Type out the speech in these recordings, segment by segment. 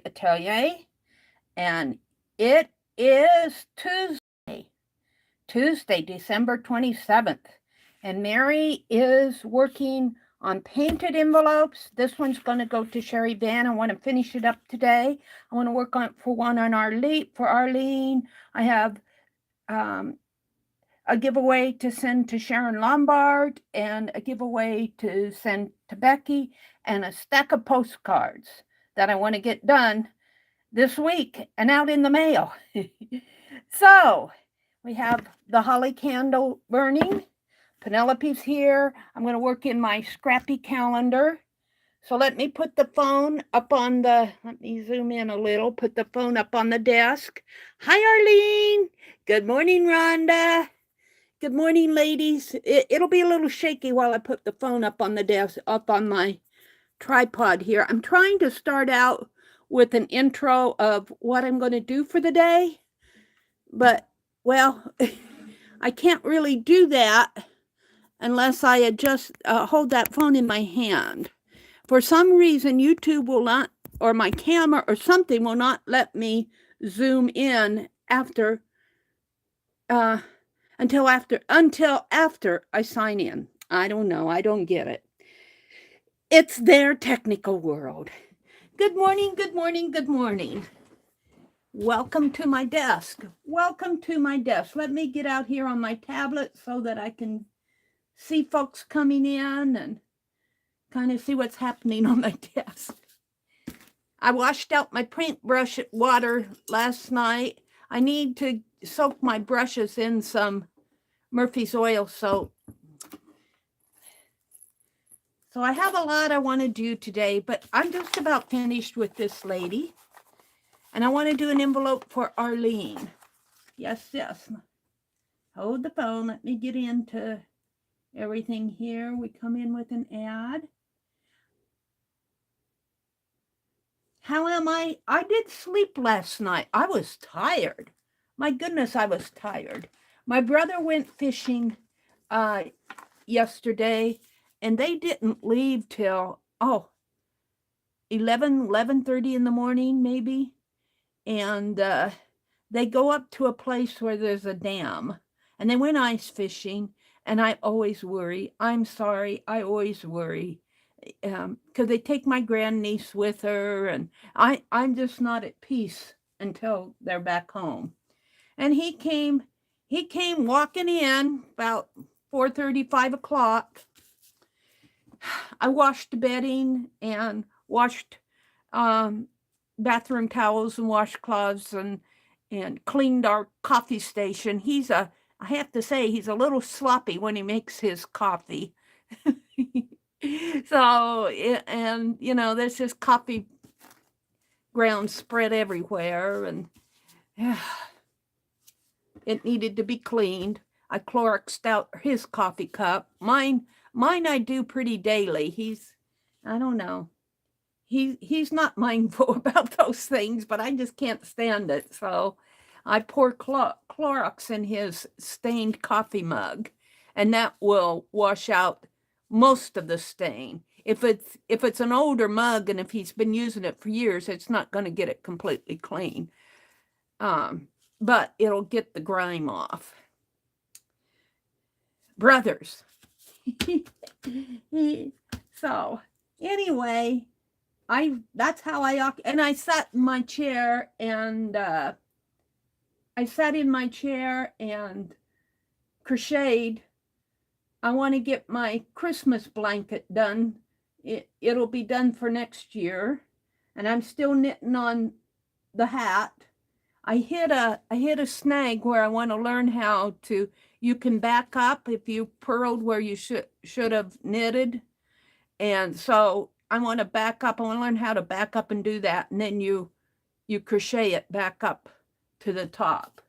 Atelier, and it is Tuesday, December 27th, and Meri is working on painted envelopes. This one's going to go to Sherry Van. I want to finish it up today. I want to work on one on Arlene. I have a giveaway to send to Sharon Lombard and a giveaway to send to Becky and a stack of postcards that I want to get done this week and out in the mail. So we have the holly candle burning. Penelope's here. I'm going to work in my scrappy calendar. So let me put the phone up on let me zoom in a little, put the phone up on the desk. Hi, Arlene. Good morning, Rhonda. Good morning, ladies. It'll be a little shaky while I put the phone up on the desk, up on my tripod here. I'm trying to start out with an intro of what I'm going to do for the day. But, well, I can't really do that unless I adjust, hold that phone in my hand. For some reason, YouTube will not, or my camera or something will not let me zoom in after, until after I sign in. I don't know. I don't get it. It's their technical world. Good morning, good morning, good morning. Welcome to my desk. Welcome to my desk. Let me get out here on my tablet so that I can see folks coming in and kind of see what's happening on my desk. I washed out my paintbrush water last night. I need to soak my brushes in some Murphy's oil soap. So I have a lot I want to do today, but I'm just about finished with this lady. And I want to do an envelope for Arlene. Yes, yes. Hold the phone. Let me get into everything here. We come in with an ad. How am I? I did sleep last night. I was tired. My goodness, I was tired. My brother went fishing yesterday, and they didn't leave till, 11:30 in the morning, maybe. And they go up to a place where there's a dam, and they went ice fishing, and I always worry. I'm sorry, I always worry, because they take my grandniece with her, and I'm just not at peace until they're back home. And he came walking in about 4:30, 5 o'clock. I washed bedding and washed bathroom towels and washcloths and cleaned our coffee station. I have to say, he's a little sloppy when he makes his coffee. So, and there's just coffee grounds spread everywhere, and it needed to be cleaned. I Cloroxed out his coffee cup. Mine I do pretty daily. I don't know. He's not mindful about those things, but I just can't stand it. So I pour Clorox in his stained coffee mug, and that will wash out most of the stain. If it's an older mug and if he's been using it for years, it's not going to get it completely clean. But it'll get the grime off. Brothers. So anyway, that's how I sat in my chair and crocheted. I want to get my Christmas blanket done. It'll be done for next year, and I'm still knitting on the hat. I hit a snag where I want to learn how to. You can back up if you purled where you should have knitted, and so I want to back up. I want to learn how to back up and do that, and then you crochet it back up to the top.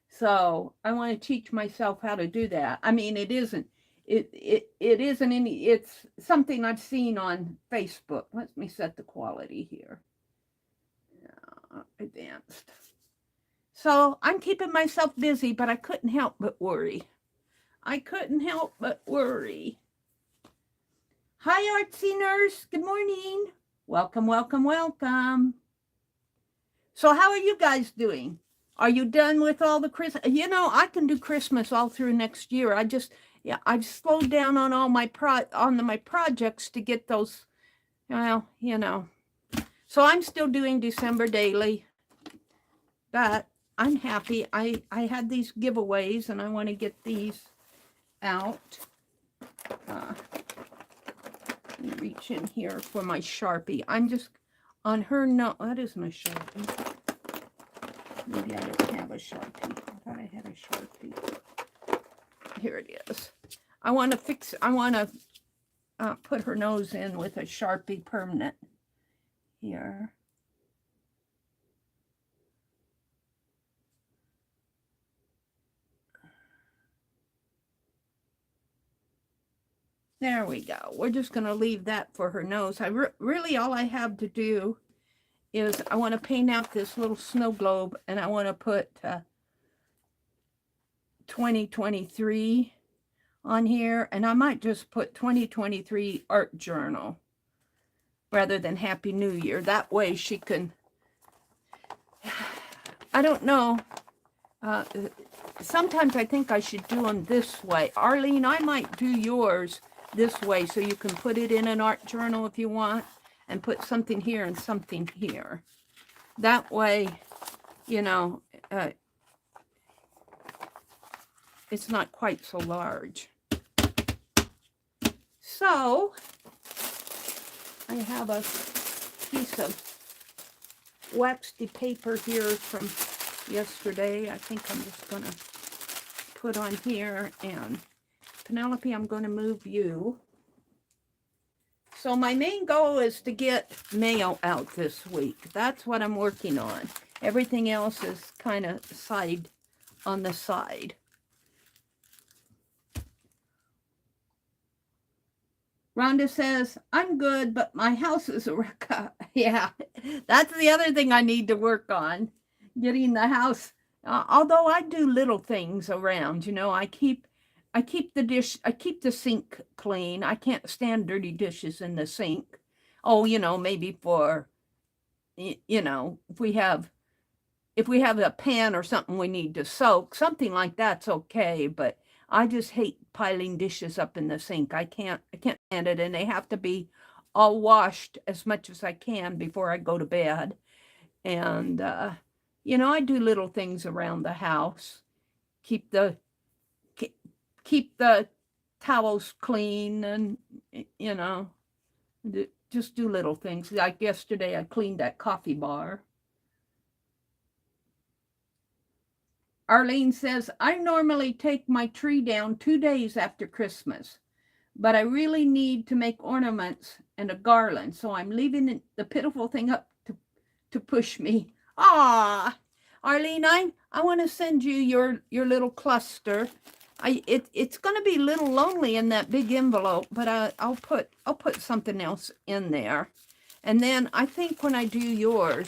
So I want to teach myself how to do that. I mean, it isn't any. It's something I've seen on Facebook. Let me set the quality here. Advanced. So I'm keeping myself busy, but I couldn't help but worry. Hi, Artsy Nurse. Good morning. Welcome, welcome, welcome. So how are you guys doing? Are you done with all the Christmas? You know, I can do Christmas all through next year. I've slowed down on all my my projects to get those, well, you know. So I'm still doing December daily, but I'm happy. I had these giveaways and I want to get these out. Let me reach in here for my Sharpie. I'm just on her note. That isn't a Sharpie. Maybe I don't have a Sharpie. I thought I had a Sharpie. Here it is. I want to put her nose in with a Sharpie permanent here. There we go. We're just going to leave that for her nose. Really all I have to do is I want to paint out this little snow globe, and I want to put 2023 on here, and I might just put 2023 art journal rather than Happy New Year. That way she can, I don't know, sometimes I think I should do them this way. Arlene, I might do yours this way so you can put it in an art journal if you want, and put something here and something here. That way, you know, it's not quite so large. So I have a piece of waxy paper here from yesterday. I think I'm just going to put on here, and Penelope, I'm going to move you. So my main goal is to get mail out this week. That's what I'm working on. Everything else is kind of on the side. Rhonda says, I'm good, but my house is a wreck. Yeah, that's the other thing I need to work on, getting the house. Although I do little things around, you know, I keep the sink clean. I can't stand dirty dishes in the sink. Oh, you know, maybe for, you know, if we have a pan or something we need to soak, something like that's okay. But I just hate piling dishes up in the sink. I can't stand it, and they have to be all washed as much as I can before I go to bed. And you know, I do little things around the house. Keep the towels clean, and you know, just do little things. Like yesterday, I cleaned that coffee bar. Arlene says, I normally take my tree down 2 days after Christmas, but I really need to make ornaments and a garland, so I'm leaving the pitiful thing up to push me. Ah, Arlene, I want to send you your little cluster. It's going to be a little lonely in that big envelope, but I'll put something else in there. And then I think when I do your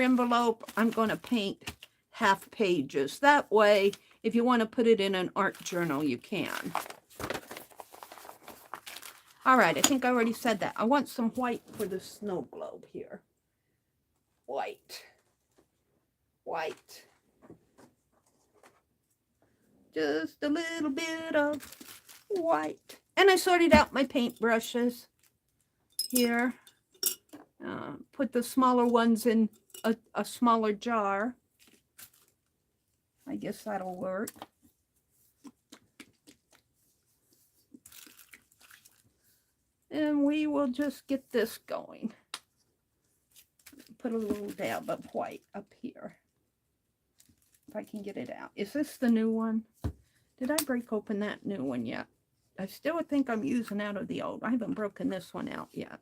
envelope, I'm going to paint half pages. That way, if you want to put it in an art journal, you can. All right, I think I already said that. I want some white for the snow globe here. White. Just a little bit of white. And I sorted out my paintbrushes here. Put the smaller ones in a smaller jar. I guess that'll work. And we will just get this going. Put a little dab of white up here. If I can get it out. Is this the new one? Did I break open that new one yet? I still think I'm using out of the old. I haven't broken this one out yet.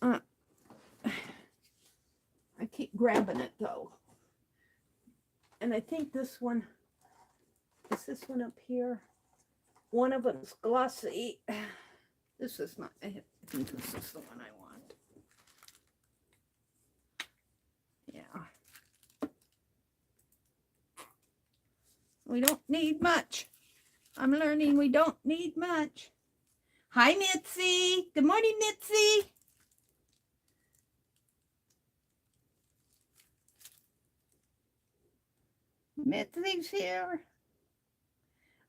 I keep grabbing it though. And I think this one, is this one up here? One of them's glossy. This is not, I think this is the one I want. Yeah. We don't need much. I'm learning we don't need much. Hi, Mitzi. Good morning, Mitzi. Mitzi's here.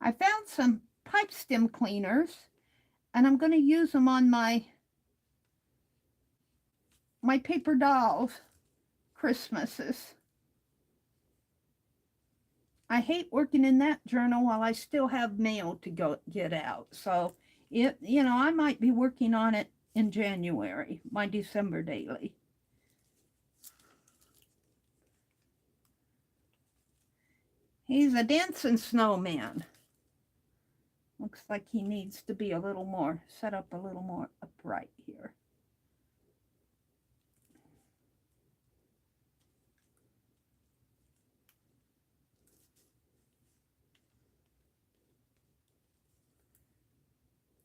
I found some pipe stem cleaners, and I'm going to use them on my paper dolls Christmases. I hate working in that journal while I still have mail to go get out. So, I might be working on it in January, my December daily. He's a dancing snowman. Looks like he needs to be set up a little more upright here.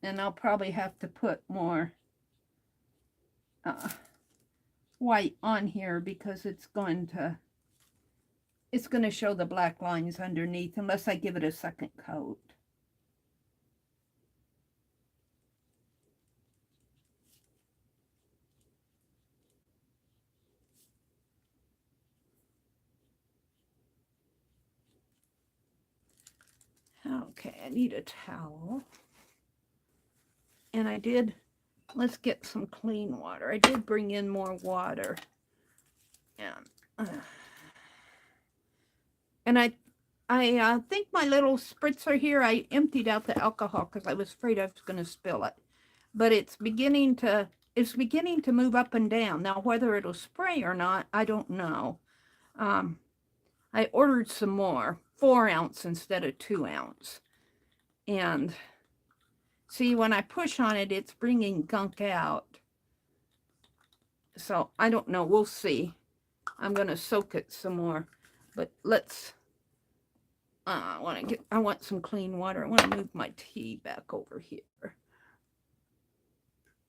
And I'll probably have to put more white on here because it's going to show the black lines underneath unless I give it a second coat. Okay, I need a towel. And let's get some clean water. I did bring in more water. And I think my little spritzer here, I emptied out the alcohol because I was afraid I was going to spill it. But it's beginning to move up and down. Now, whether it'll spray or not, I don't know. I ordered some more, 4 ounce instead of 2 ounce. And see, when I push on it, it's bringing gunk out. So I don't know. We'll see. I'm going to soak it some more. But let's, I want some clean water. I want to move my tea back over here.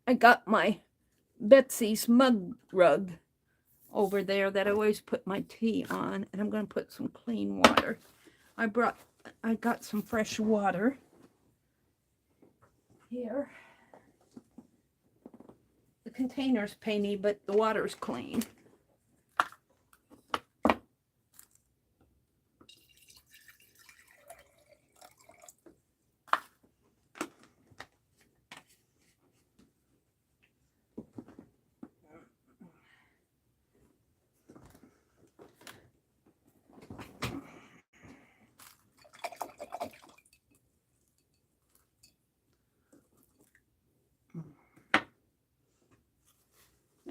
I got my Betsy's mug rug over there that I always put my tea on. And I'm going to put some clean water. I got some fresh water here. The container's painty, but the water's clean.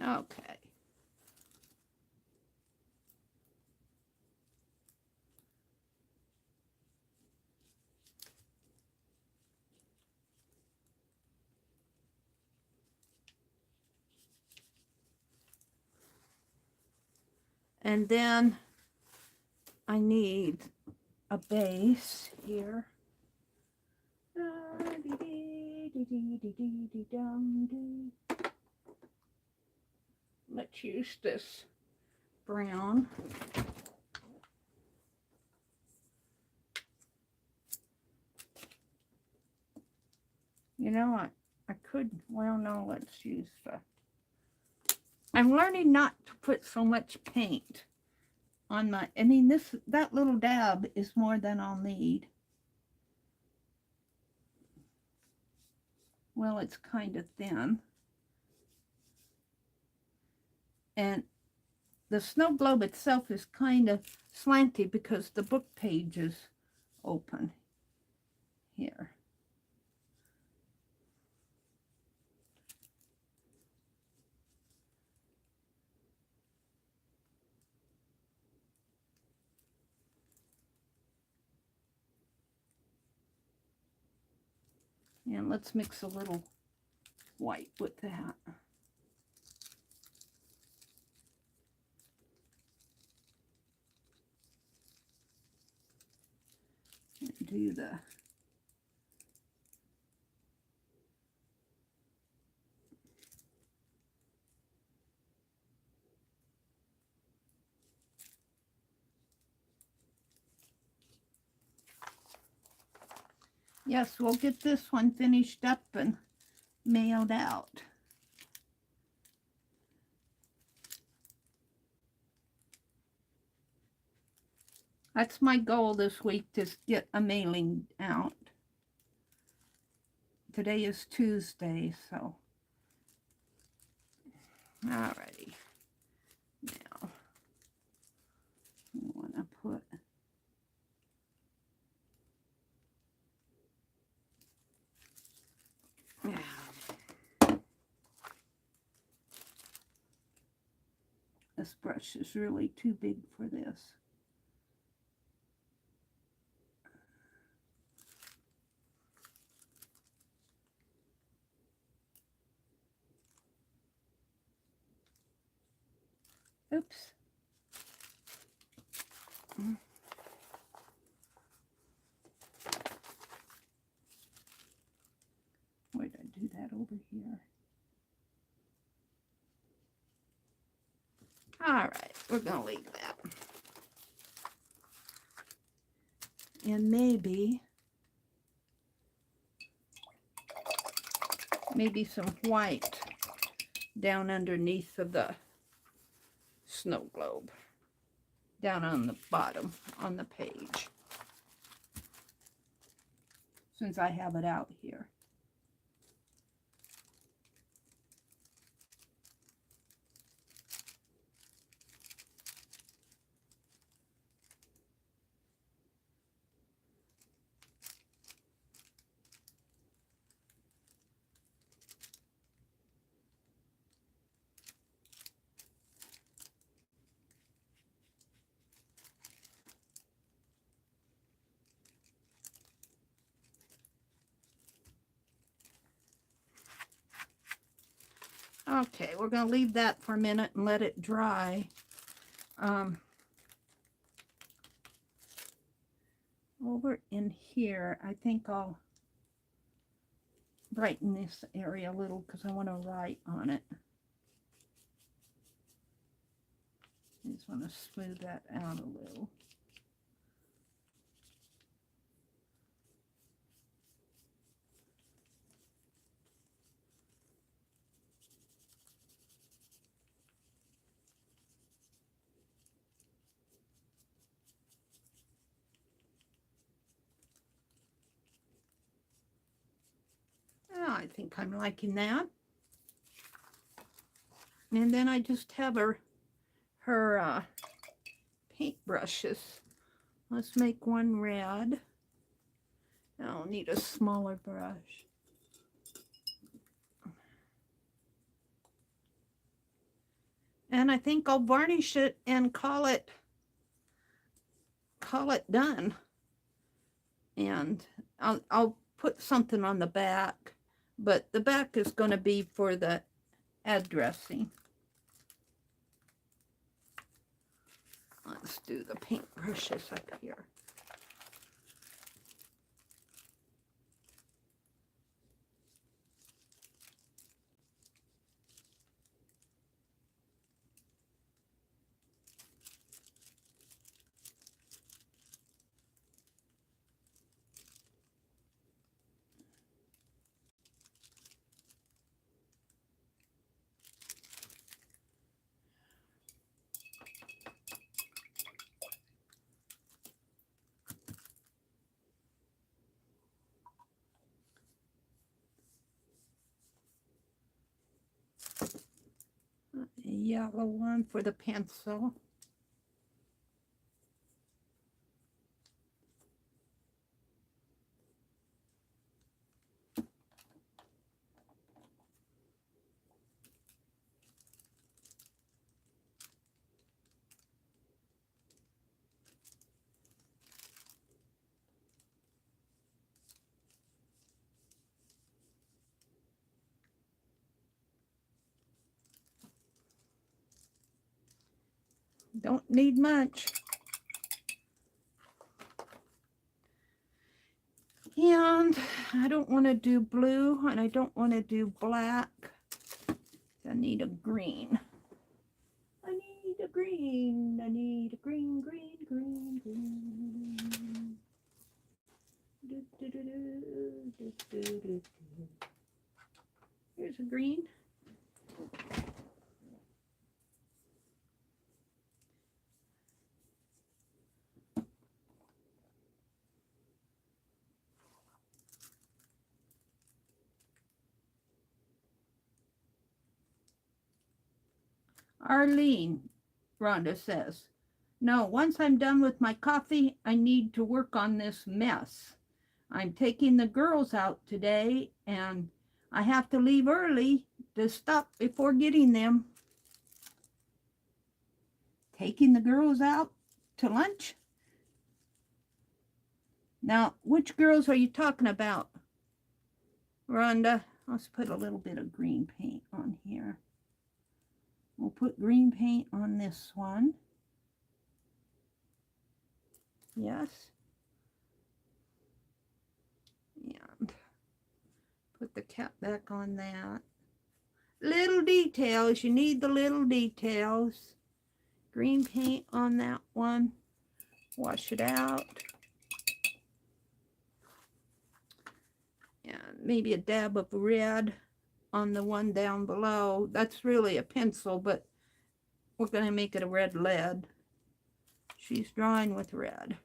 Okay. And then I need a base here. Let's use this brown. You know, I could, well, no, let's use the, I'm learning not to put so much paint on my, I mean, that little dab is more than I'll need. Well, it's kind of thin. And the snow globe itself is kind of slanty because the book page is open here. And let's mix a little white with that. And do the yes, we'll get this one finished up and mailed out. That's my goal this week, to get a mailing out. Today is Tuesday, so. Alrighty. Now, I want to put this brush is really too big for this. Oops. Where did I do that over here? All right, we're going to leave that. And maybe some white down underneath of the snow globe, down on the bottom on the page, since I have it out here. Okay, we're going to leave that for a minute and let it dry. Over in here, I think I'll brighten this area a little because I want to write on it. I just want to smooth that out a little. Oh, I think I'm liking that. And then I just have her paint brushes. Let's make one red. I'll need a smaller brush. And I think I'll varnish it and call it done. And I'll put something on the back, but the back is going to be for the addressing. Let's do the paint brushes up here. A yellow one for the pencil. Don't need much. And I don't want to do blue, and I don't want to do black. I need a green. I need a green. I need a green, green, green, green. Do, do, do, do, do, do, do, do. Here's a green. Arlene, Rhonda says, no, once I'm done with my coffee, I need to work on this mess. I'm taking the girls out today and I have to leave early to stop before getting them. Taking the girls out to lunch? Now, which girls are you talking about, Rhonda? Let's put a little bit of green paint on here. We'll put green paint on this one. Yes. And put the cap back on that. Little details. You need the little details. Green paint on that one. Wash it out. And maybe a dab of red on the one down below. That's really a pencil, but we're going to make it a red lead. She's drawing with red.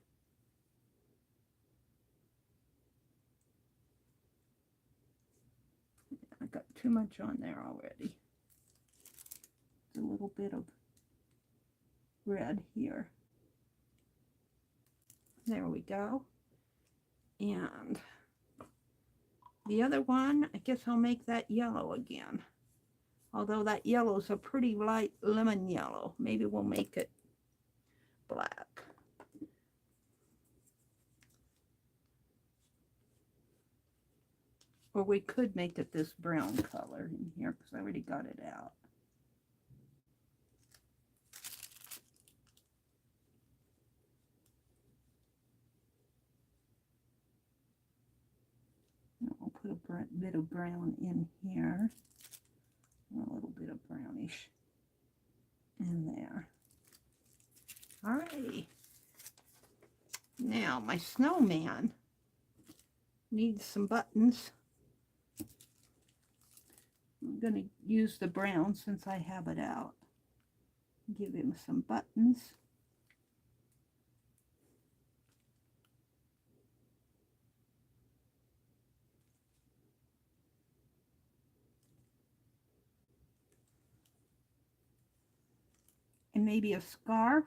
I got too much on there already. A little bit of red here. There we go. And the other one, I guess I'll make that yellow again. Although that yellow is a pretty light lemon yellow. Maybe we'll make it black. Or we could make it this brown color in here because I already got it out. I'll put a bit of brown in here. A little bit of brownish in there. All right. Now my snowman needs some buttons. I'm going to use the brown since I have it out. Give him some buttons. And maybe a scarf.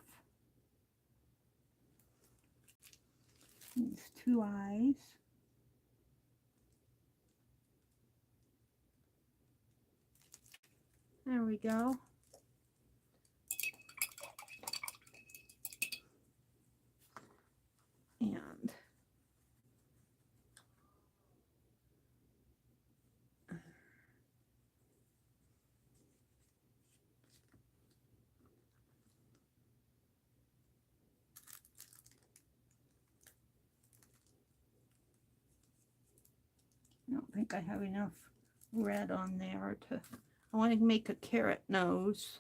These two eyes. There we go. And I don't think I have enough red on there to, I want to make a carrot nose.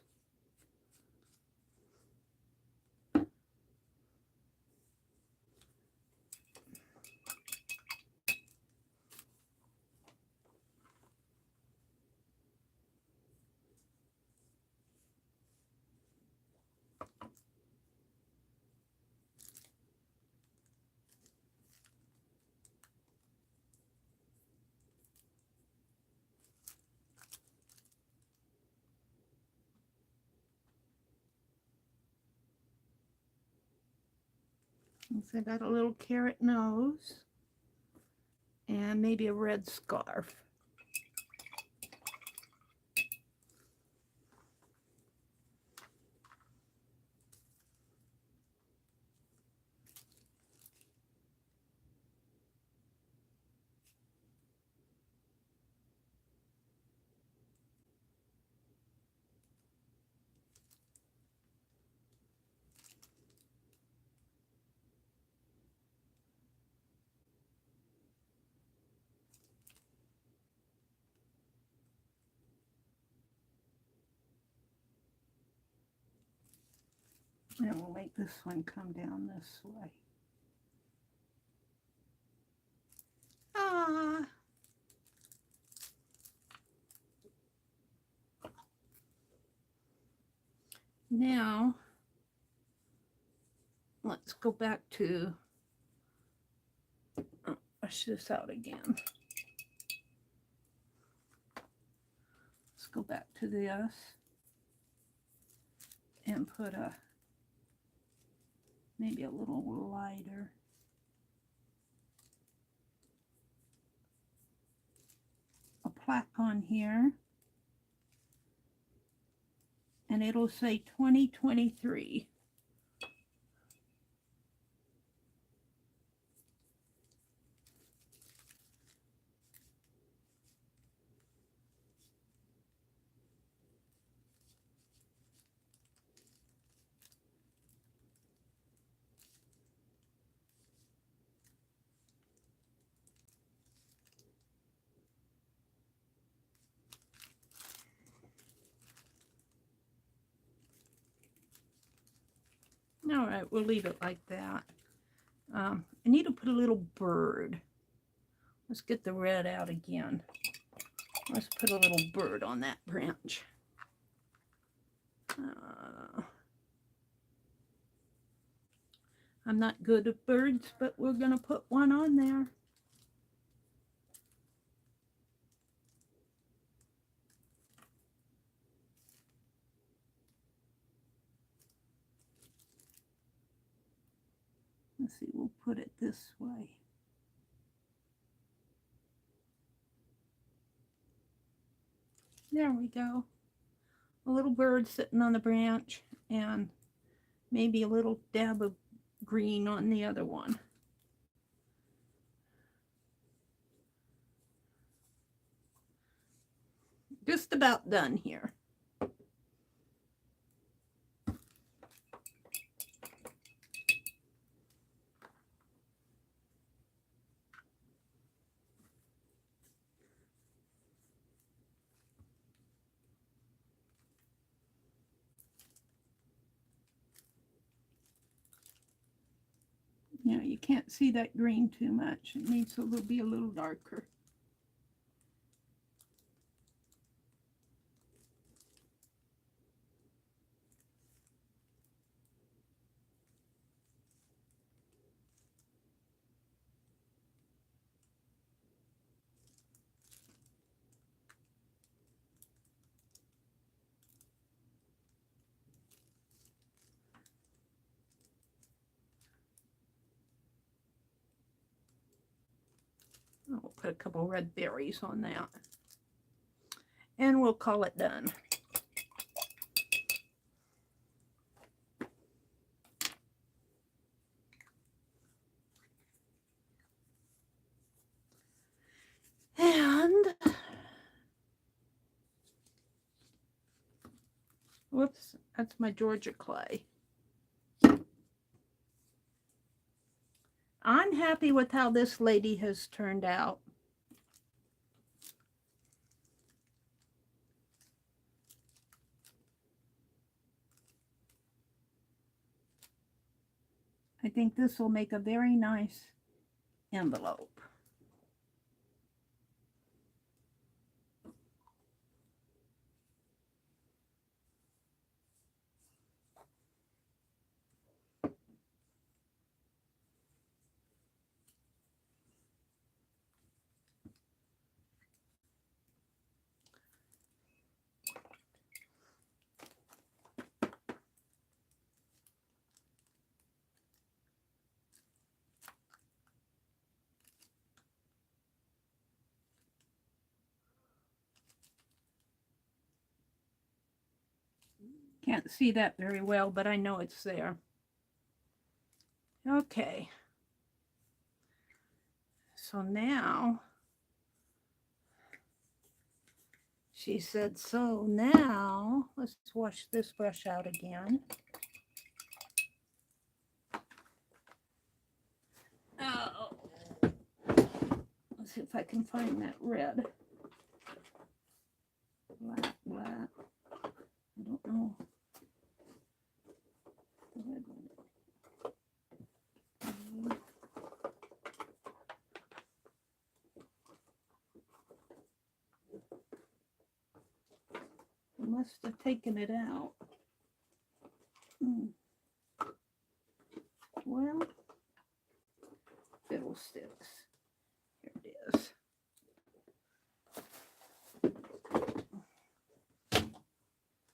So I got a little carrot nose and maybe a red scarf. And we'll make this one come down this way. Ah. Now, let's go back to, wash this out again. Let's go back to this. and put maybe a little lighter. A plaque on here. And it'll say 2023. All right, we'll leave it like that. I need to put a little bird. Let's get the red out again. Let's put a little bird on that branch. I'm not good at birds, but we're going to put one on there. Let's see, we'll put it this way. There we go. A little bird sitting on the branch and maybe a little dab of green on the other one. Just about done here. You know, you can't see that green too much. It needs to be a little darker. We'll put a couple red berries on that. And we'll call it done. And, whoops, that's my Georgia clay. I'm happy with how this lady has turned out. I think this will make a very nice envelope. Can't see that very well, but I know it's there. Okay. So now, she said, so now, let's wash this brush out again. Oh. Let's see if I can find that red. Black. I don't know. The red one. I must have taken it out. Well, fiddlesticks. Here it is.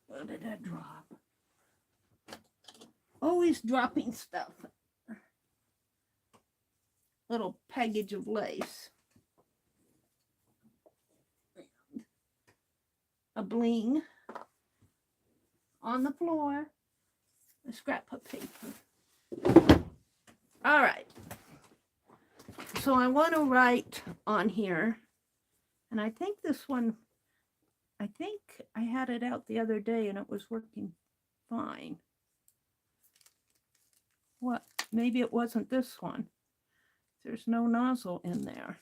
What did I drop? Always dropping stuff. Little package of lace. A bling on the floor. A scrap of paper. All right. So I want to write on here, and I think this one, I think I had it out the other day and it was working fine. What? Maybe it wasn't this one. There's no nozzle in there.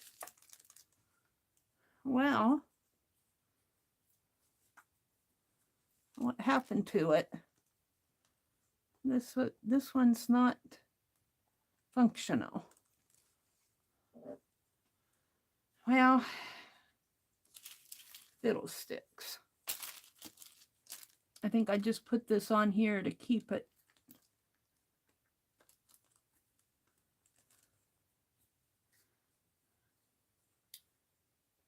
Well, what happened to it? This one's not functional. Well, fiddlesticks. I think I just put this on here to keep it.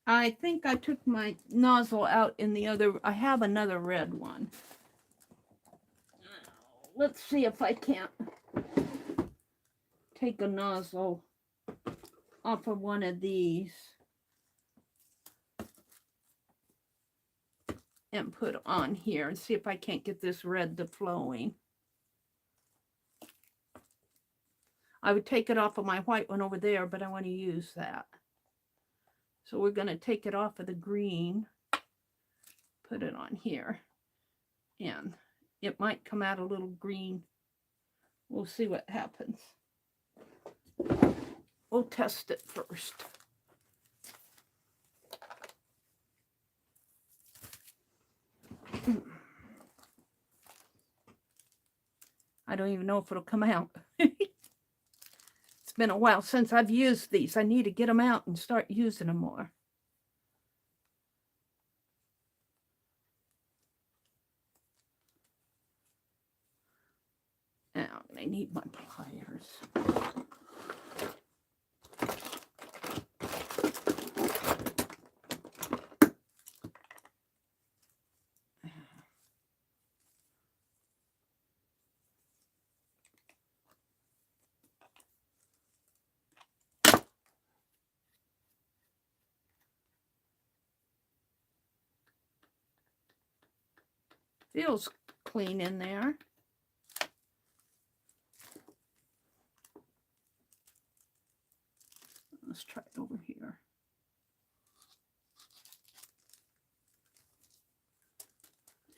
I think I took my nozzle out in the other. I have another red one. Let's see if I can't take a nozzle off of one of these and put on here and see if I can't get this red to flowing. I would take it off of my white one over there, but I want to use that. So we're going to take it off of the green, put it on here, and it might come out a little green. We'll see what happens. We'll test it first. I don't even know if it'll come out. It's been a while since I've used these. I need to get them out and start using them more. Now, I need my pliers. Feels clean in there. Let's try it over here.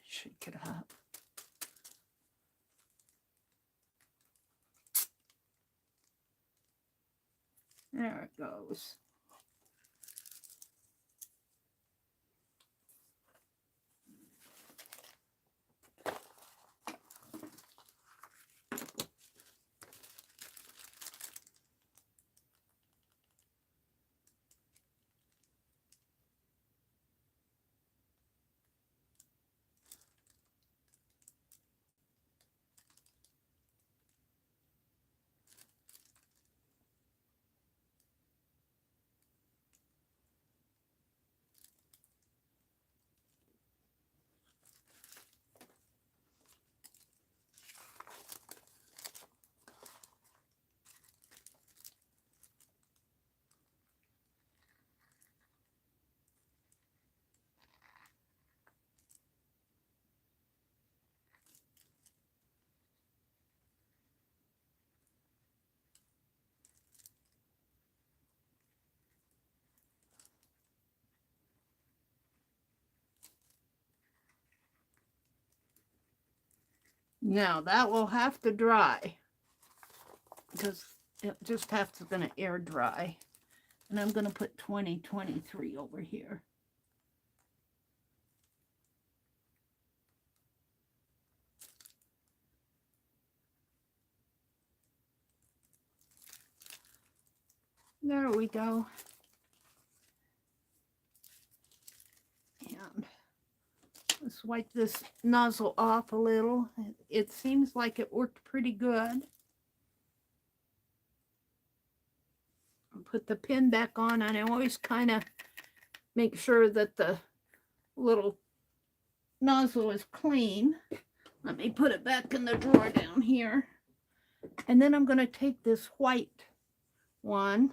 Shake it up. There it goes. Now that will have to dry because it just has to gonna air dry. And I'm gonna put 2023 over here. There we go. And let's wipe this nozzle off a little. It seems like it worked pretty good. Put the pin back on, and I always kind of make sure that the little nozzle is clean. Let me put it back in the drawer down here. And then I'm going to take this white one.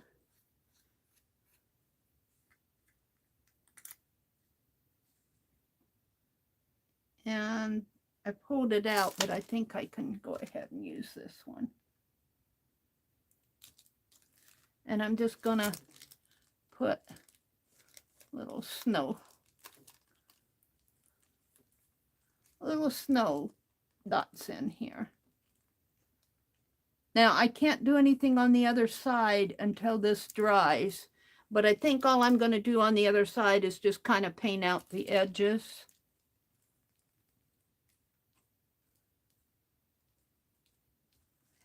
And I pulled it out, but I think I can go ahead and use this one. And I'm just going to put little snow dots in here. Now, I can't do anything on the other side until this dries, but I think all I'm going to do on the other side is just kind of paint out the edges.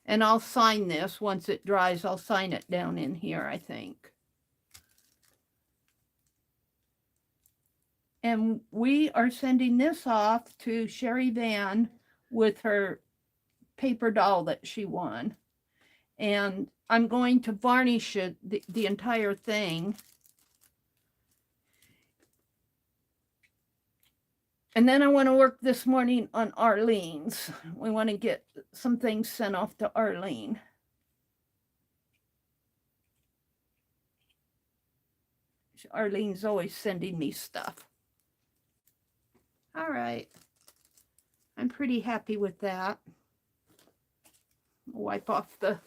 And I'll sign this once it dries. I'll sign it down in here, I think. And we are sending this off to Sherry Van with her paper doll that she won. And I'm going to varnish it, the entire thing. And then I want to work this morning on Arlene's. We want to get some things sent off to Arlene. Arlene's always sending me stuff. All right. I'm pretty happy with that. Wipe off the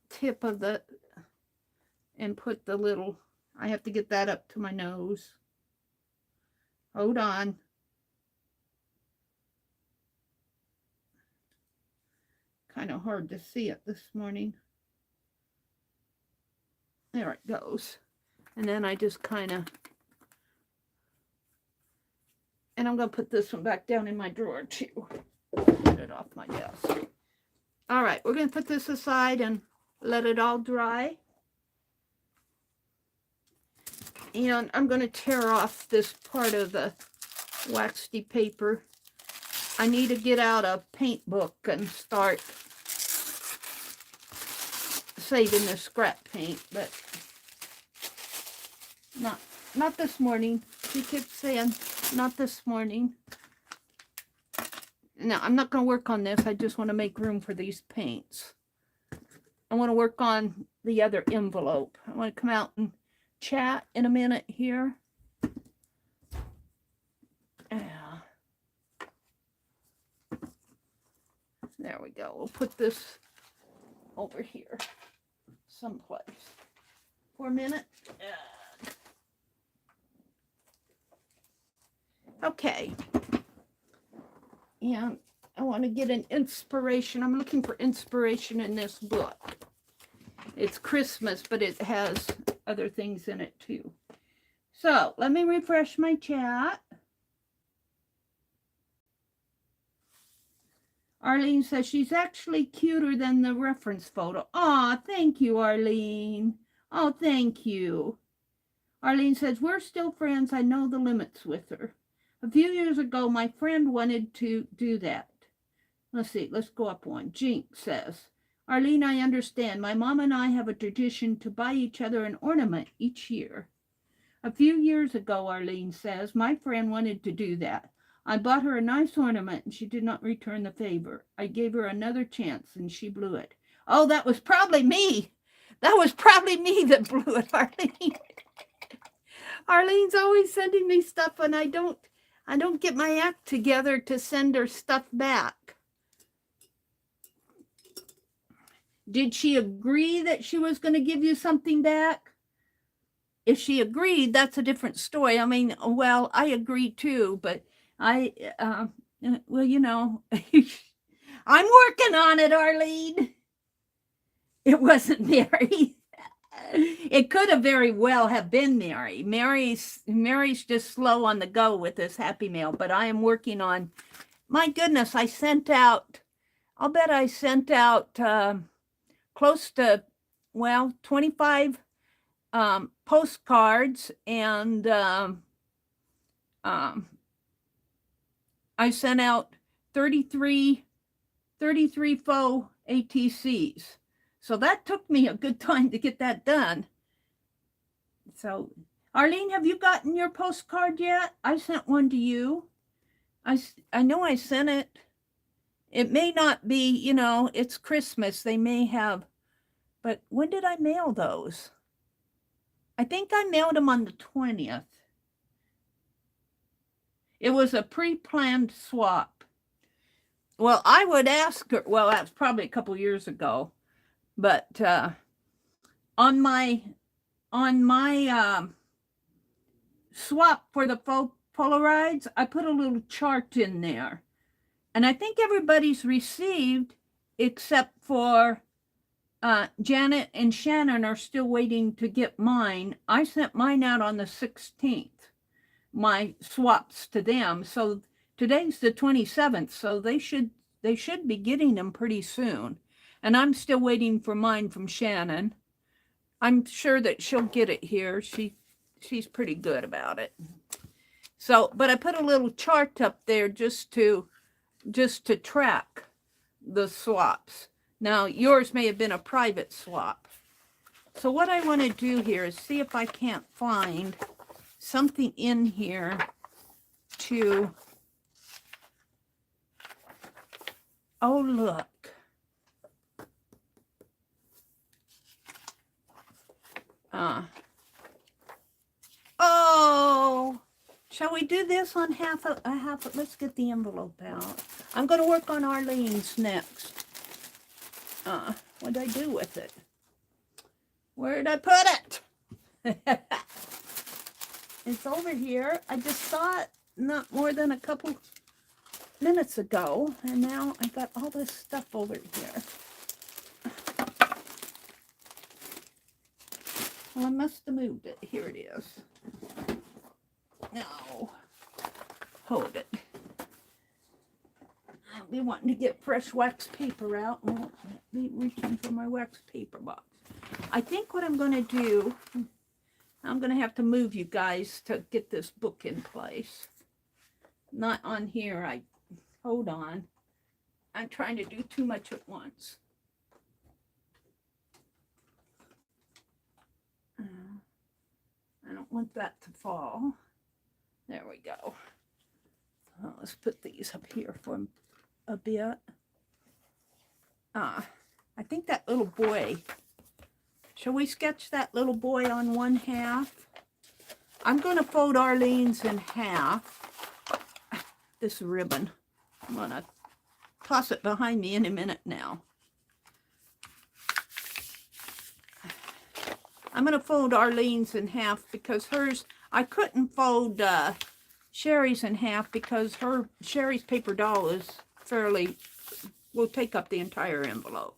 tip of the, and put the little, I have to get that up to my nose. Hold on. Kind of hard to see it this morning. There it goes. And then I just kind of, and I'm going to put this one back down in my drawer too. Get it off my desk. All right, we're going to put this aside and let it all dry. And I'm going to tear off this part of the waxy paper. I need to get out a paint book and start saving the scrap paint, but not this morning. She keeps saying, not this morning. No, I'm not going to work on this. I just want to make room for these paints. I want to work on the other envelope. I want to come out and chat in a minute here. Yeah. There we go. We'll put this over here someplace for a minute. Okay. And I want to get an inspiration. I'm looking for inspiration in this book. It's Christmas, but it has other things in it too. So let me refresh my chat. Arlene says she's actually cuter than the reference photo. Aw, thank you, Arlene. Oh, thank you. Arlene says, we're still friends. I know the limits with her. A few years ago, my friend wanted to do that. Let's see, let's go up one. Jinx says, Arlene, I understand. My mom and I have a tradition to buy each other an ornament each year. A few years ago, Arlene says, my friend wanted to do that. I bought her a nice ornament and she did not return the favor. I gave her another chance and she blew it. Oh, that was probably me. That was probably me that blew it, Arlene. Arlene's always sending me stuff and I don't get my act together to send her stuff back. Did she agree that she was going to give you something back? If she agreed, that's a different story. I mean, well, I agree too, but well, you know, I'm working on it, Arlene. It wasn't Meri. It could have very well have been Meri. Mary's just slow on the go with this Happy Mail, but I am working on, my goodness, I sent out, I'll bet I sent out close to, well, 25 postcards, and I sent out 33 faux ATCs. So that took me a good time to get that done. So, Arlene, have you gotten your postcard yet? I sent one to you. I know I sent it. It may not be, you know, it's Christmas. They may have, but when did I mail those? I think I mailed them on the 20th. It was a pre-planned swap. Well, I would ask her, well, that's probably a couple years ago, but on my swap for the Polaroids, I put a little chart in there. And I think everybody's received except for Janet and Shannon are still waiting to get mine. I sent mine out on the 16th, my swaps to them. So today's the 27th, so they should be getting them pretty soon. And I'm still waiting for mine from Shannon. I'm sure that she'll get it here. She's pretty good about it. So, but I put a little chart up there just to track the swaps. Now, yours may have been a private swap. So what I want to do here is see if I can't find something in here to, oh, look. Oh, shall we do this on half of, let's get the envelope out. I'm going to work on Arlene's next. What did I do with it? Where did I put it? It's over here. I just saw it not more than a couple minutes ago, and now I got all this stuff over here. Well, I must have moved it. Here it is. No. Hold it. I'll be wanting to get fresh wax paper out. I won't be reaching for my wax paper box. I think what I'm going to do, I'm going to have to move you guys to get this book in place. Not on here. Hold on. I'm trying to do too much at once. I don't want that to fall. There we go. Let's put these up here for a bit. I think that little boy, shall we sketch that little boy on one half? I'm going to fold Arlene's in half. This ribbon, I'm going to toss it behind me in a minute now. I'm going to fold Arlene's in half because hers, I couldn't fold Sherry's in half because Sherry's paper doll is will take up the entire envelope.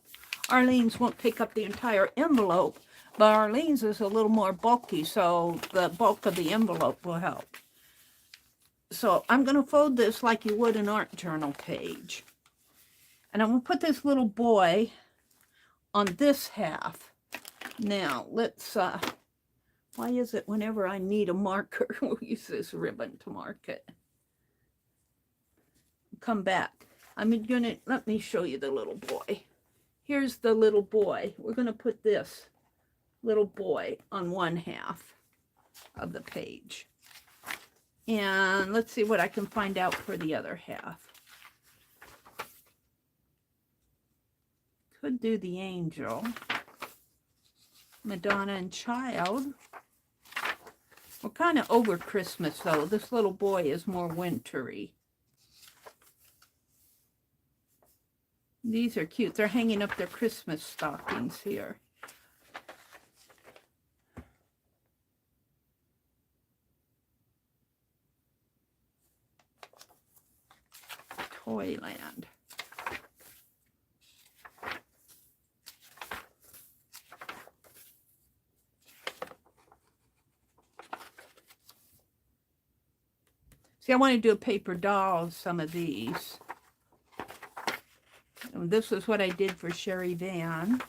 Arlene's won't take up the entire envelope, but Arlene's is a little more bulky, so the bulk of the envelope will help. So I'm going to fold this like you would an art journal page. And I'm going to put this little boy on this half. Now, let's, why is it whenever I need a marker, we'll use this ribbon to mark it. Come back. Let me show you the little boy. Here's the little boy. We're going to put this little boy on one half of the page. And let's see what I can find out for the other half. Could do the angel. Madonna and Child. We're kind of over Christmas, though. This little boy is more wintry. These are cute. They're hanging up their Christmas stockings here. Toyland. See, I want to do a paper doll of some of these. And this is what I did for Sherry Van.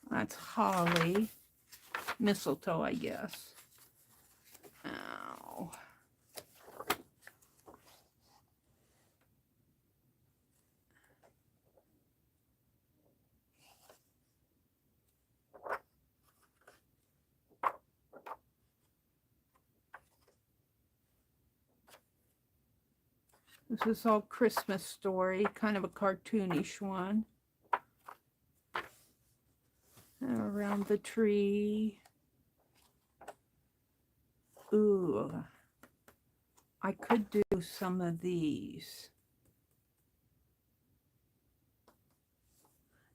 That's holly. Mistletoe, I guess. Ow. This is all Christmas story, kind of a cartoonish one. Around the tree. Ooh, I could do some of these.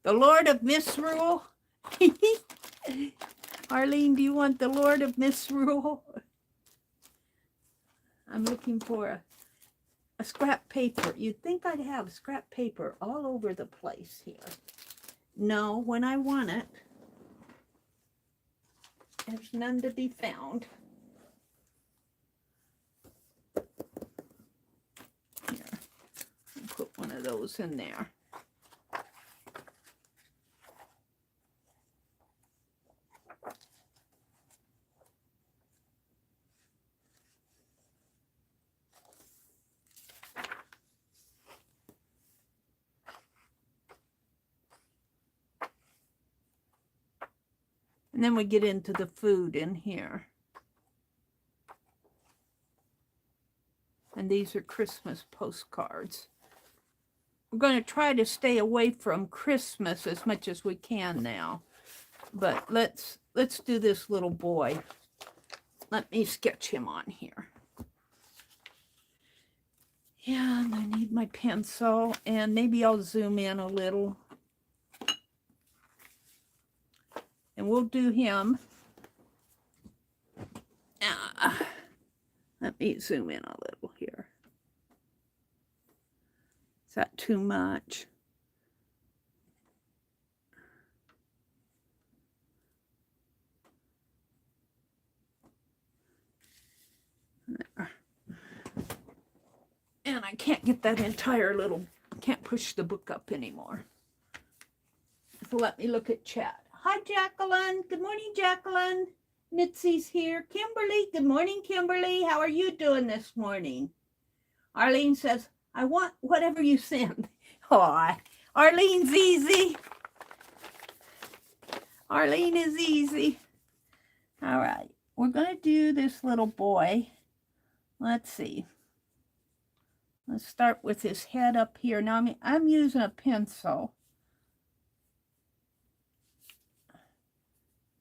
The Lord of Misrule. Arlene, do you want the Lord of Misrule? I'm looking for a scrap paper. You'd think I'd have scrap paper all over the place here. No, when I want it, there's none to be found. Here, I'll put one of those in there. And then we get into the food in here. And these are Christmas postcards. We're going to try to stay away from Christmas as much as we can now. But let's do this little boy. Let me sketch him on here. Yeah, and I need my pencil, and maybe I'll zoom in a little. And we'll do him. Let me zoom in a little here. Is that too much? There. And I can't get that entire little, can't push the book up anymore. So let me look at chat. Hi, Jacqueline. Good morning, Jacqueline. Mitzi's here. Kimberly. Good morning, Kimberly. How are you doing this morning? Arlene says, I want whatever you send. Oh, Arlene's easy. Arlene is easy. All right. We're going to do this little boy. Let's see. Let's start with his head up here. Now, I'm using a pencil.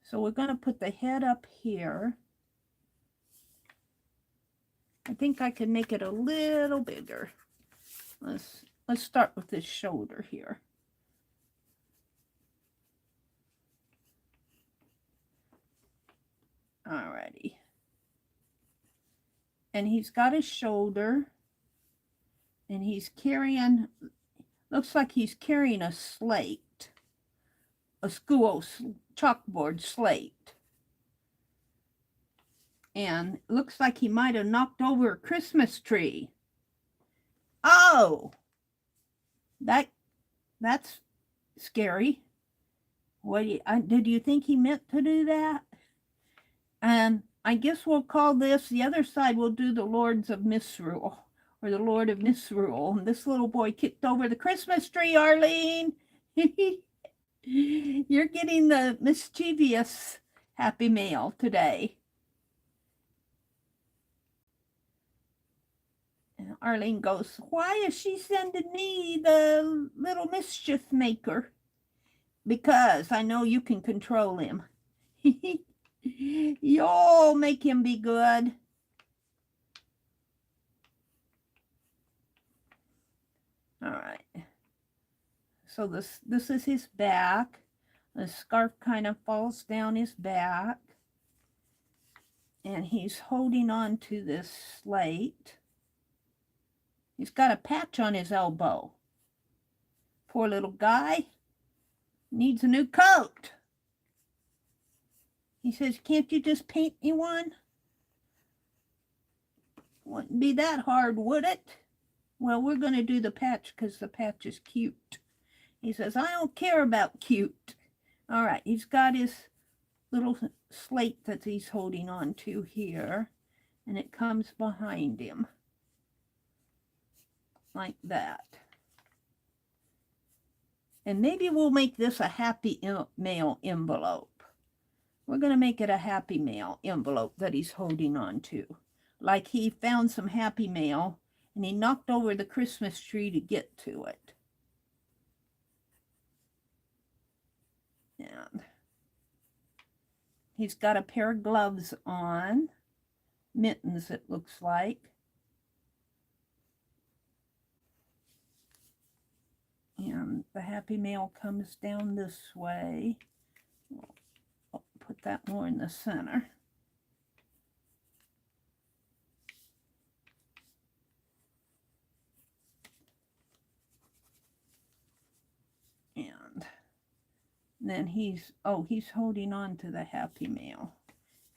So we're going to put the head up here. I think I can make it a little bigger. Let's start with this shoulder here. Alrighty. And he's got his shoulder. And he's carrying, looks like he's carrying a slate. A school chalkboard slate. And looks like he might have knocked over a Christmas tree. Oh, that's scary. What did you think he meant to do that? And I guess we'll call this, the other side we'll do the Lords of Misrule, or the Lord of Misrule. And this little boy kicked over the Christmas tree, Arlene. You're getting the mischievous happy mail today. And Arlene goes, why is she sending me the little mischief maker? Because I know you can control him. You'll make him be good. All right. So this is his back. The scarf kind of falls down his back. And he's holding on to this slate. He's got a patch on his elbow. Poor little guy. Needs a new coat. He says, can't you just paint me one? Wouldn't be that hard, would it? Well, we're going to do the patch because the patch is cute. He says, I don't care about cute. All right, he's got his little slate that he's holding on to here. And it comes behind him. Like that. And maybe we'll make this a happy mail envelope. We're going to make it a happy mail envelope that he's holding on to. Like he found some happy mail and he knocked over the Christmas tree to get to it. And he's got a pair of gloves on, mittens it looks like. And the Happy Mail comes down this way. I'll put that more in the center. And then he's holding on to the Happy Mail.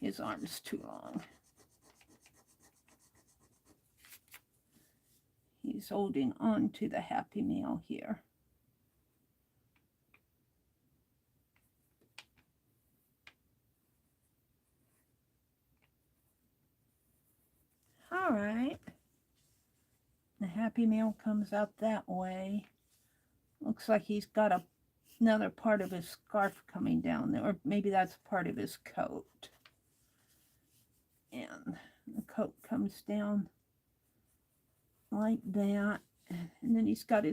His arm's too long. He's holding on to the Happy Mail here. All right. The Happy Mail comes out that way. Looks like he's got another part of his scarf coming down there, or maybe that's part of his coat. And the coat comes down like that. And then he's got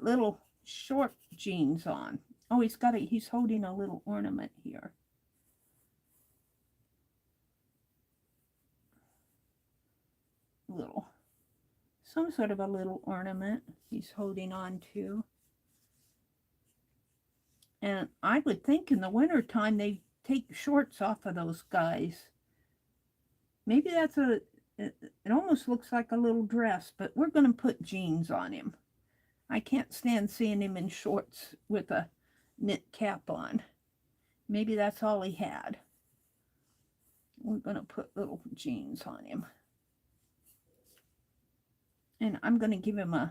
little short jeans on. Oh, he's holding a little ornament here. Some sort of a little ornament he's holding on to. And I would think in the wintertime they take shorts off of those guys. Maybe that's it almost looks like a little dress, but we're going to put jeans on him. I can't stand seeing him in shorts with a knit cap on. Maybe that's all he had. We're going to put little jeans on him. And I'm going to give him I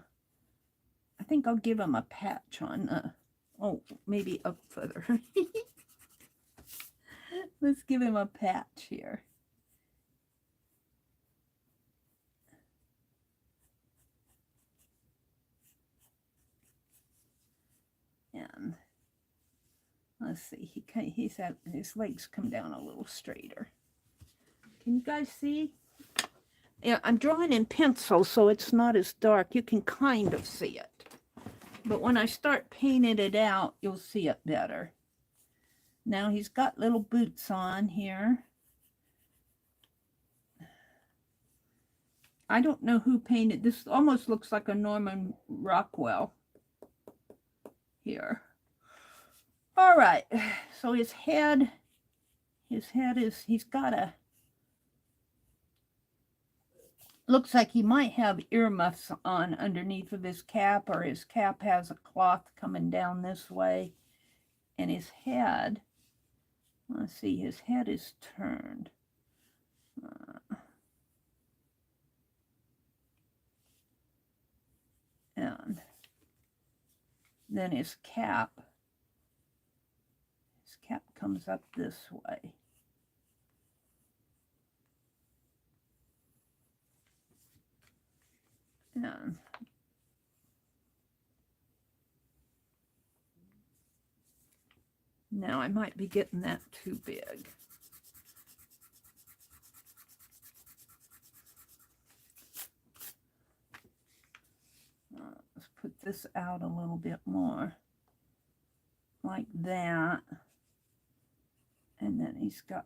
think I'll give him a patch on oh, maybe up further. Let's give him a patch here. And let's see, his legs come down a little straighter. Can you guys see? Yeah, I'm drawing in pencil, so it's not as dark. You can kind of see it. But when I start painting it out, you'll see it better. Now he's got little boots on here. I don't know who painted this. Almost looks like a Norman Rockwell here. All right, so he's got looks like he might have earmuffs on underneath of his cap, or his cap has a cloth coming down this way. And his head, let's see, his head is turned. And then his cap comes up this way. And now I might be getting that too big. Let's put this out a little bit more, like that. And then he's got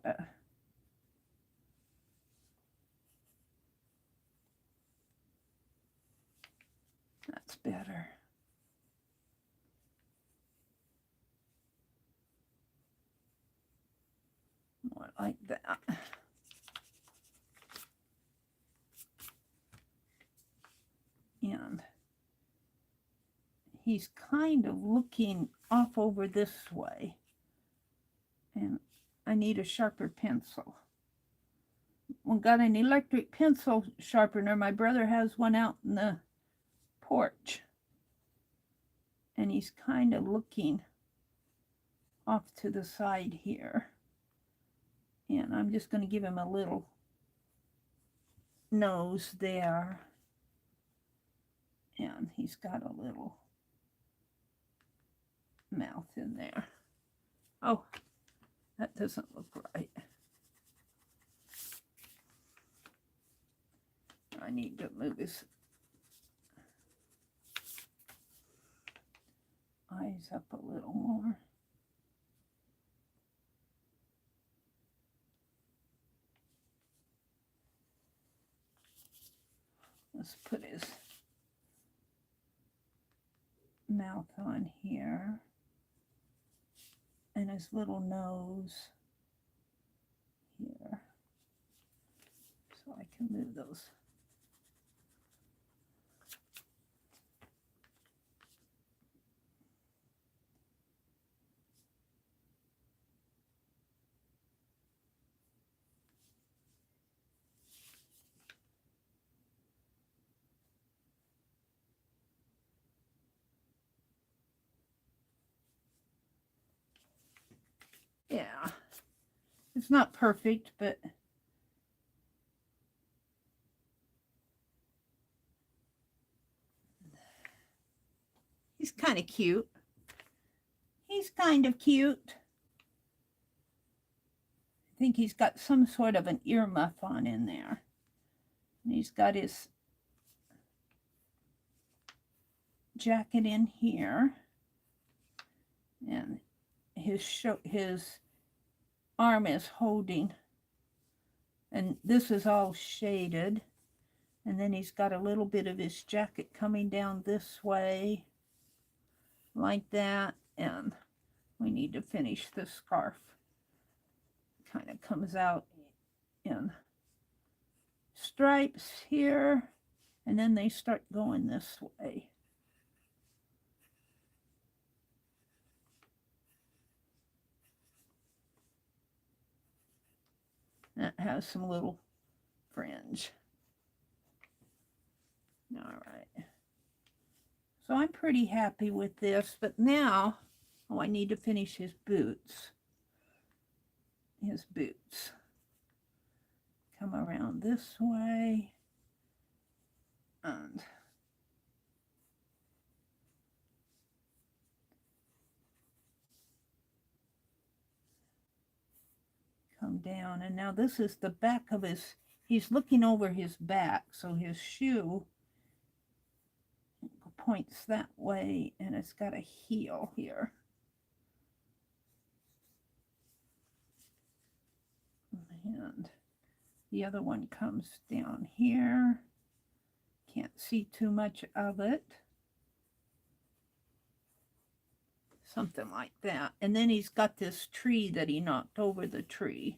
that's better. More like that. And he's kind of looking off over this way. And I need a sharper pencil. Well, got an electric pencil sharpener. My brother has one out in the porch. And he's kind of looking off to the side here. And I'm just going to give him a little nose there. And he's got a little mouth in there. Oh, that doesn't look right. I need to move his eyes up a little more. Let's put his mouth on here and his little nose here, so I can move those. Yeah, it's not perfect, but he's kind of cute. He's kind of cute. I think he's got some sort of an earmuff on in there. And he's got his jacket in here. And his arm is holding, and this is all shaded, and then he's got a little bit of his jacket coming down this way like that, and we need to finish the scarf. Kind of comes out in stripes here, and then they start going this way. That has some little fringe. All right. So I'm pretty happy with this, but now, oh, I need to finish his boots. His boots. Come around this way. And come down, and now this is the back of his, he's looking over his back, so his shoe points that way, and it's got a heel here. And the other one comes down here. Can't see too much of it. Something like that. And then he's got this tree that he knocked over the tree.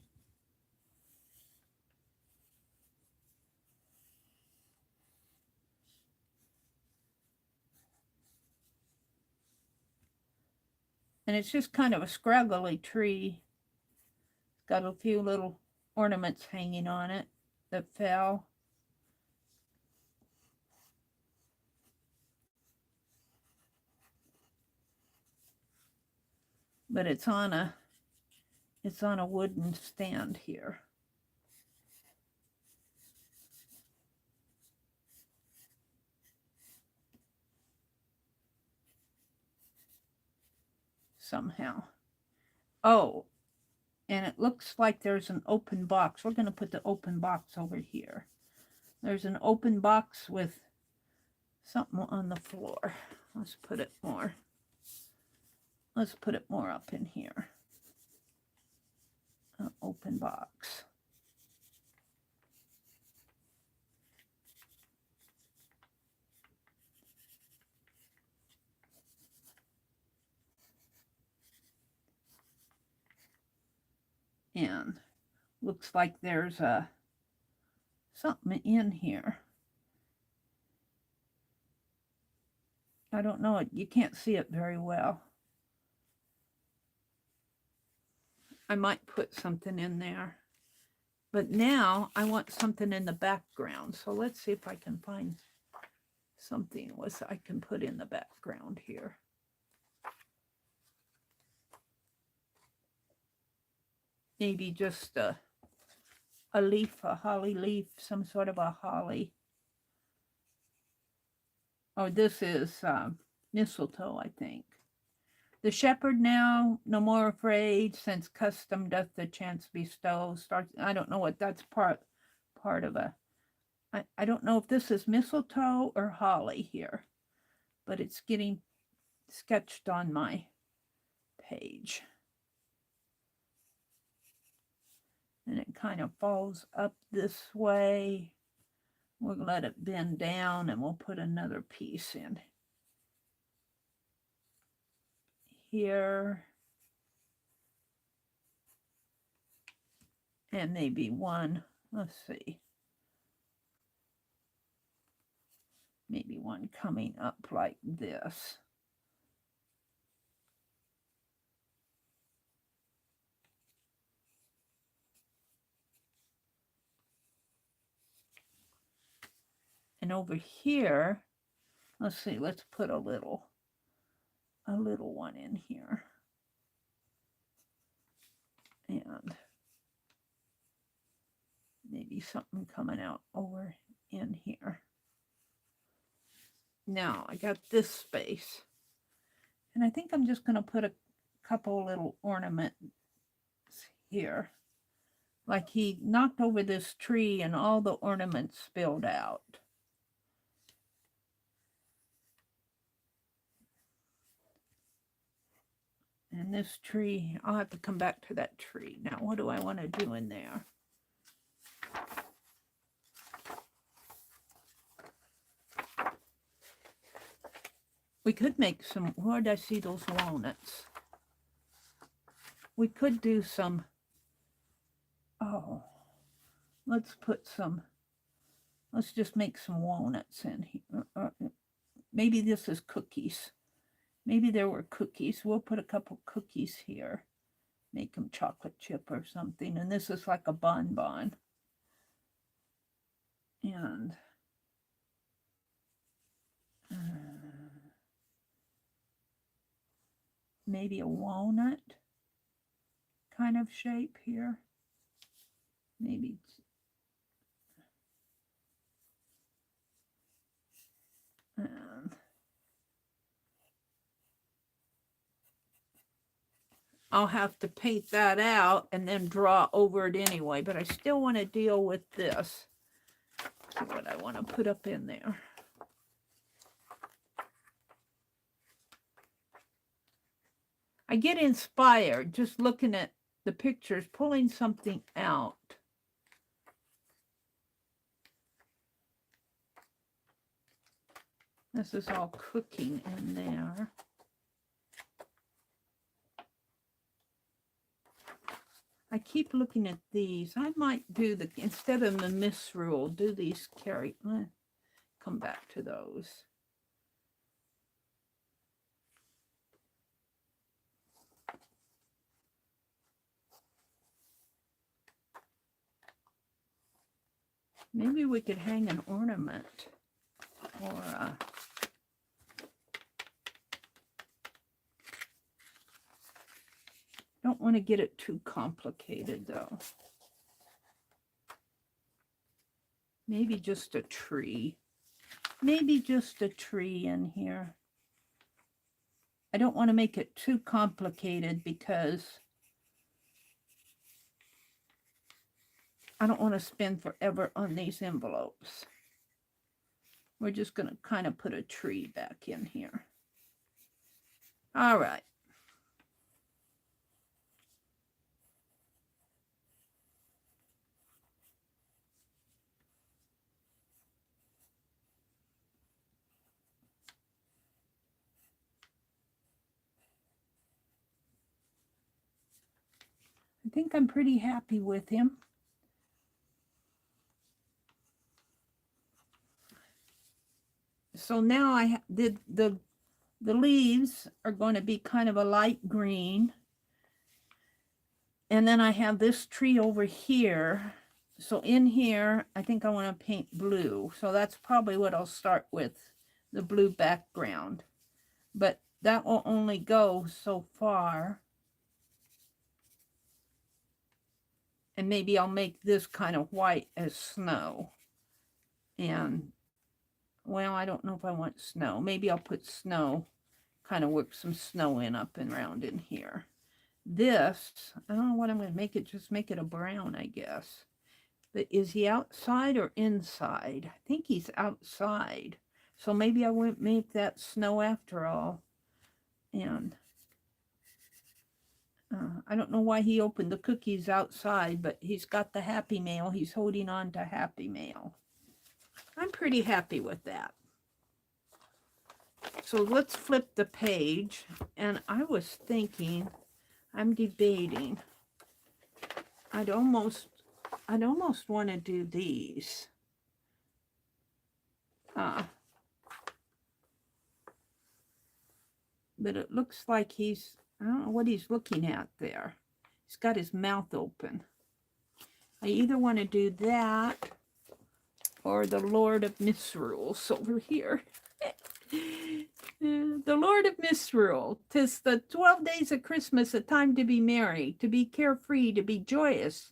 And it's just kind of a scraggly tree. It's got a few little ornaments hanging on it that fell. But it's on a wooden stand here. Somehow. Oh, and it looks like there's an open box. We're going to put the open box over here. There's an open box with something on the floor. Let's put it more up in here. An open box. And looks like there's something in here. I don't know it. You can't see it very well. I might put something in there. But now I want something in the background. So let's see if I can find something I can put in the background here. Maybe just a leaf, a holly leaf, some sort of a holly. Oh, this is mistletoe, I think. The shepherd now, no more afraid, since custom doth the chance bestow. Starts. I don't know what that's part of a I don't know if this is mistletoe or holly here, but it's getting sketched on my page. And it kind of falls up this way. We'll let it bend down and we'll put another piece in here. And maybe one, let's see. Maybe one coming up like this. And over here, let's see, let's put a little one in here. And maybe something coming out over in here. Now I got this space. And I think I'm just going to put a couple little ornaments here. Like he knocked over this tree and all the ornaments spilled out. And this tree, I'll have to come back to that tree. Now, what do I want to do in there? We could make some, where did I see those walnuts? We could do some, oh, let's put some, let's just make some walnuts in here. Maybe this is cookies. Maybe there were cookies. We'll put a couple cookies here. Make them chocolate chip or something. And this is like a bonbon. And maybe a walnut kind of shape here. Maybe. And I'll have to paint that out and then draw over it anyway, but I still want to deal with this. See what I want to put up in there. I get inspired just looking at the pictures, pulling something out. This is all cooking in there. I keep looking at these. I might do the, instead of the misrule, do these carry. Come back to those. Maybe we could hang an ornament or don't want to get it too complicated though. Maybe just a tree. Maybe just a tree in here. I don't want to make it too complicated because I don't want to spend forever on these envelopes. We're just going to kind of put a tree back in here. All right. I think I'm pretty happy with him. So now I did the leaves are going to be kind of a light green. And then I have this tree over here. So in here, I think I want to paint blue. So that's probably what I'll start with, the blue background. But that will only go so far. And maybe I'll make this kind of white as snow. And, well, I don't know if I want snow. Maybe I'll put snow, kind of work some snow in up and around in here. This, I don't know what I'm going to make it, just make it a brown, I guess. But is he outside or inside? I think he's outside. So maybe I won't make that snow after all. And I don't know why he opened the cookies outside, but he's got the Happy Mail. He's holding on to Happy Mail. I'm pretty happy with that. So let's flip the page. And I was thinking, I'm debating. I'd almost want to do these. But it looks like he's, I don't know what he's looking at there. He's got his mouth open. I either want to do that or the Lord of Misrules over here. The Lord of Misrule. 'Tis the 12 days of Christmas, a time to be merry, to be carefree, to be joyous,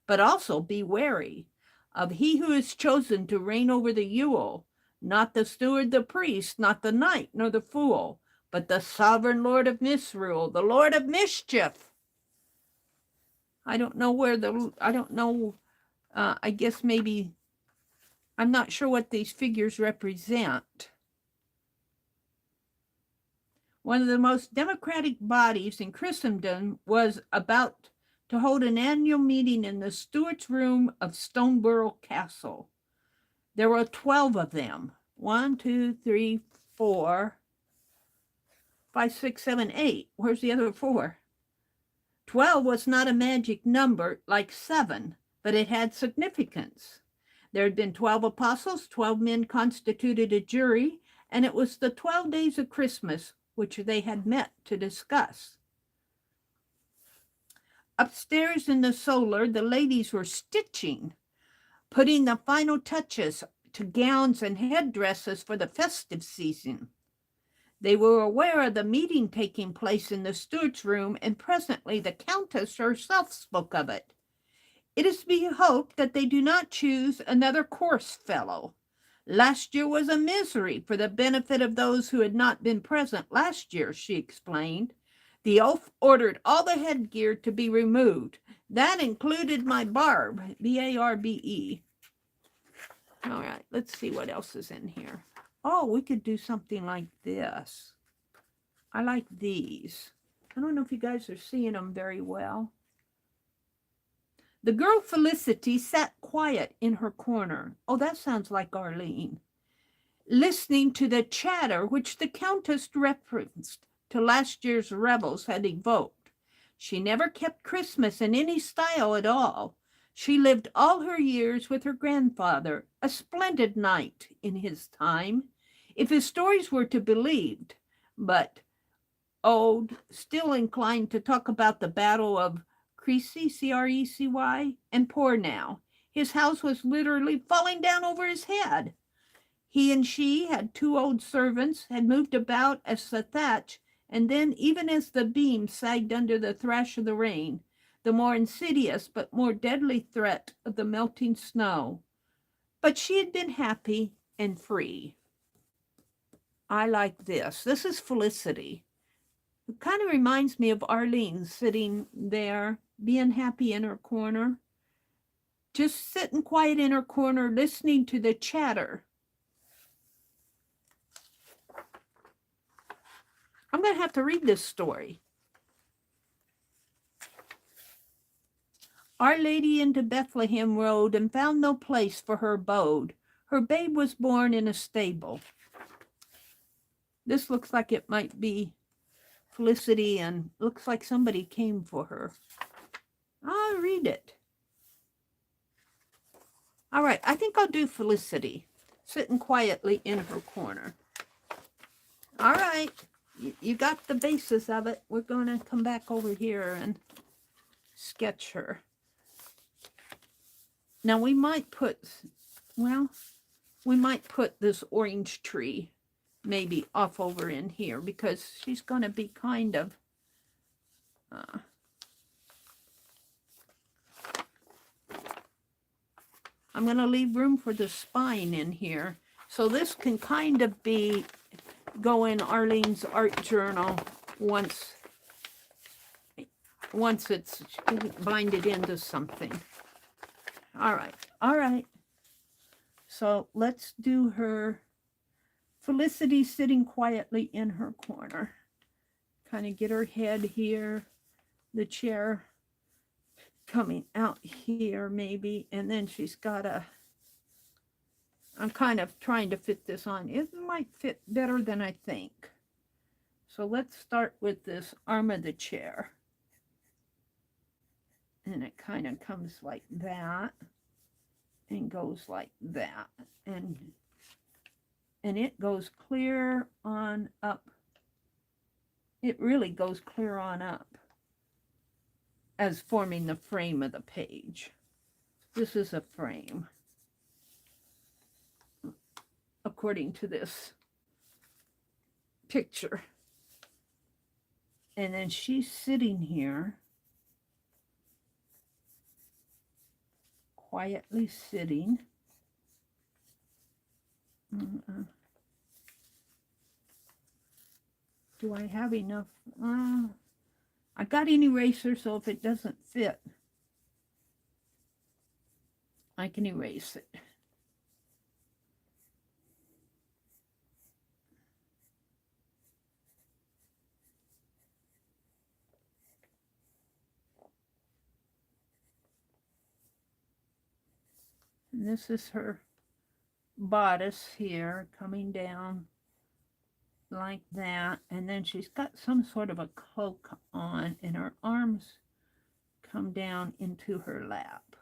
but also be wary of he who is chosen to reign over the Yule, not the steward, the priest, not the knight, nor the fool, but the sovereign Lord of Misrule, the Lord of Mischief. I don't know where I guess maybe, I'm not sure what these figures represent. One of the most democratic bodies in Christendom was about to hold an annual meeting in the Stewart's Room of Stoneborough Castle. There were 12 of them. 1, 2, 3, 4, 5, 6, 7, 8. Where's the other 4? 12 was not a magic number like 7, but it had significance. There had been 12 apostles, 12 men constituted a jury, and it was the 12 days of Christmas which they had met to discuss. Upstairs in the solar, the ladies were stitching, putting the final touches to gowns and headdresses for the festive season. They were aware of the meeting taking place in the steward's room, and presently the Countess herself spoke of it. It is to be hoped that they do not choose another coarse fellow. Last year was a misery for the benefit of those who had not been present last year, she explained. The oaf ordered all the headgear to be removed. That included my barb, B-A-R-B-E. All right, let's see what else is in here. Oh, we could do something like this. I like these. I don't know if you guys are seeing them very well. The girl Felicity sat quiet in her corner. Oh, that sounds like Arlene. Listening to the chatter which the Countess referenced to last year's revels had evoked. She never kept Christmas in any style at all. She lived all her years with her grandfather, a splendid knight in his time, if his stories were to be believed, but old, still inclined to talk about the Battle of Crecy, C-R-E-C-Y, and poor now. His house was literally falling down over his head. He and she had 2 old servants, had moved about as the thatch, and then even as the beam sagged under the thrash of the rain, the more insidious but more deadly threat of the melting snow. But she had been happy and free. I like this. This is Felicity. It kind of reminds me of Arlene sitting there, being happy in her corner. Just sitting quiet in her corner, listening to the chatter. I'm going to have to read this story. Our Lady into Bethlehem rode and found no place for her abode. Her babe was born in a stable. This looks like it might be Felicity, and looks like somebody came for her. I'll read it. All right, I think I'll do Felicity, sitting quietly in her corner. All right, you got the basis of it. We're going to come back over here and sketch her. Now we might put, we might put this orange tree maybe off over in here, because she's going to be kind of I'm going to leave room for the spine in here, so this can kind of be go in Arlene's art journal once it's binded into something. All right. All right. So let's do her. Felicity sitting quietly in her corner. Kind of get her head here, the chair coming out here maybe, and then she's got a, I'm kind of trying to fit this on. It might fit better than I think. So let's start with this arm of the chair. And it kind of comes like that and goes like that. And it goes clear on up. It really goes clear on up as forming the frame of the page. This is a frame, according to this picture. And then she's sitting here, quietly sitting. Do I have enough? I got an eraser, so if it doesn't fit, I can erase it. And this is her bodice here, coming down like that, and then she's got some sort of a cloak on, and her arms come down into her lap,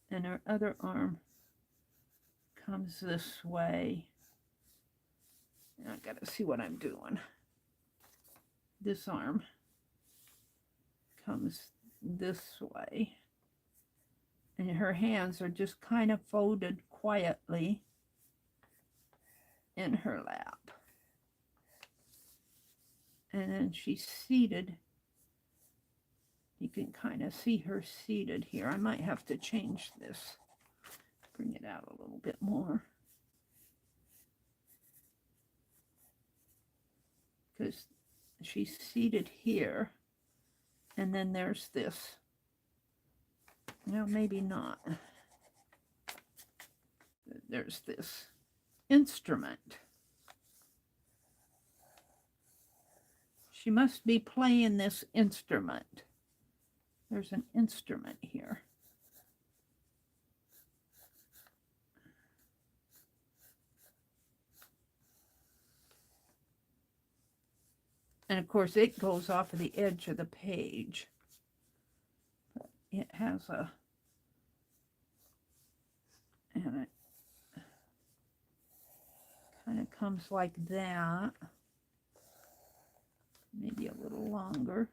and her other arm comes this way. I gotta see what I'm doing. This arm comes this way, and her hands are just kind of folded quietly in her lap. And then she's seated. You can kind of see her seated here. I might have to change this, bring it out a little bit more, because she's seated here, and then there's this. No, maybe not. There's this instrument. She must be playing this instrument. There's an instrument here. And of course it goes off of the edge of the page. But it has a, and it kind of comes like that. Maybe a little longer.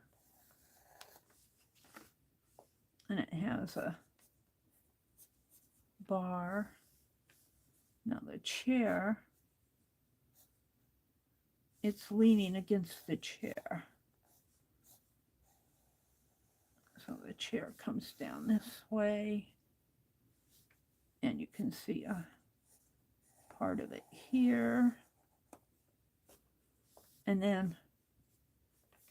And it has a bar. Now the chair, it's leaning against the chair. So the chair comes down this way, and you can see a part of it here. And then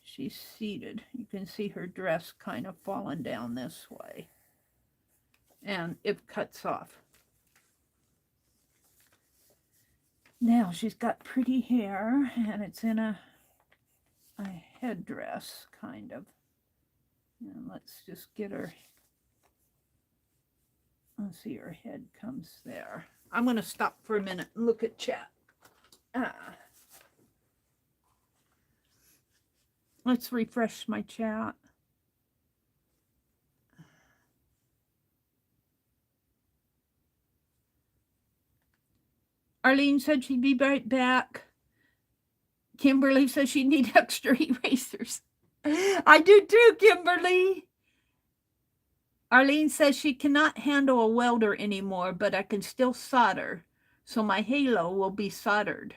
she's seated. You can see her dress kind of falling down this way. And it cuts off. Now she's got pretty hair, and it's in a headdress, kind of. And let's just get her. Let's see, her head comes there. I'm going to stop for a minute and look at chat. Let's refresh my chat. Arlene said she'd be right back. Kimberly says she needs extra erasers. I do too, Kimberly. Arlene says she cannot handle a welder anymore, but I can still solder, so my halo will be soldered.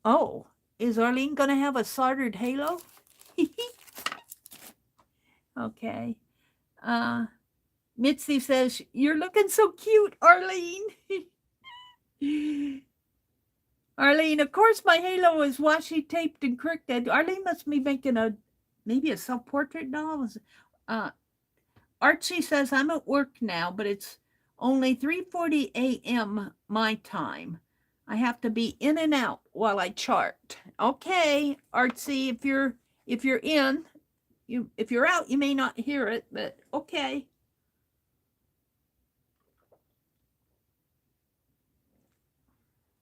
Oh, is Arlene going to have a soldered halo? Okay. Mitzi says, you're looking so cute, Arlene. Arlene, of course my halo is washi taped and crooked. Arlene must be making maybe a self-portrait doll. Archie says, I'm at work now, but it's only 3:40 a.m. my time. I have to be in and out while I chart. Okay, Archie, if you're in, if you're out, you may not hear it, but okay.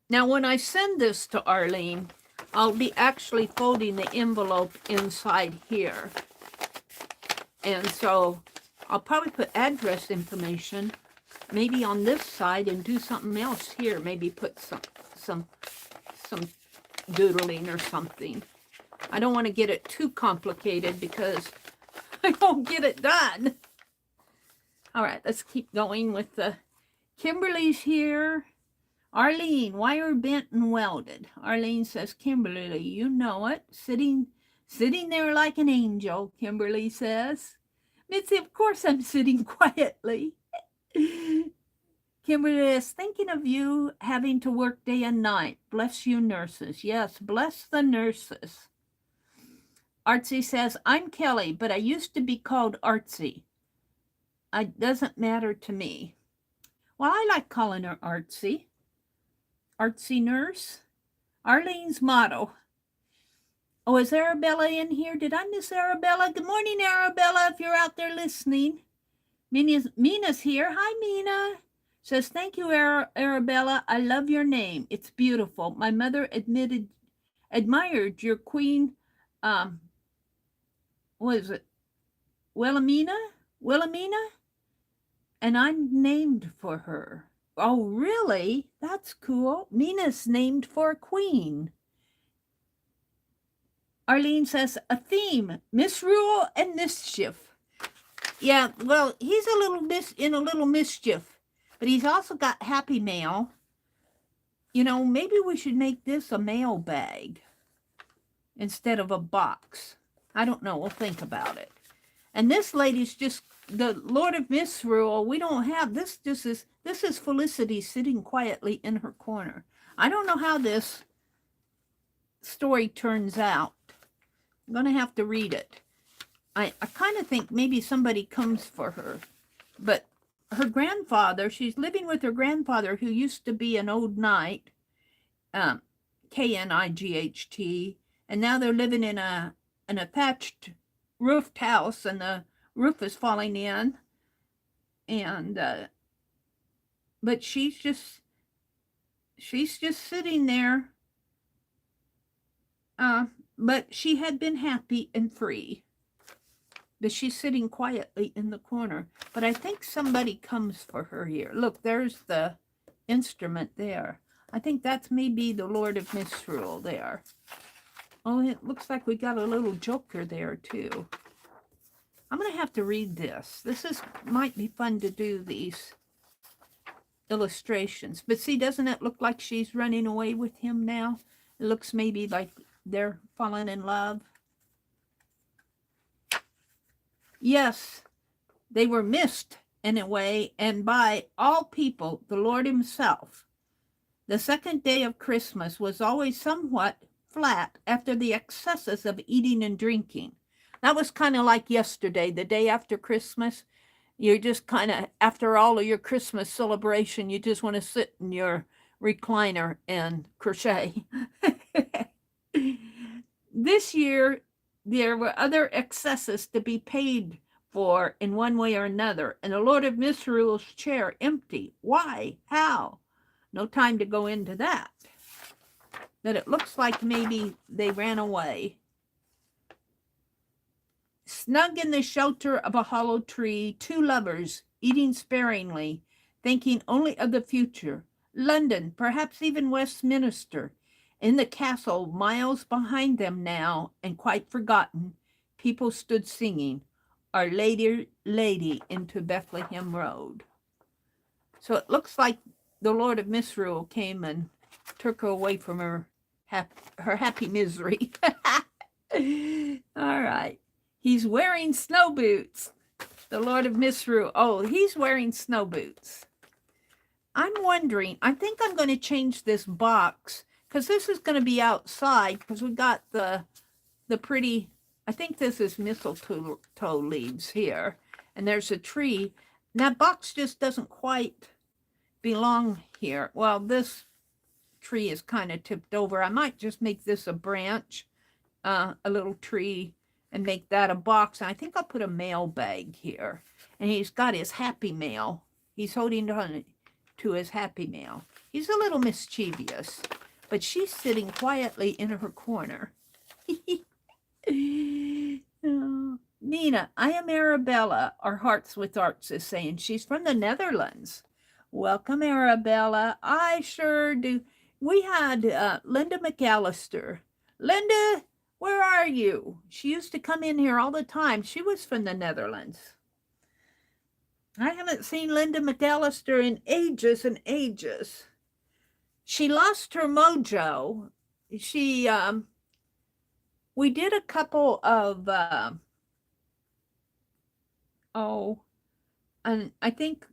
Now, when I send this to Arlene, I'll be actually folding the envelope inside here. And so I'll probably put address information maybe on this side and do something else here. Maybe put some doodling or something. I don't want to get it too complicated because I won't get it done. All right, let's keep going with the Kimberly's here. Arlene, wire bent and welded. Arlene says, Kimberly, you know it. Sitting there like an angel, Kimberly says. Mitzi, of course I'm sitting quietly. Kimberly is thinking of you having to work day and night. Bless you, nurses. Yes, bless the nurses. Artsy says, I'm Kelly, but I used to be called Artsy. It doesn't matter to me. Well, I like calling her Artsy. Artsy nurse. Arlene's motto. Oh, is Arabella in here? Did I miss Arabella? Good morning, Arabella, if you're out there listening. Mina's here. Hi, Mina. Says, thank you, Arabella. I love your name. It's beautiful. My mother admired your queen, what is it? Wilhelmina? And I'm named for her. Oh, really? That's cool. Mina's named for a queen. Arlene says, a theme, misrule and mischief. Yeah, well, he's in a little mischief, but he's also got happy mail. You know, maybe we should make this a mail bag instead of a box. I don't know. We'll think about it. And this lady's just the Lord of Misrule. We don't have this. This is Felicity sitting quietly in her corner. I don't know how this story turns out. I'm going to have to read it. I kind of think maybe somebody comes for her. But her grandfather, she's living with her grandfather who used to be an old knight, Knight, and now they're living in a thatched roofed house, and the roof is falling in. And but she's just sitting there. But she had been happy and free. But she's sitting quietly in the corner. But I think somebody comes for her here. Look, there's the instrument there. I think that's maybe the Lord of Misrule there. Oh, it looks like we got a little joker there too. I'm going to have to read this. Might be fun to do these illustrations. But see, doesn't it look like she's running away with him now? It looks maybe like they're falling in love. Yes, they were missed in a way, and by all people, the Lord himself. The second day of Christmas was always somewhat flat after the excesses of eating and drinking. That was kind of like yesterday, the day after Christmas. You're just kind of, after all of your Christmas celebration, you just want to sit in your recliner and crochet. This year, there were other excesses to be paid for in one way or another, and the Lord of Misrule's chair empty. Why? How? No time to go into that. But it looks like maybe they ran away. Snug in the shelter of a hollow tree, two lovers, eating sparingly, thinking only of the future. London, perhaps even Westminster. In the castle, miles behind them now, and quite forgotten, people stood singing, Our Lady into Bethlehem Road. So it looks like the Lord of Misrule came and took her away from her happy misery. All right. He's wearing snow boots. The Lord of Misrule. Oh, he's wearing snow boots. I'm wondering, I think I'm going to change this box because this is going to be outside because we got the pretty, I think this is mistletoe leaves here. and there's a tree. And that box just doesn't quite belong here. Well, this tree is kind of tipped over. I might just make this a branch, a little tree, and make that a box. And I think I'll put a mail bag here. And he's got his happy mail. He's holding on to his happy mail. He's a little mischievous, but she's sitting quietly in her corner. Oh, Nina, I am Arabella, our Hearts with Arts is saying. She's from the Netherlands. Welcome, Arabella. I sure do. We had Linda McAllister. Linda, where are you? She used to come in here all the time. She was from the Netherlands. I haven't seen Linda McAllister in ages and ages. She lost her mojo. We did a couple of, and I think,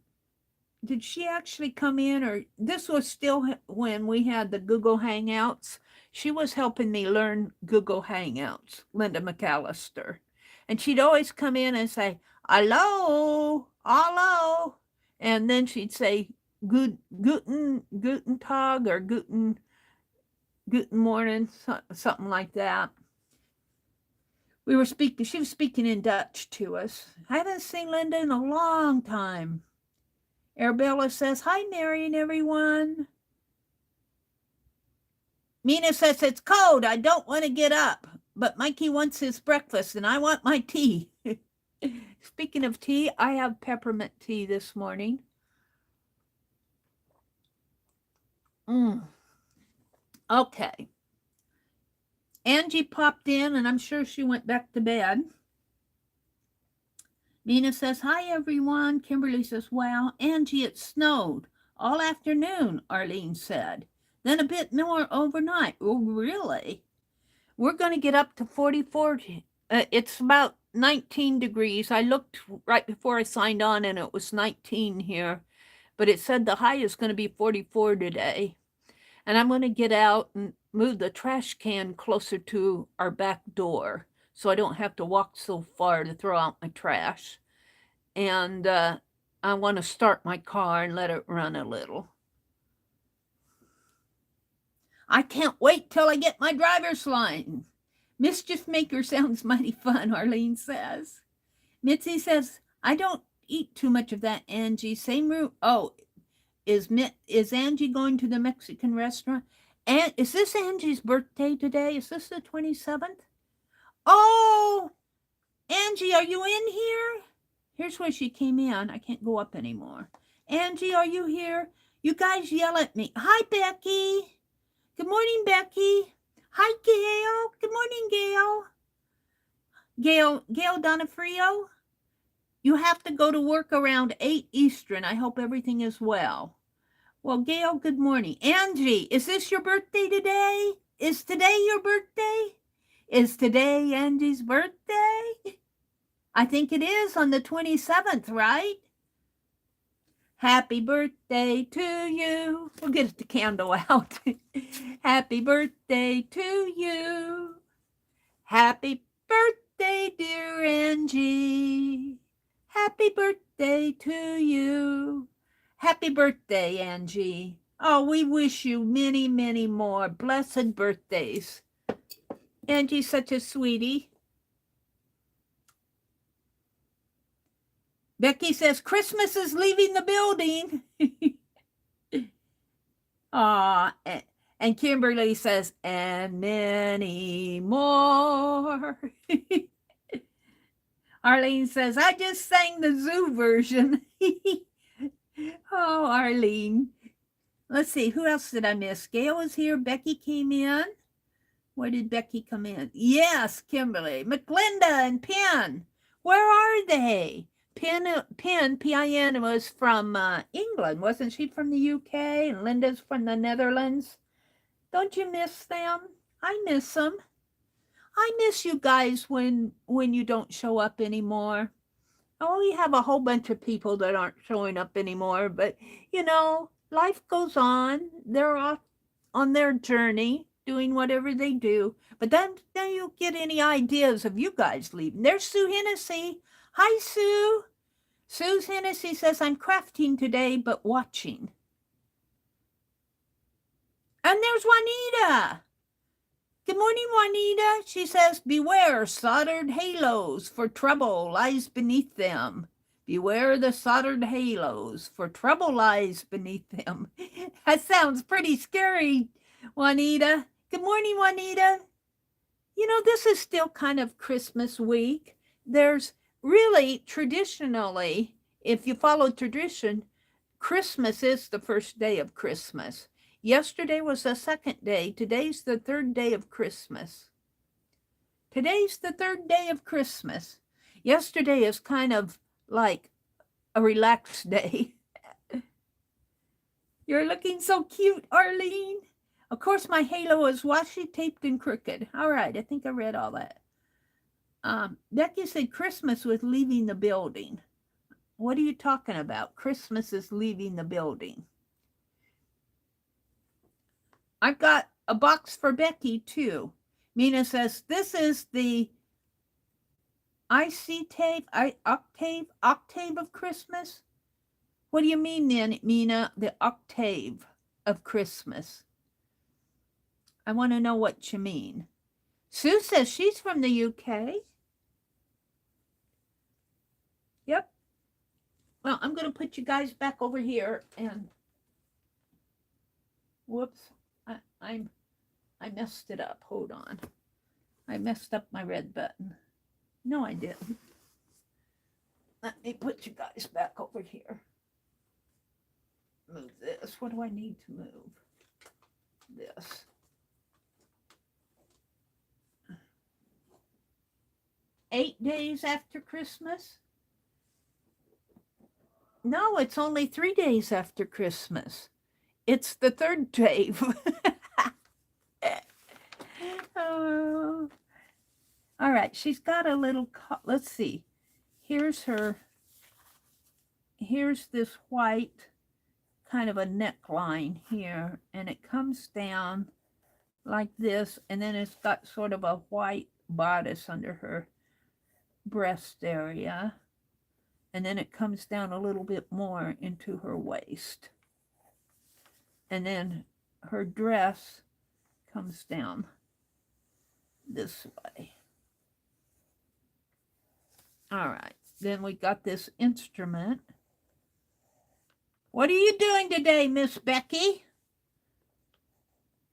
did she actually come in, or this was still when we had the Google Hangouts? She was helping me learn Google Hangouts, Linda McAllister. And she'd always come in and say, hello, hello. And then she'd say, guten Tag, or guten morning, something like that. She was speaking in Dutch to us. I haven't seen Linda in a long time. Arabella says, hi, Meri and everyone. Mina says, it's cold. I don't want to get up. But Mikey wants his breakfast, and I want my tea. Speaking of tea, I have peppermint tea this morning. Okay. Angie popped in, and I'm sure she went back to bed. Nina says, hi, everyone. Kimberly says, wow. Angie, it snowed all afternoon, Arlene said. Then a bit more overnight. Oh, really? We're going to get up to 44. It's about 19 degrees. I looked right before I signed on, and it was 19 here. But it said the high is going to be 44 today. And I'm going to get out and move the trash can closer to our back door so I don't have to walk so far to throw out my trash. And I want to start my car and let it run a little. I can't wait till I get my driver's license. Mischief Maker sounds mighty fun, Arlene says. Mitzi says, I don't eat too much of that, Angie. Same route. Oh, is Angie going to the Mexican restaurant? And is this Angie's birthday today? Is this the 27th? Oh, Angie, are you in here? Here's where she came in. I can't go up anymore. Angie, are you here? You guys yell at me. Hi, Becky. Good morning, Becky. Hi, Gail. Good morning, Gail. Gail Donofrio. You have to go to work around 8 Eastern. I hope everything is well. Well, Gail, good morning. Angie, is this your birthday today? Is today your birthday? Is today Angie's birthday? I think it is on the 27th, right? Happy birthday to you. We'll get the candle out. Happy birthday to you. Happy birthday, dear Angie. Happy birthday to you. Happy birthday, Angie. Oh, we wish you many, many more blessed birthdays. Angie's such a sweetie. Becky says, Christmas is leaving the building. Aw, and Kimberly says, and many more. Arlene says, I just sang the zoo version. Oh, Arlene. Let's see, who else did I miss? Gail was here. Becky came in. Where did Becky come in? Yes, Kimberly. McLinda and Penn. Where are they? Penn, P-I-N, was from England. Wasn't she from the UK? And Linda's from the Netherlands. Don't you miss them? I miss them. I miss you guys when you don't show up anymore. Oh, we have a whole bunch of people that aren't showing up anymore, but, you know, life goes on. They're off on their journey, doing whatever they do. But then you get any ideas of you guys leaving. There's Sue Hennessy. Hi, Sue. Sue's Hennessy says, I'm crafting today, but watching. And there's Juanita. Good morning, Juanita. She says, beware soldered halos, for trouble lies beneath them. Beware the soldered halos, for trouble lies beneath them. That sounds pretty scary, Juanita. Good morning, Juanita. You know, this is still kind of Christmas week. There's really, traditionally, if you follow tradition, Christmas is the first day of Christmas. Yesterday was the second day. Today's the third day of Christmas. Today's the third day of Christmas. Yesterday is kind of like a relaxed day. You're looking so cute, Arlene. Of course, my halo is washi taped and crooked. All right, I think I read all that. Becky said Christmas was leaving the building. What are you talking about? Christmas is leaving the building. I've got a box for Becky too. Mina says, this is the octave of Christmas. What do you mean then, Mina? The octave of Christmas. I want to know what you mean. Sue says she's from the UK. Yep. Well, I'm going to put you guys back over here and whoops. I messed it up. Hold on. I messed up my red button. No, I didn't. Let me put you guys back over here. Move this. What do I need to move? This. Eight days after Christmas? No, it's only 3 days after Christmas. It's the third day. Oh. All right, she's got a little, let's see. Here's this white kind of a neckline here, and it comes down like this, and then it's got sort of a white bodice under her breast area, and then it comes down a little bit more into her waist, and then her dress comes down this way. All right, then we got this instrument. What are you doing today, Miss Becky?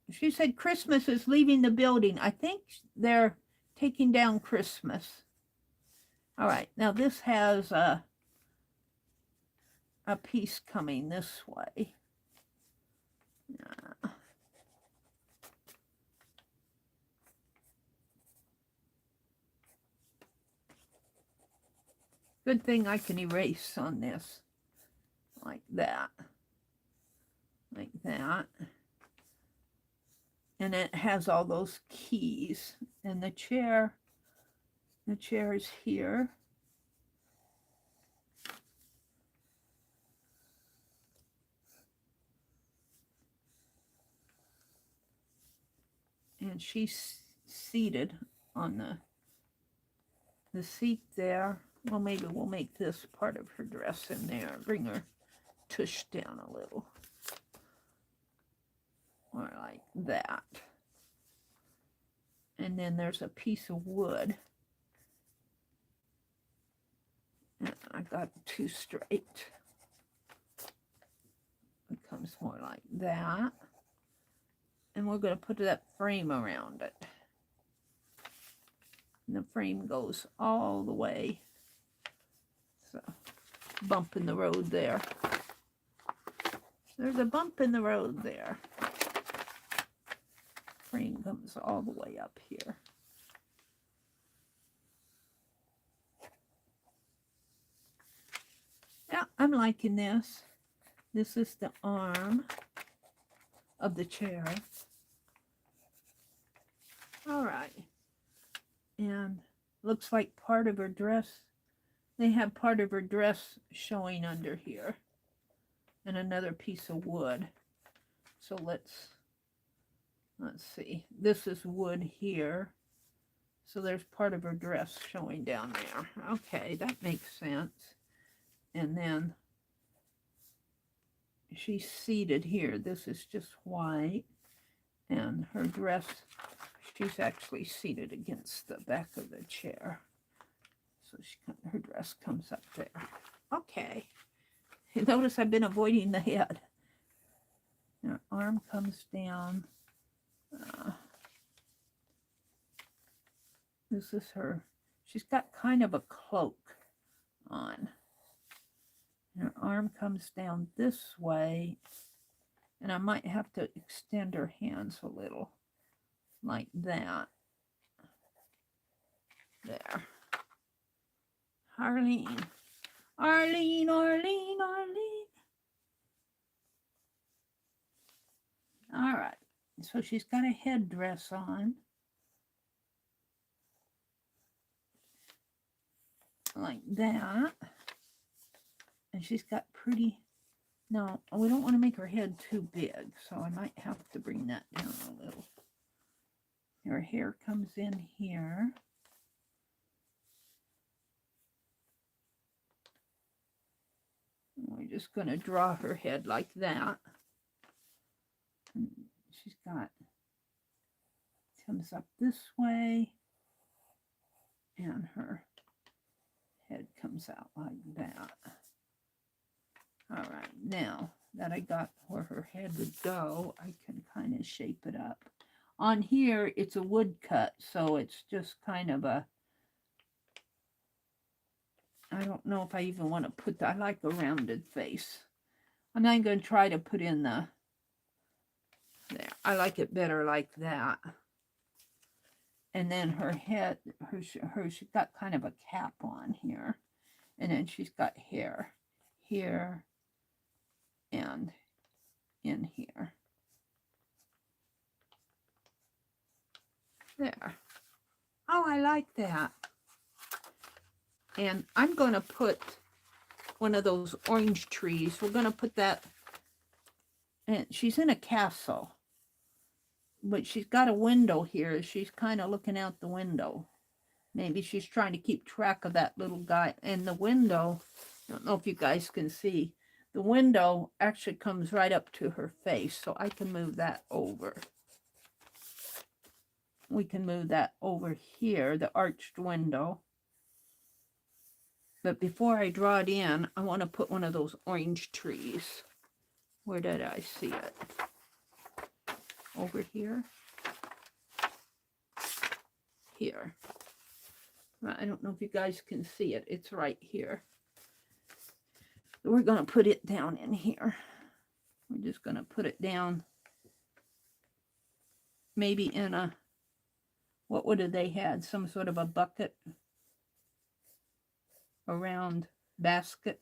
She said Christmas is leaving the building. I think they're taking down Christmas. All right, now this has a piece coming this way. Good thing I can erase on this. Like that. Like that. And it has all those keys. And the chair is here. And she's seated on the seat there. Well, maybe we'll make this part of her dress in there. Bring her tush down a little. Or like that. And then there's a piece of wood. And I got it too straight. It comes more like that. And we're going to put that frame around it. And the frame goes all the way. So, bump in the road there. There's a bump in the road there. Frame comes all the way up here. Yeah, I'm liking this. This is the arm of the chair. All right. And looks like part of her dress. They have part of her dress showing under here. And another piece of wood. So let's see. This is wood here. So there's part of her dress showing down there. Okay, that makes sense. And then she's seated here. This is just white. And her dress, she's actually seated against the back of the chair. So her dress comes up there. Okay. You notice I've been avoiding the head. Her arm comes down. This is her. She's got kind of a cloak on. Her arm comes down this way. And I might have to extend her hands a little. Like that. There. Arlene. Arlene, Arlene, Arlene. All right. So she's got a headdress on. Like that. And she's got pretty... No, we don't want to make her head too big. So I might have to bring that down a little. Her hair comes in here. We're just going to draw her head like that. And she's got, comes up this way, and her head comes out like that. All right, now that I got where her head would go, I can kind of shape it up. On here, it's a woodcut, so it's just kind of a, I don't know if I even want to put that. I like a rounded face. I'm not going to try to put in the, there. I like it better like that. And then her head, she's got kind of a cap on here. And then she's got hair here and in here. There. Oh, I like that. And I'm going to put one of those orange trees. We're going to put that, and she's in a castle. But she's got a window here. She's kind of looking out the window. Maybe she's trying to keep track of that little guy. And the window, I don't know if you guys can see, the window actually comes right up to her face. So I can move that over. We can move that over here, the arched window. But before I draw it in, I want to put one of those orange trees. Where did I see it? Over here. Here. I don't know if you guys can see it. It's right here. We're going to put it down in here. We're just going to put it down. Maybe in a, what would have they had? Some sort of a bucket. A round basket.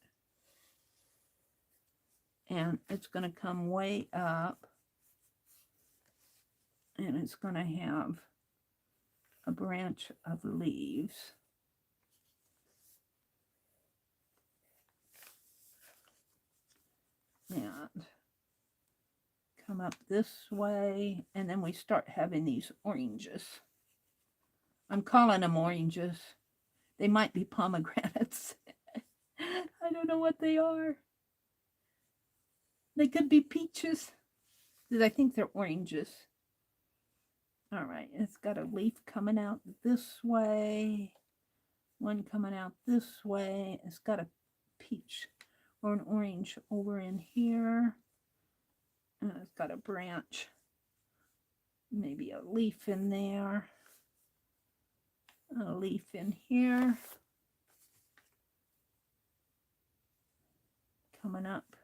And it's going to come way up. And it's going to have a branch of leaves. And come up this way, and then we start having these oranges. I'm calling them oranges. They might be pomegranates. I don't know what they are. They could be peaches, because I think they're oranges. All right, it's got a leaf coming out this way, one coming out this way. It's got a peach or an orange over in here. And it's got a branch, maybe a leaf in there, a leaf in here, coming up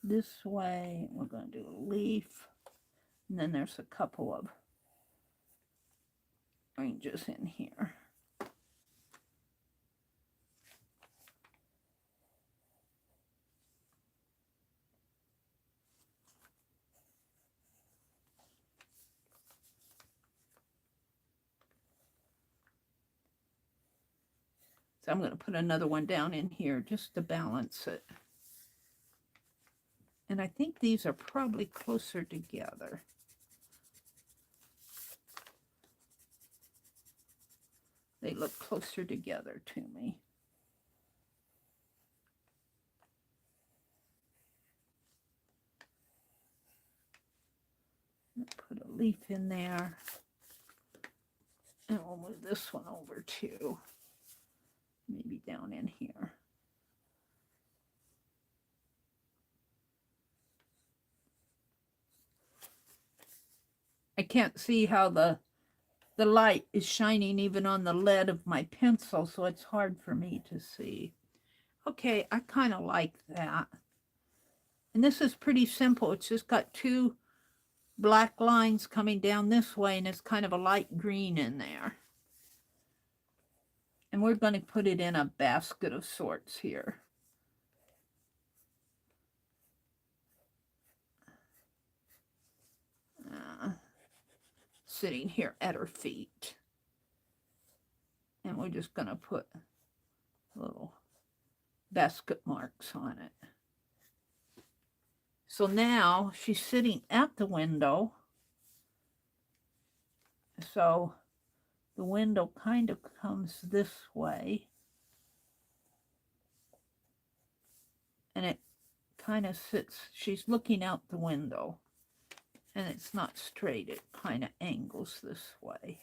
this way. We're going to do a leaf, and then there's a couple of oranges in here. So I'm going to put another one down in here just to balance it. And I think these are probably closer together. They look closer together to me. Put a leaf in there. And we'll move this one over too. Maybe down in here. I can't see how the light is shining even on the lead of my pencil, so it's hard for me to see. Okay, I kind of like that. And this is pretty simple. It's just got two black lines coming down this way, and it's kind of a light green in there. And we're going to put it in a basket of sorts here. Sitting here at her feet. And we're just going to put little basket marks on it. So now she's sitting at the window. So the window kind of comes this way. And it kind of sits, she's looking out the window. And it's not straight, it kind of angles this way.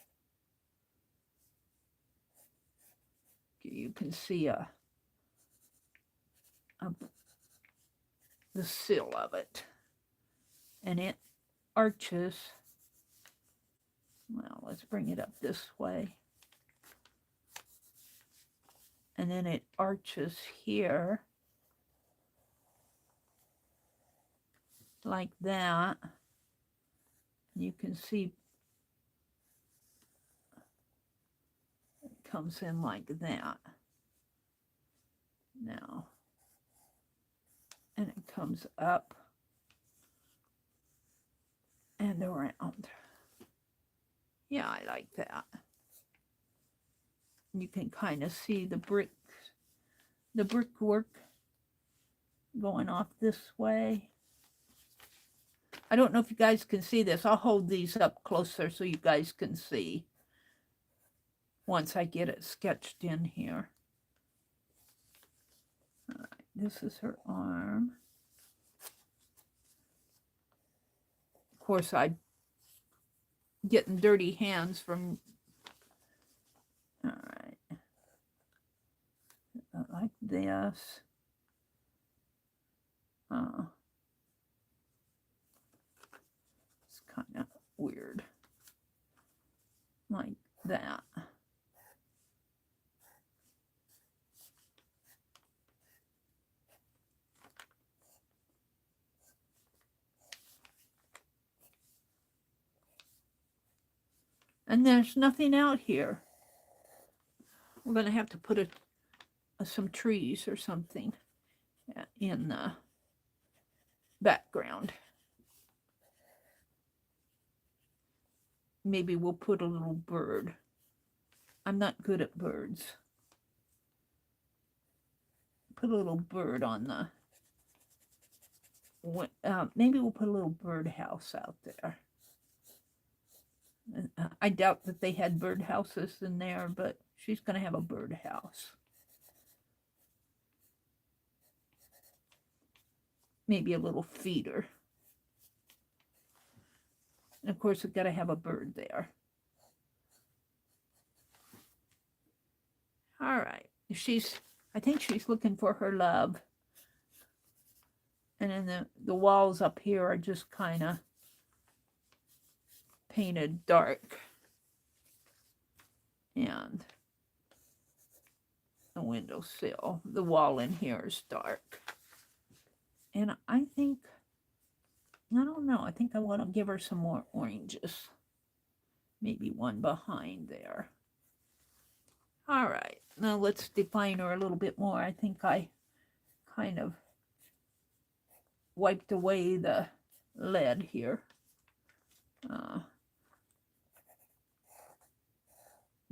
You can see the sill of it. And it arches. Well, let's bring it up this way. And then it arches here. Like that. You can see it comes in like that. Now. And it comes up and around. Yeah, I like that. You can kind of see the brickwork going off this way. I don't know if you guys can see this. I'll hold these up closer so you guys can see once I get it sketched in here. All right, this is her arm. Of course, I'm getting dirty hands from... All right. Like this. It's kind of weird. Like that. And there's nothing out here. We're going to have to put some trees or something in the background. Maybe we'll put a little bird. I'm not good at birds. Put a little bird on the... maybe we'll put a little birdhouse out there. I doubt that they had birdhouses in there, but she's going to have a birdhouse. Maybe a little feeder. And of course, we've got to have a bird there. All right. I think she's looking for her love. And then the walls up here are just kind of painted dark. And the windowsill, the wall in here is dark. And I think, I don't know, I think I want to give her some more oranges. Maybe one behind there. All right, now let's define her a little bit more. I think I kind of wiped away the lead here.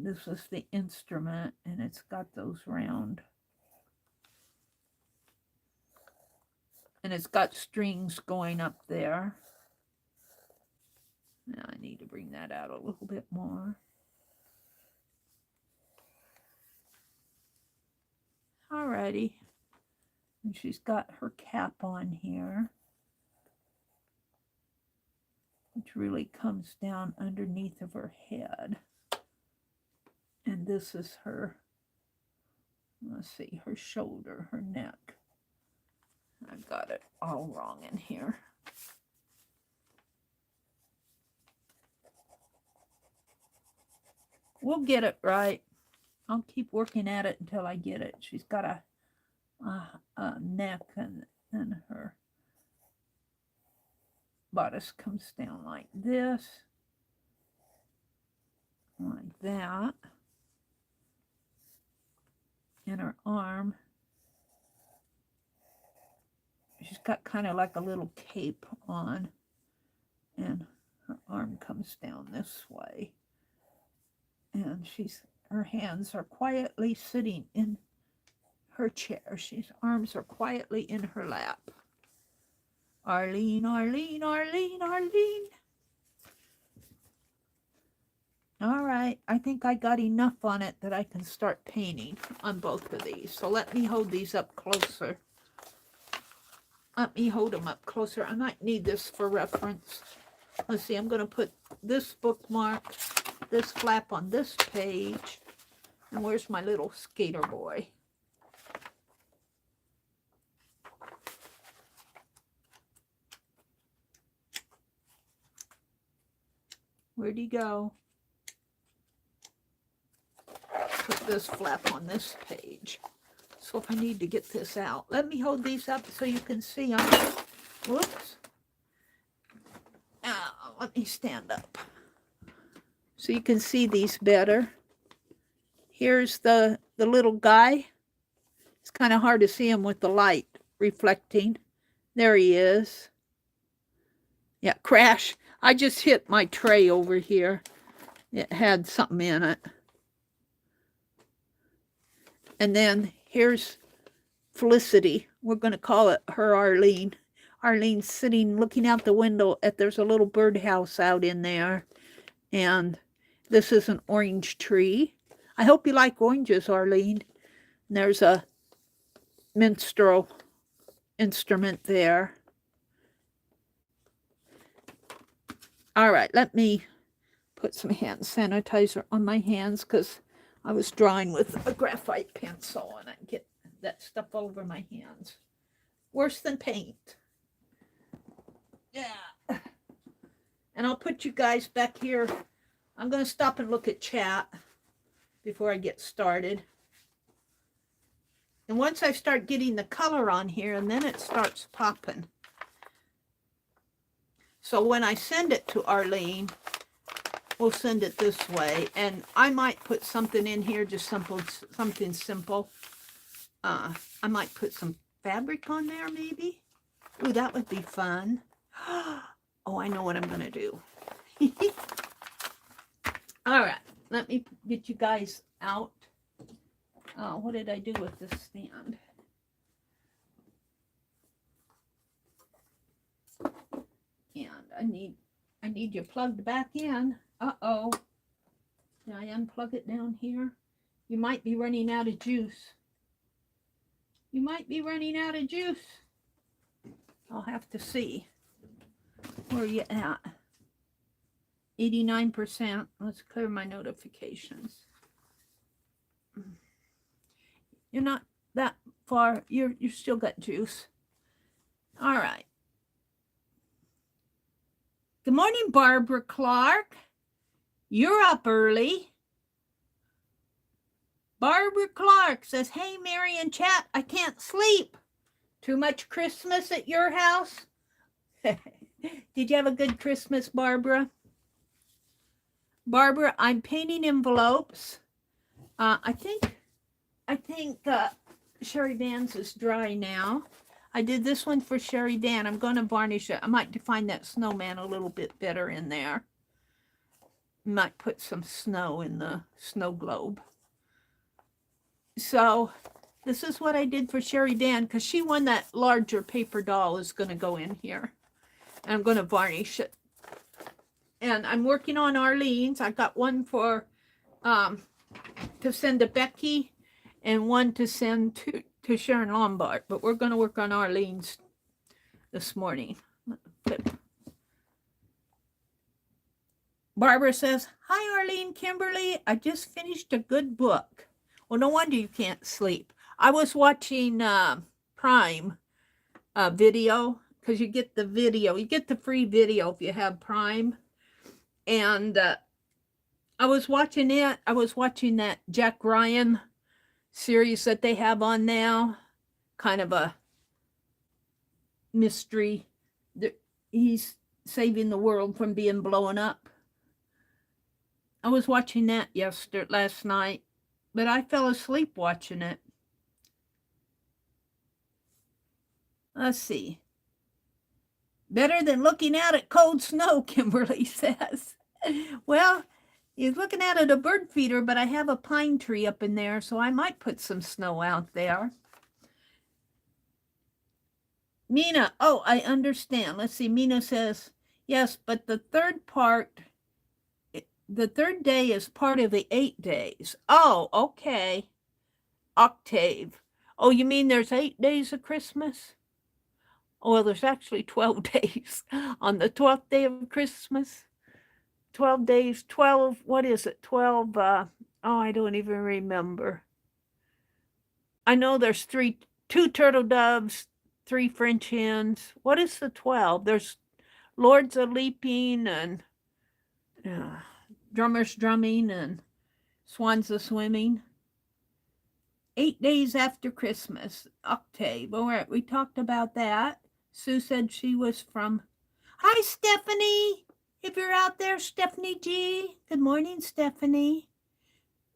This is the instrument, and it's got those round. And it's got strings going up there. Now I need to bring that out a little bit more. Alrighty. And she's got her cap on here. which really comes down underneath of her head. And this is her, let's see, her shoulder, her neck. I've got it all wrong in here. We'll get it right. I'll keep working at it until I get it. She's got a neck, and her bodice comes down like this, like that, and her arm, she's got kind of like a little cape on, and her arm comes down this way, and her hands are quietly sitting in her chair. Her arms are quietly in her lap. Arlene, Arlene, Arlene, Arlene. All right, I think I got enough on it that I can start painting on both of these. So let me hold these up closer. Let me hold them up closer. I might need this for reference. Let's see, I'm going to put this bookmark, this flap on this page. And where's my little skater boy? Where'd he go? Put this flap on this page. So if I need to get this out, let me hold these up so you can see them. Whoops. Let me stand up so you can see these better. Here's the little guy. It's kind of hard to see him with the light reflecting. There he is. Yeah, crash. I just hit my tray over here. It had something in it. And then here's Felicity. We're going to call it her Arlene. Arlene's sitting looking out the window there's a little birdhouse out in there. And this is an orange tree. I hope you like oranges, Arlene. And there's a minstrel instrument there. All right, let me put some hand sanitizer on my hands because I was drawing with a graphite pencil and I get that stuff all over my hands. Worse than paint. Yeah. And I'll put you guys back here. I'm going to stop and look at chat before I get started. And once I start getting the color on here, and then it starts popping. So when I send it to Arlene, we'll send it this way. And I might put something in here, just something simple. I might put some fabric on there, maybe. Ooh, that would be fun. Oh, I know what I'm going to do. All right, let me get you guys out. What did I do with this stand? And I need you plugged back in. Uh-oh. Did I unplug it down here? You might be running out of juice. You might be running out of juice. I'll have to see. Where are you at? 89%. Let's clear my notifications. You're not that far. You still got juice. All right. Good morning, Barbara Clark. You're up early. Barbara Clark says, hey, Meri and chat, I can't sleep. Too much Christmas at your house? Did you have a good Christmas, Barbara? Barbara, I'm painting envelopes. I think Sherry Vans is dry now. I did this one for Sherry Van. I'm going to varnish it. I might define that snowman a little bit better in there. Might put some snow in the snow globe. So this is what I did for Sherry Van because she won that larger paper doll is going to go in here. And I'm going to varnish it. And I'm working on Arlene's. I got one for to send to Becky and one to send to Sharon Lombard. But we're going to work on Arlene's this morning. Flip. Barbara says, hi, Arlene, Kimberly. I just finished a good book. Well, no wonder you can't sleep. I was watching Prime video, because you get the video. You get the free video if you have Prime. And I was watching it. I was watching that Jack Ryan series that they have on now. Kind of a mystery. He's saving the world from being blown up. I was watching that last night, but I fell asleep watching it. Let's see. Better than looking out at cold snow, Kimberly says. Well, he's looking out at a bird feeder, but I have a pine tree up in there, so I might put some snow out there. Mina, oh, I understand. Let's see. Mina says, yes, but the third day is part of the 8 days. Oh, okay. Octave. Oh, you mean there's 8 days of Christmas? Oh, well, there's actually 12 days. On the 12th day of Christmas, 12 days, 12, what is it? 12, I don't even remember. I know there's 2 turtle doves, 3 French hens. What is the 12? There's lords a leaping and drummers drumming and swans a swimming. 8 days after Christmas, octave. All right, we talked about that. Sue said she was from... Hi, Stephanie. If you're out there, Stephanie G. Good morning, Stephanie.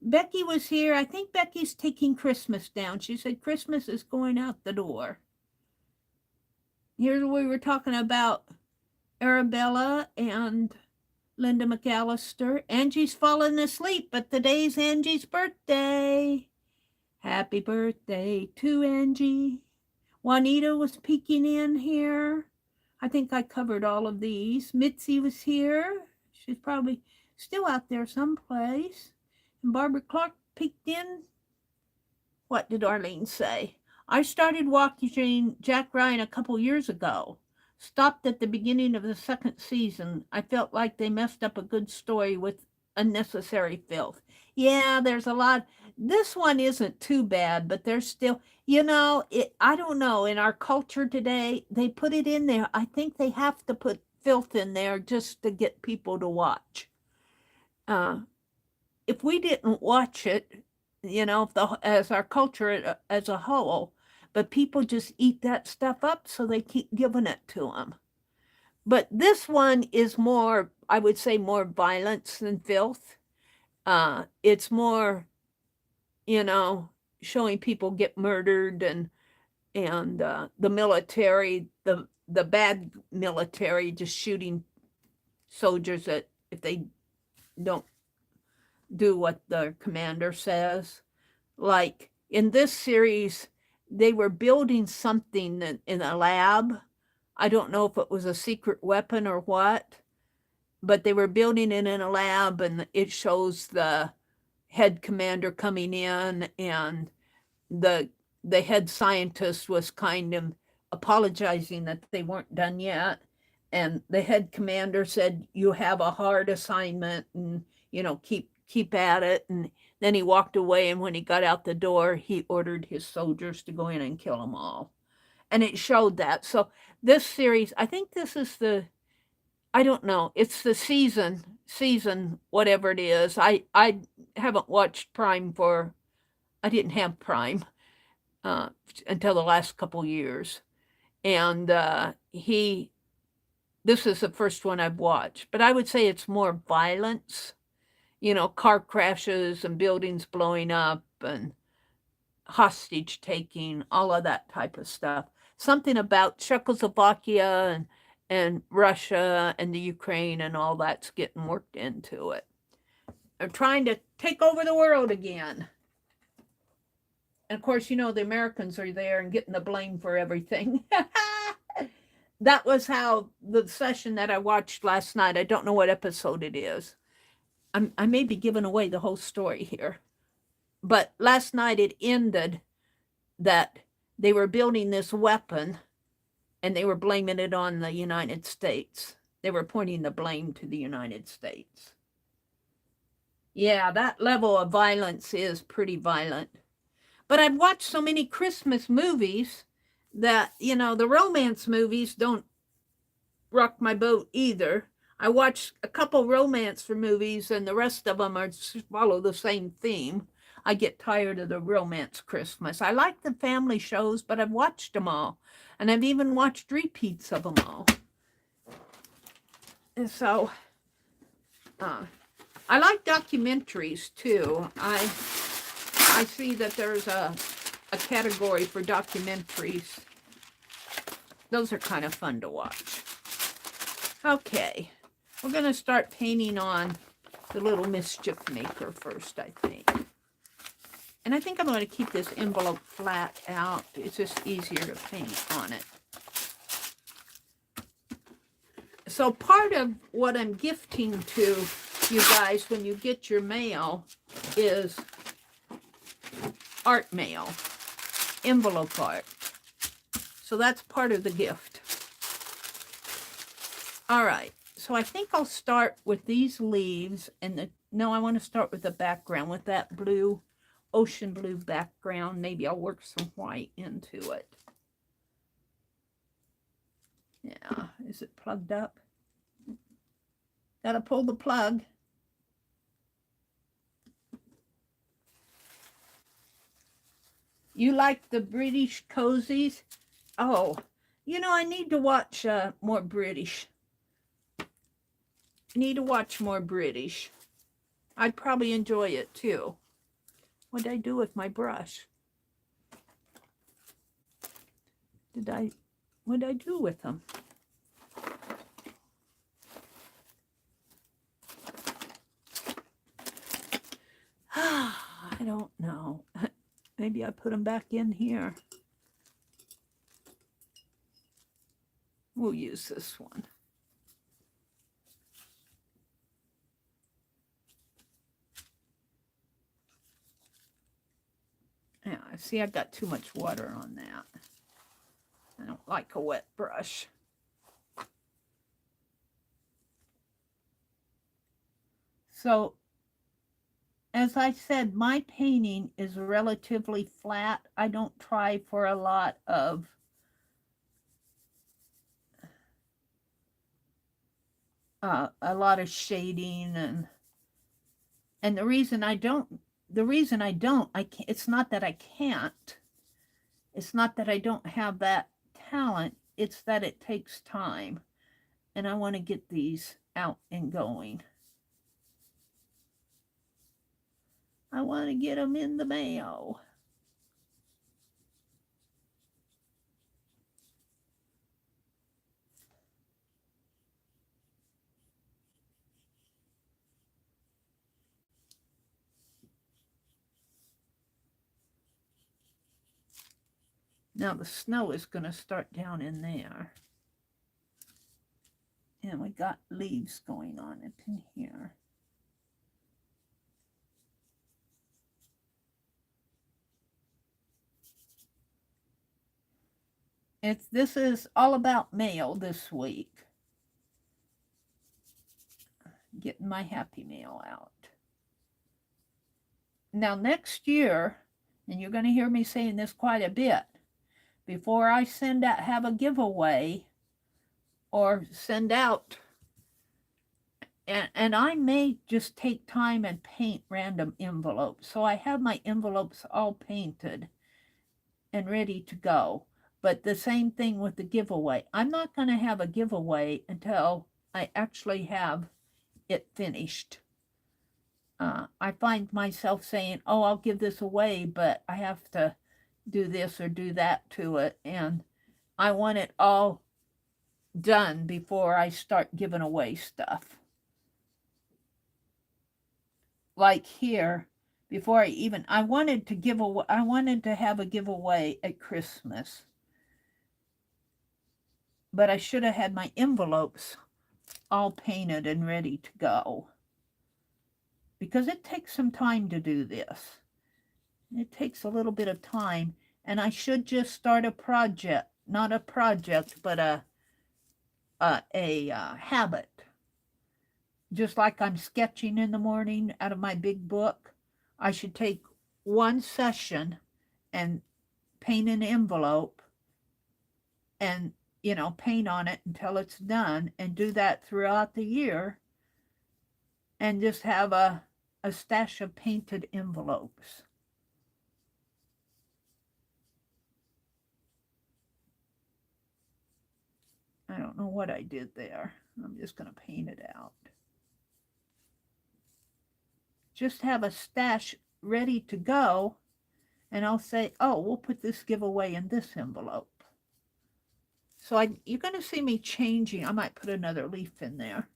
Becky was here. I think Becky's taking Christmas down. She said Christmas is going out the door. Here we were talking about Arabella and Linda McAllister. Angie's fallen asleep, but today's Angie's birthday. Happy birthday to Angie. Juanita was peeking in here. I think I covered all of these. Mitzi was here. She's probably still out there someplace. And Barbara Clark peeked in. What did Arlene say? I started watching Jack Ryan a couple years ago. Stopped at the beginning of the 2nd season. I felt like they messed up a good story with unnecessary filth. Yeah, there's a lot. This one isn't too bad, but there's still, I don't know. In our culture today, they put it in there. I think they have to put filth in there just to get people to watch. If we didn't watch it, as our culture as a whole, but people just eat that stuff up, so they keep giving it to them. But this one is more, I would say, more violence than filth. It's more, showing people get murdered and the military, the bad military just shooting soldiers that if they don't do what the commander says. Like in this series, they were building something in a lab. I don't know if it was a secret weapon or what, but they were building it in a lab, and it shows the head commander coming in, and the head scientist was kind of apologizing that they weren't done yet. And the head commander said, you have a hard assignment, and, keep at it. And then he walked away, and when he got out the door, he ordered his soldiers to go in and kill them all. And it showed that. So this series, I think this is I don't know, it's the season, whatever it is. I haven't watched Prime I didn't have Prime until the last couple years. And this is the first one I've watched. But I would say it's more violence, car crashes and buildings blowing up and hostage taking, all of that type of stuff. Something about Czechoslovakia and Russia and the Ukraine and all that's getting worked into it. They're trying to take over the world again. And of course, the Americans are there and getting the blame for everything. That was how the session that I watched last night, I don't know what episode it is. I may be giving away the whole story here. But last night it ended that they were building this weapon and they were blaming it on the United States. They were pointing the blame to the United States. Yeah, that level of violence is pretty violent. But I've watched so many Christmas movies that, you know, the romance movies don't rock my boat either. I watched a couple romance for movies, and the rest of them are follow the same theme. I get tired of the romance Christmas. I like the family shows, but I've watched them all, and I've even watched repeats of them all. And so, I like documentaries too. I see that there's a category for documentaries. Those are kind of fun to watch. Okay, we're going to start painting on the little mischief maker first, I think. And I think I'm going to keep this envelope flat out. It's just easier to paint on it. So part of what I'm gifting to you guys when you get your mail is art mail, envelope art. So that's part of the gift. All right, so I think I'll start with these leaves and no, I want to start with the background, with that blue, ocean blue background. Maybe I'll work some white into it. Yeah, is it plugged up? Gotta pull the plug. You like the British cozies? Oh, you know, I need to watch more British. Need to watch more British. I'd probably enjoy it too. What did I do with my brush? What did I do with them? I don't know. Maybe I put them back in here. We'll use this one. Yeah, see, I got too much water on that. I don't like a wet brush. So, as I said, my painting is relatively flat. I don't try for a lot of shading, and the reason I don't, it's not that I can't. It's not that I don't have that talent. It's that it takes time, and I want to get these out and going. I want to get them in the mail. Now the snow is going to start down in there. And we got leaves going on up in here. This is all about mail this week. Getting my happy mail out. Now next year, and you're going to hear me saying this quite a bit, before I have a giveaway or send out, and I may just take time and paint random envelopes. So I have my envelopes all painted and ready to go. But the same thing with the giveaway. I'm not going to have a giveaway until I actually have it finished. I find myself saying, oh, I'll give this away, but I have to do this or do that to it. And I want it all done before I start giving away stuff. Like here, before I wanted to have a giveaway at Christmas. But I should have had my envelopes all painted and ready to go. Because it takes some time to do this. It takes a little bit of time. And I should just start a project. Not a project, but a habit. just like I'm sketching in the morning out of my big book, I should take one session and paint an envelope and, you know, paint on it until it's done, and do that throughout the year, and just have a stash of painted envelopes. I don't know what I did there. I'm just going to paint it out. Just have a stash ready to go, and I'll say, oh, we'll put this giveaway in this envelope. So you're going to see me changing. I might put another leaf in there.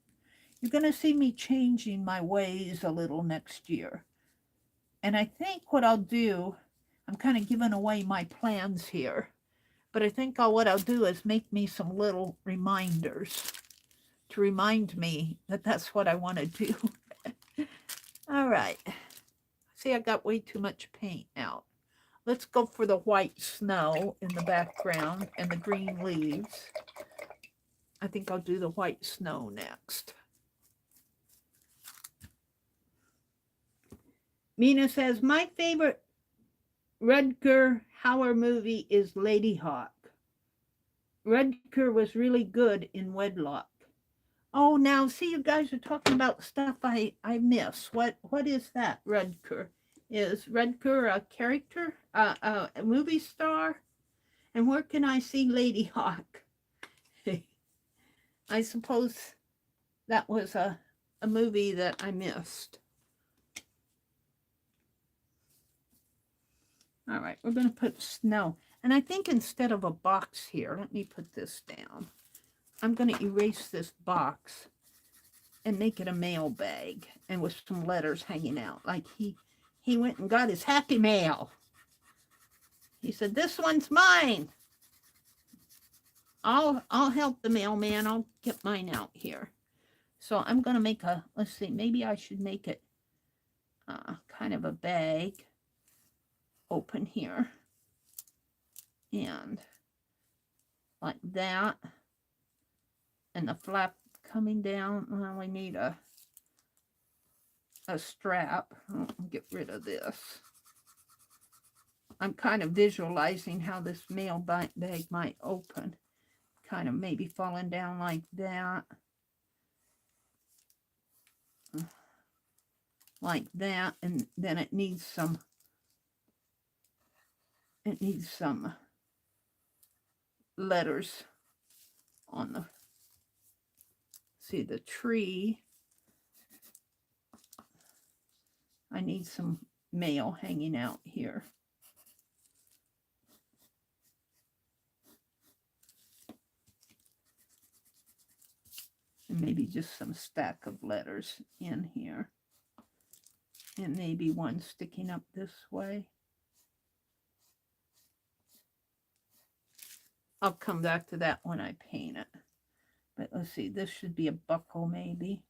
You're going to see me changing my ways a little next year. And I think what I'll do, I'm kind of giving away my plans here, but I think what I'll do is make me some little reminders to remind me that that's what I want to do. All right. See, I got way too much paint out. Let's go for the white snow in the background and the green leaves. I think I'll do the white snow next. Mina says, my favorite Rutger Hauer movie is Lady Hawk. Rutger was really good in Wedlock. Oh, now see, you guys are talking about stuff I miss. What is that? Rutger, is Rutger a character, a movie star? And where can I see Lady Hawk? I suppose that was a movie that I missed. All right, we're going to put snow. And I think instead of a box here, let me put this down. I'm going to erase this box and make it a mail bag, and with some letters hanging out. Like he went and got his Happy Mail. He said, this one's mine. I'll help the mailman. I'll get mine out here. So I'm going to make let's see, maybe I should make it kind of a bag. Open here. And like that. And the flap coming down. Well, we need a strap. I'll get rid of this. I'm kind of visualizing how this mail bag might open. Kind of maybe falling down like that. Like that. And then it needs some letters on the, see, the tree. I need some mail hanging out here. And maybe just some stack of letters in here. And maybe one sticking up this way. I'll come back to that when I paint it. But let's see, this should be a buckle maybe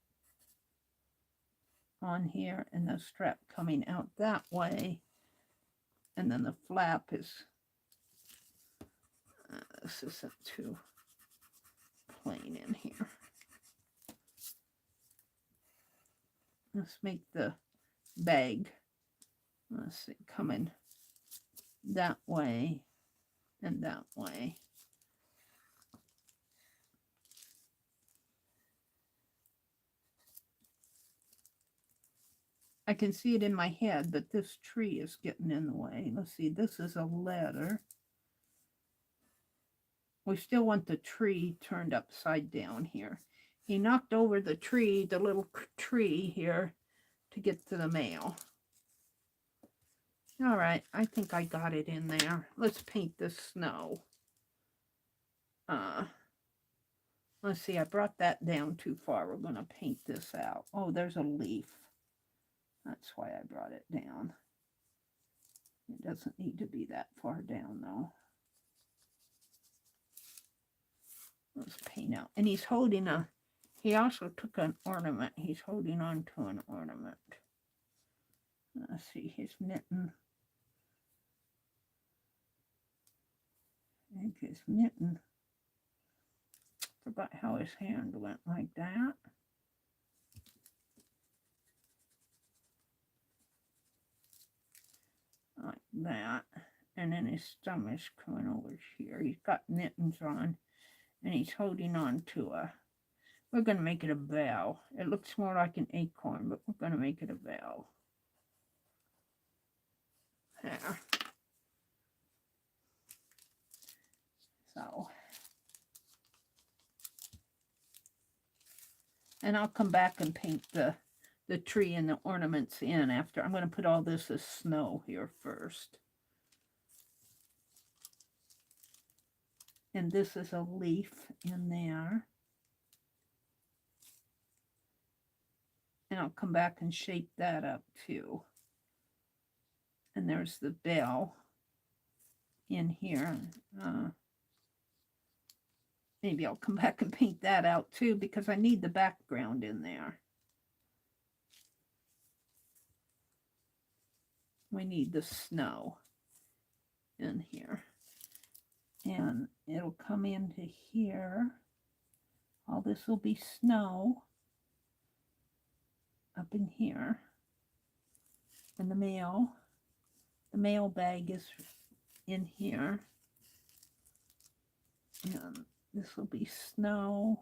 on here, and the strap coming out that way. And then the flap is, this isn't too plain in here. Let's make the bag, let's see, coming that way and that way. I can see it in my head, but this tree is getting in the way. Let's see, this is a letter. We still want the tree turned upside down here. He knocked over the tree, the little tree here, to get to the mail. All right, I think I got it in there. Let's paint this snow. Let's see, I brought that down too far. We're going to paint this out. Oh, there's a leaf. That's why I brought it down. It doesn't need to be that far down, though. Let's paint out. And he's holding he also took an ornament. He's holding on to an ornament. Let's see, his mitten. I think his mitten. Forgot how his hand went like that. that. And then his stomach's coming over here. He's got mittens on, and he's holding on to we're going to make it a bell. It looks more like an acorn, but we're going to make it a bell. There. So, and I'll come back and paint the tree and the ornaments in after. I'm going to put all this as snow here first. And this is a leaf in there. And I'll come back and shape that up too. And there's the bell in here. Maybe I'll come back and paint that out too, because I need the background in there. We need the snow in here. And it'll come into here. All this will be snow up in here. And the mail bag is in here. And this will be snow.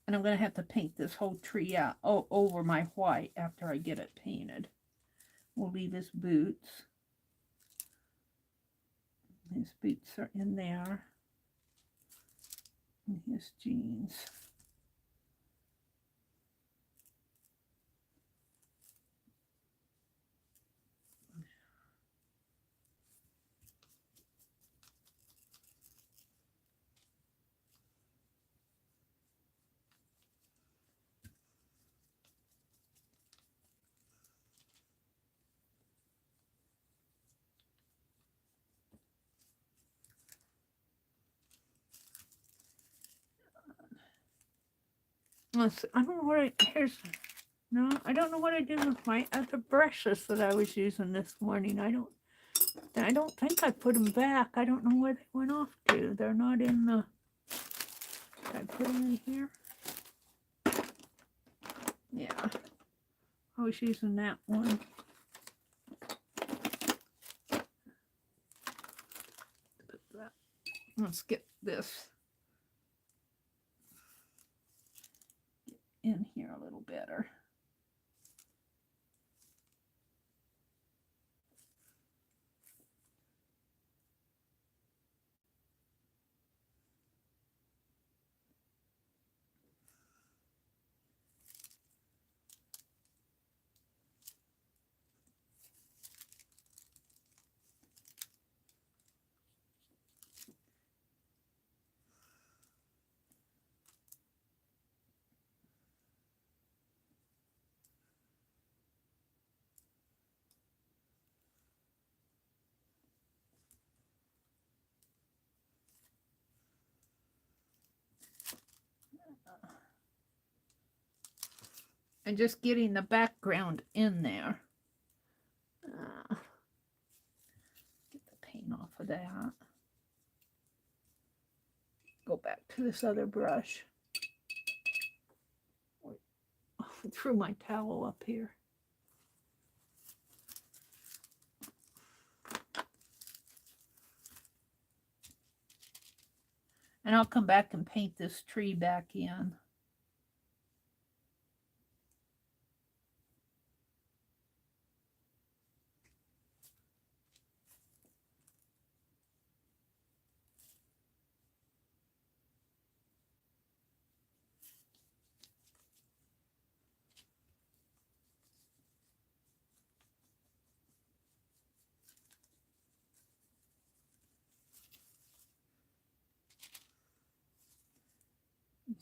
And I'm going to have to paint this whole tree out over my white after I get it painted. We'll leave his boots. His boots are in there. And his jeans. I don't know what I don't know what I did with my other brushes that I was using this morning. I don't think I put them back. I don't know where they went off to. They're not in the, did I put them in here? Yeah. I was using that one. Let's get this in here a little better. And just getting the background in there. Get the paint off of that. Go back to this other brush. I threw my towel up here. And I'll come back and paint this tree back in.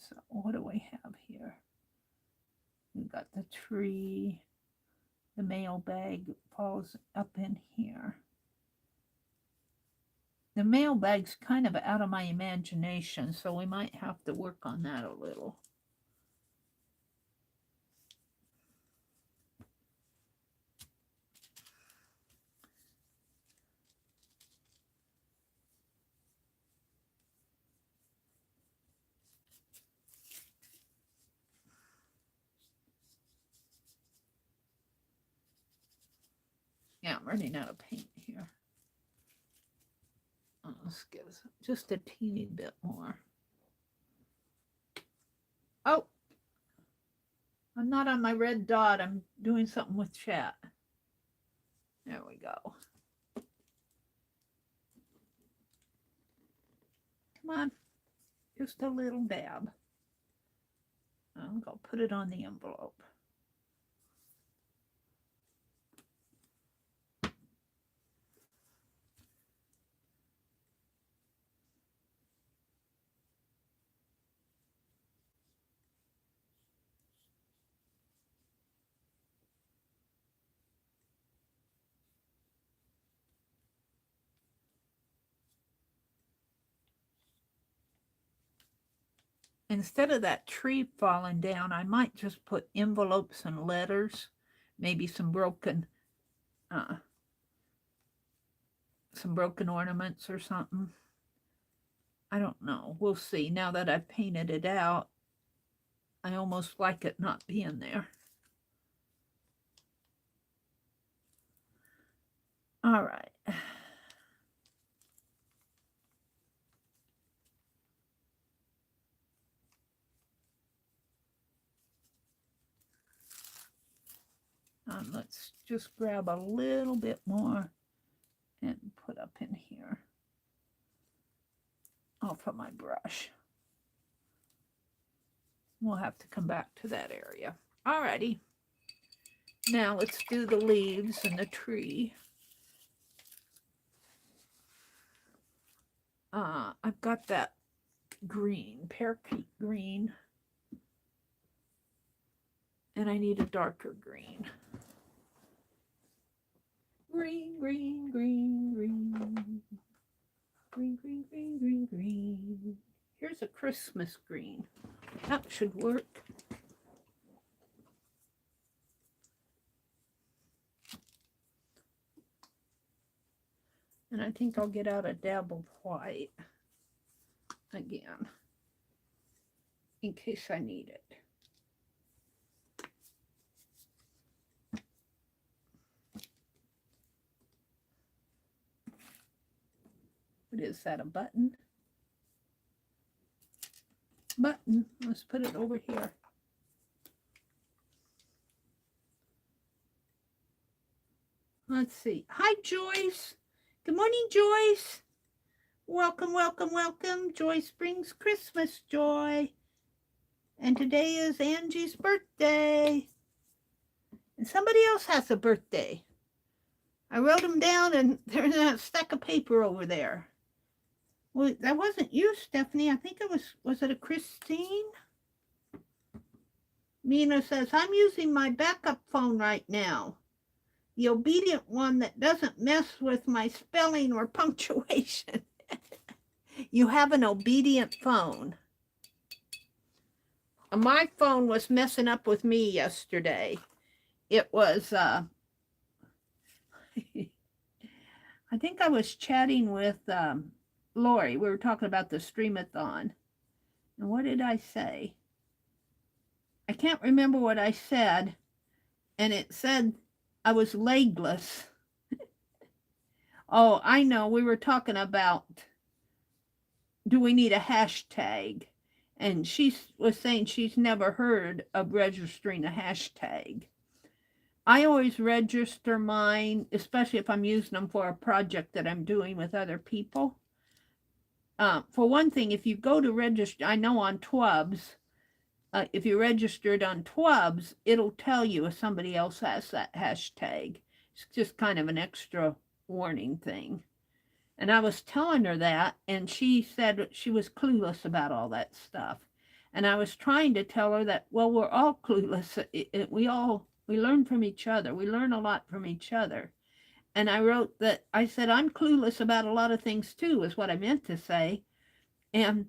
So what do we have here? We've got the tree. The mail bag falls up in here. The mail bag's kind of out of my imagination, so we might have to work on that a little. I'm running out of paint here. Let's give us just a teeny bit more. Oh, I'm not on my red dot. I'm doing something with chat. There we go. Come on, just a little dab. I'm going to put it on the envelope. Instead of that tree falling down, I might just put envelopes and letters, maybe some broken ornaments or something. I don't know. We'll see. Now that I've painted it out, I almost like it not being there. All right. Let's just grab a little bit more and put up in here off of my brush. We'll have to come back to that area. Alrighty. Now let's do the leaves and the tree. I've got that green, parakeet green, and I need a darker green. Green, green, green, green. Green, green, green, green, green. Here's a Christmas green. That should work. And I think I'll get out a dab of white again, in case I need it. What is that, a button? Button. Let's put it over here. Let's see. Hi, Joyce. Good morning, Joyce. Welcome, welcome, welcome. Joyce brings Christmas joy. And today is Angie's birthday. And somebody else has a birthday. I wrote them down, and there's a stack of paper over there. Well, that wasn't you, Stephanie. I think it was it a Christine? Mina says, I'm using my backup phone right now. The obedient one that doesn't mess with my spelling or punctuation. You have an obedient phone. My phone was messing up with me yesterday. It was, I think I was chatting with Lori. We were talking about the Streamathon. And what did I say? I can't remember what I said. And it said I was legless. Oh, I know. We were talking about, do we need a hashtag? And she was saying she's never heard of registering a hashtag. I always register mine, especially if I'm using them for a project that I'm doing with other people. For one thing, if you go to register, I know on TWUBS, if you registered on TWUBS, it'll tell you if somebody else has that hashtag. It's just kind of an extra warning thing. And I was telling her that, and she said she was clueless about all that stuff. And I was trying to tell her that, well, we're all clueless. We learn from each other. We learn a lot from each other. And I wrote that, I said, I'm clueless about a lot of things too, is what I meant to say. And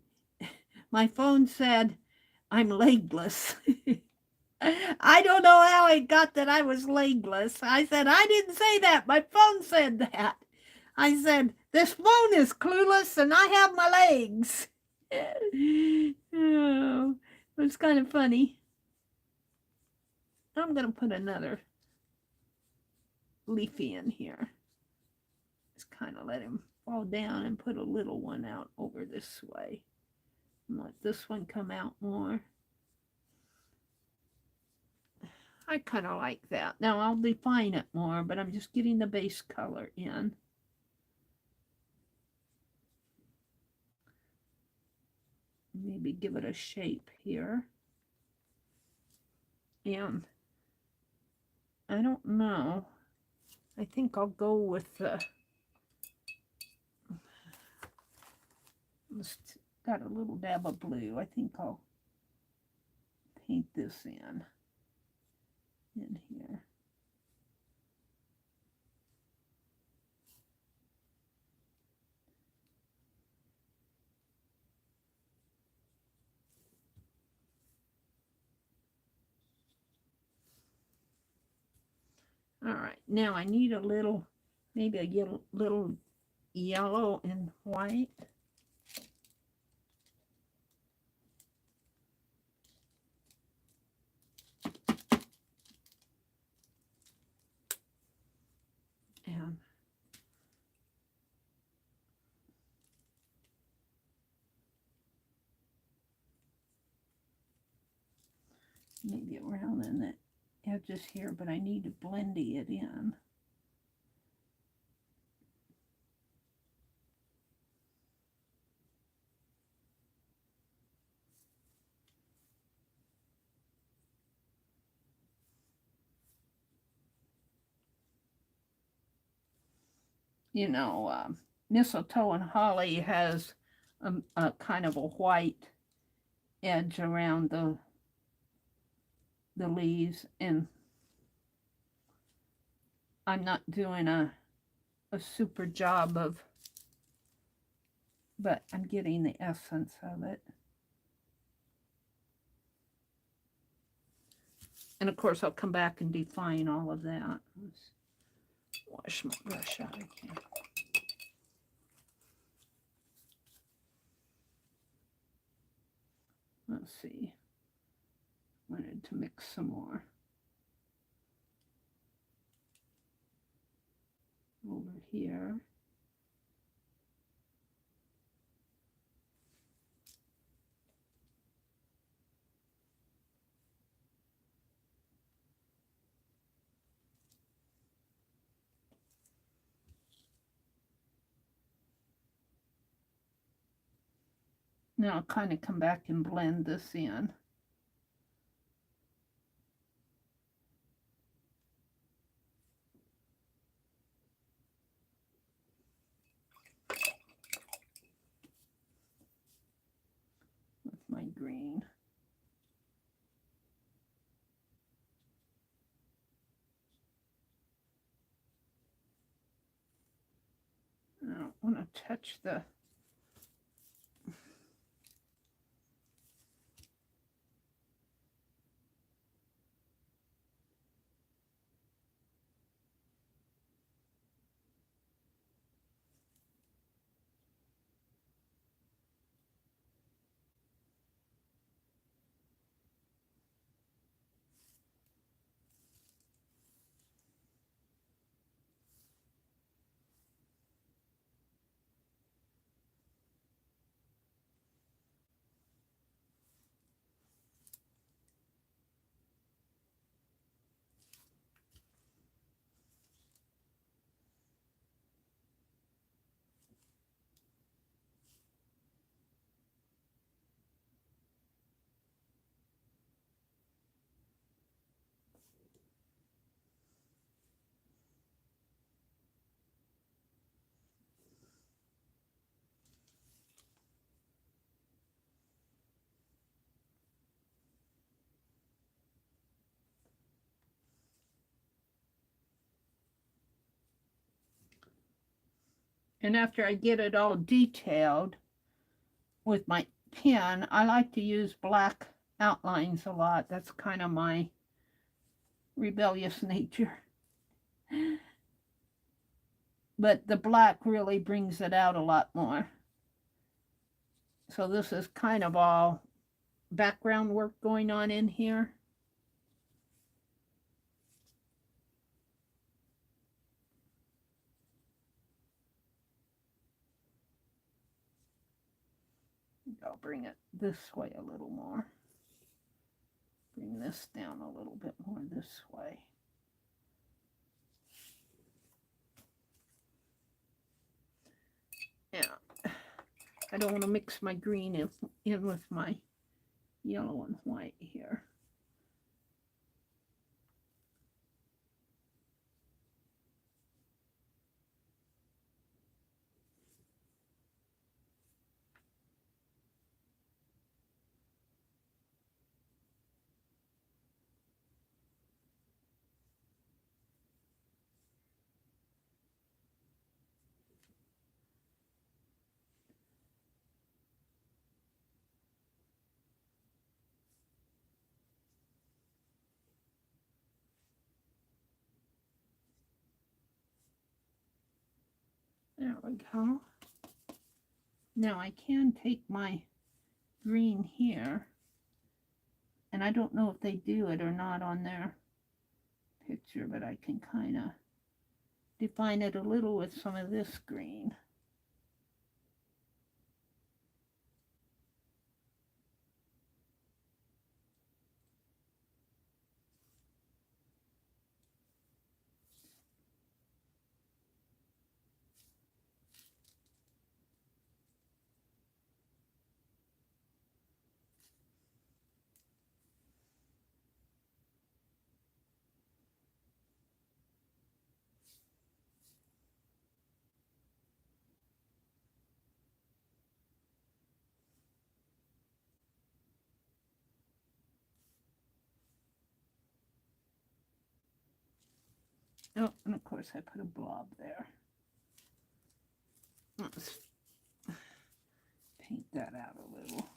my phone said, I'm legless. I don't know how it got that I was legless. I said, I didn't say that. My phone said that. I said, this phone is clueless and I have my legs. Oh, it was kind of funny. I'm going to put another leafy in here. Just kind of let him fall down and put a little one out over this way. And let this one come out more. I kind of like that. Now I'll define it more, but I'm just getting the base color in. Maybe give it a shape here. And I don't know. I think I'll go with the, got a little dab of blue. I think I'll paint this in here. All right, now I need a little, maybe a little yellow and white. And maybe around in the edges here, but I need to blend it in. You know, mistletoe and holly has a kind of a white edge around the leaves, and I'm not doing a super job of, but I'm getting the essence of it. And of course I'll come back and define all of that. Let's wash my brush out of here. Let's see. Wanted to mix some more. Over here. Now I'll kind of come back and blend this in. With my green. I don't want to touch the And after I get it all detailed with my pen, I like to use black outlines a lot. That's kind of my rebellious nature. But the black really brings it out a lot more. So this is kind of all background work going on in here. think I'll bring it this way a little more. Bring this down a little bit more this way. Yeah, I don't want to mix my green in with my yellow and white here. There we go. Now I can take my green here, and I don't know if they do it or not on their picture, but I can kind of define it a little with some of this green. Oh, and of course I put a blob there. Let's paint that out a little.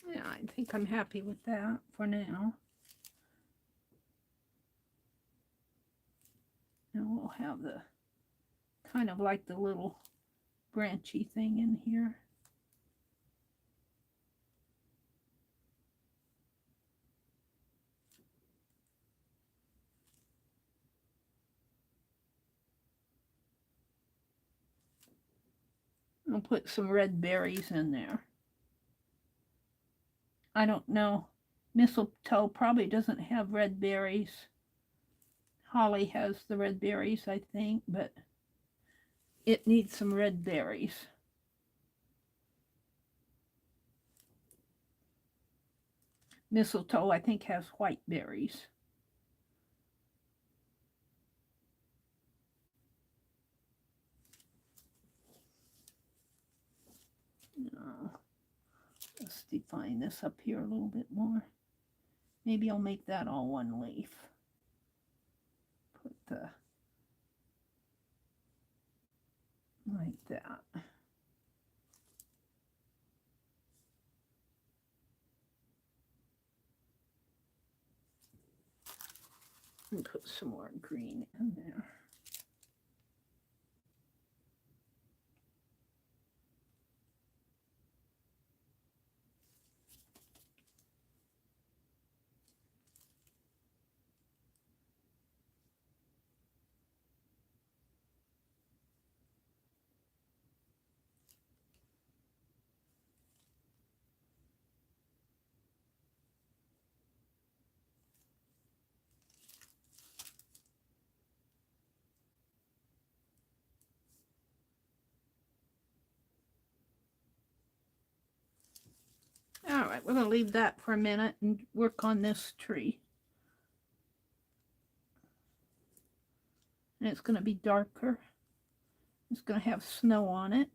Yeah, I think I'm happy with that for now. And we'll have the kind of like the little branchy thing in here. I'll put some red berries in there. I don't know. Mistletoe probably doesn't have red berries. Holly has the red berries, I think, but it needs some red berries. Mistletoe, I think, has white berries. Let's define this up here a little bit more. Maybe I'll make that all one leaf. Put the like that. And put some more green in there. All right, we're going to leave that for a minute and work on this tree. And it's going to be darker. It's going to have snow on it.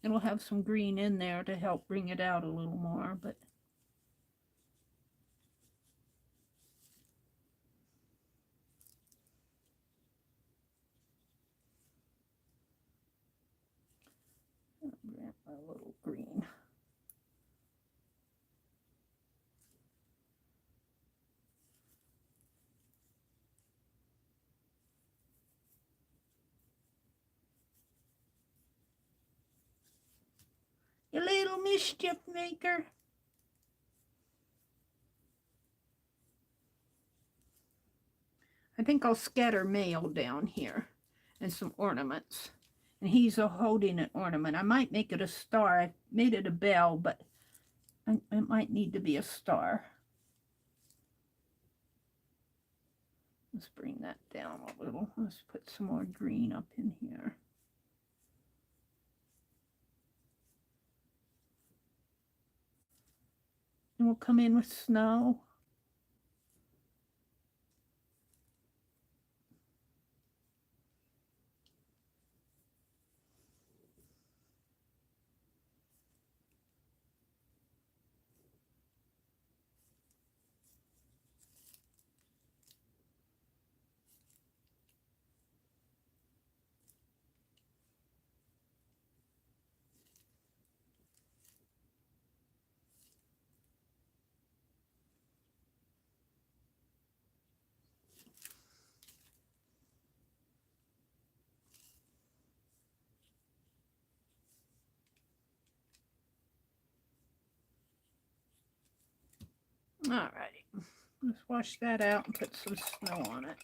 It'll have some green in there to help bring it out a little more, but I'll grab my little green. You little mischief maker. I think I'll scatter mail down here and some ornaments. And he's holding an ornament. I might make it a star. I made it a bell, but it might need to be a star. Let's bring that down a little. Let's put some more green up in here. And we'll come in with snow. Alrighty, let's wash that out and put some snow on it.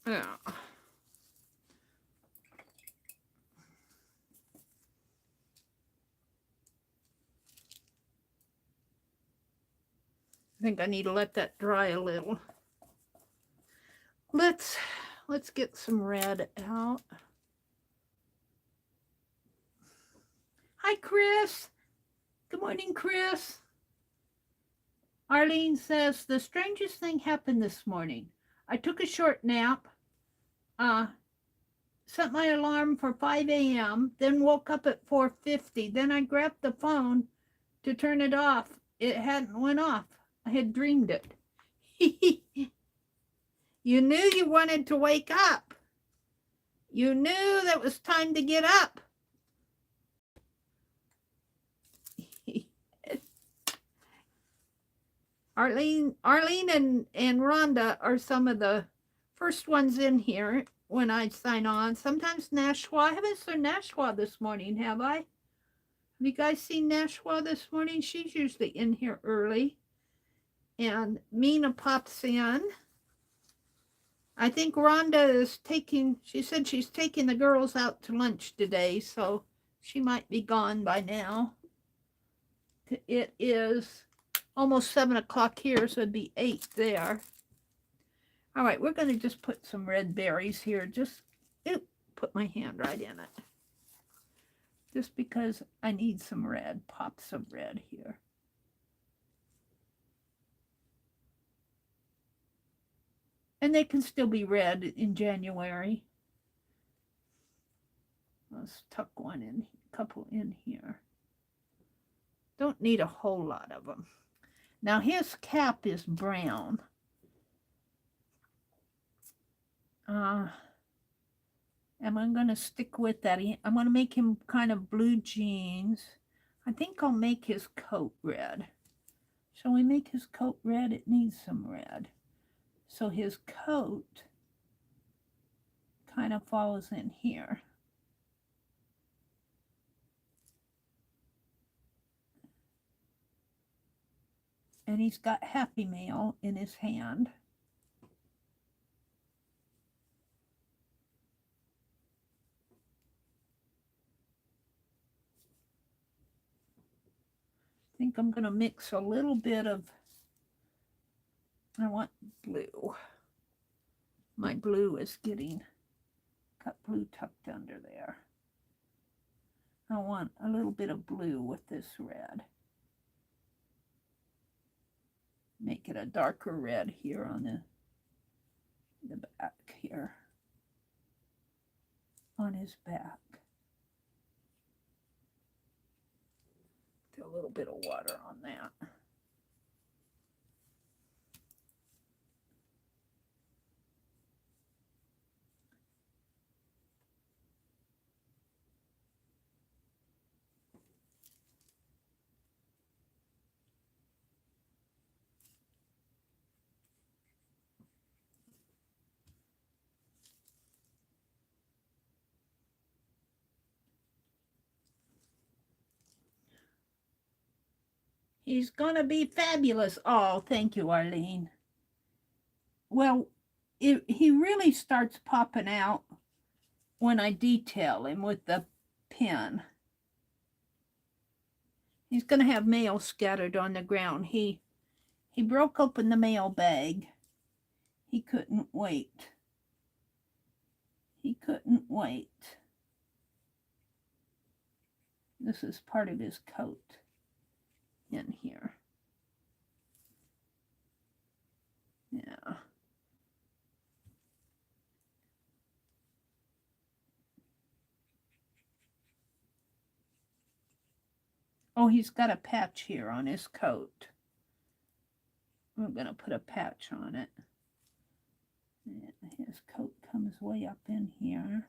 Yeah. I think I need to let that dry a little. Let's get some red out. Hi, Chris. Good morning, Chris. Arlene says, the strangest thing happened this morning. I took a short nap, set my alarm for 5 a.m., then woke up at 4:50. Then I grabbed the phone to turn it off. It hadn't went off. I had dreamed it. You knew you wanted to wake up. You knew that it was time to get up. Arlene and Rhonda are some of the first ones in here when I sign on. Sometimes Nashua. I haven't seen Nashua this morning, have I? Have you guys seen Nashua this morning? She's usually in here early. And Mina pops in. I think Rhonda is she said she's taking the girls out to lunch today, so she might be gone by now. It is almost 7 o'clock here, so it'd be 8 there. All right, we're going to just put some red berries here. Just put my hand right in it. Just because I need some red, pops of red here. And they can still be red in January. Let's tuck one in, a couple in here. Don't need a whole lot of them. Now his cap is brown. Am I going to stick with that? I'm going to make him kind of blue jeans. I think I'll make his coat red. Shall we make his coat red? It needs some red. So his coat kind of falls in here. And he's got Happy Mail in his hand. think I'm going to mix a little bit of, I want blue. My blue is got blue tucked under there. I want a little bit of blue with this red. Make it a darker red here on the back here. On his back. Put a little bit of water on that. He's gonna be fabulous. Oh, thank you, Arlene. Well, he really starts popping out when I detail him with the pen. He's gonna have mail scattered on the ground. He broke open the mail bag. He couldn't wait. He couldn't wait. This is part of his coat in here. Yeah. Oh, he's got a patch here on his coat. I'm going to put a patch on it. And his coat comes way up in here.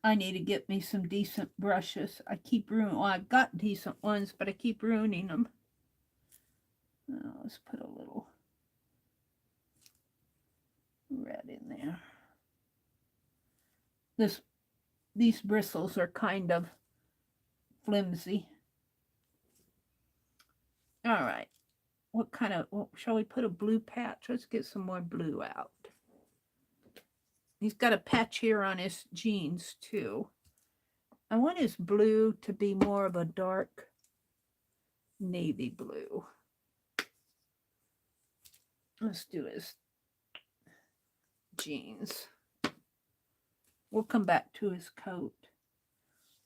I need to get me some decent brushes. I keep ruining, well, I've got decent ones, but I keep ruining them. Let's put a little red in there. These bristles are kind of flimsy. All right. What kind of, well, shall we put a blue patch? Let's get some more blue out. He's got a patch here on his jeans too. I want his blue to be more of a dark navy blue. Let's do his jeans. We'll come back to his coat.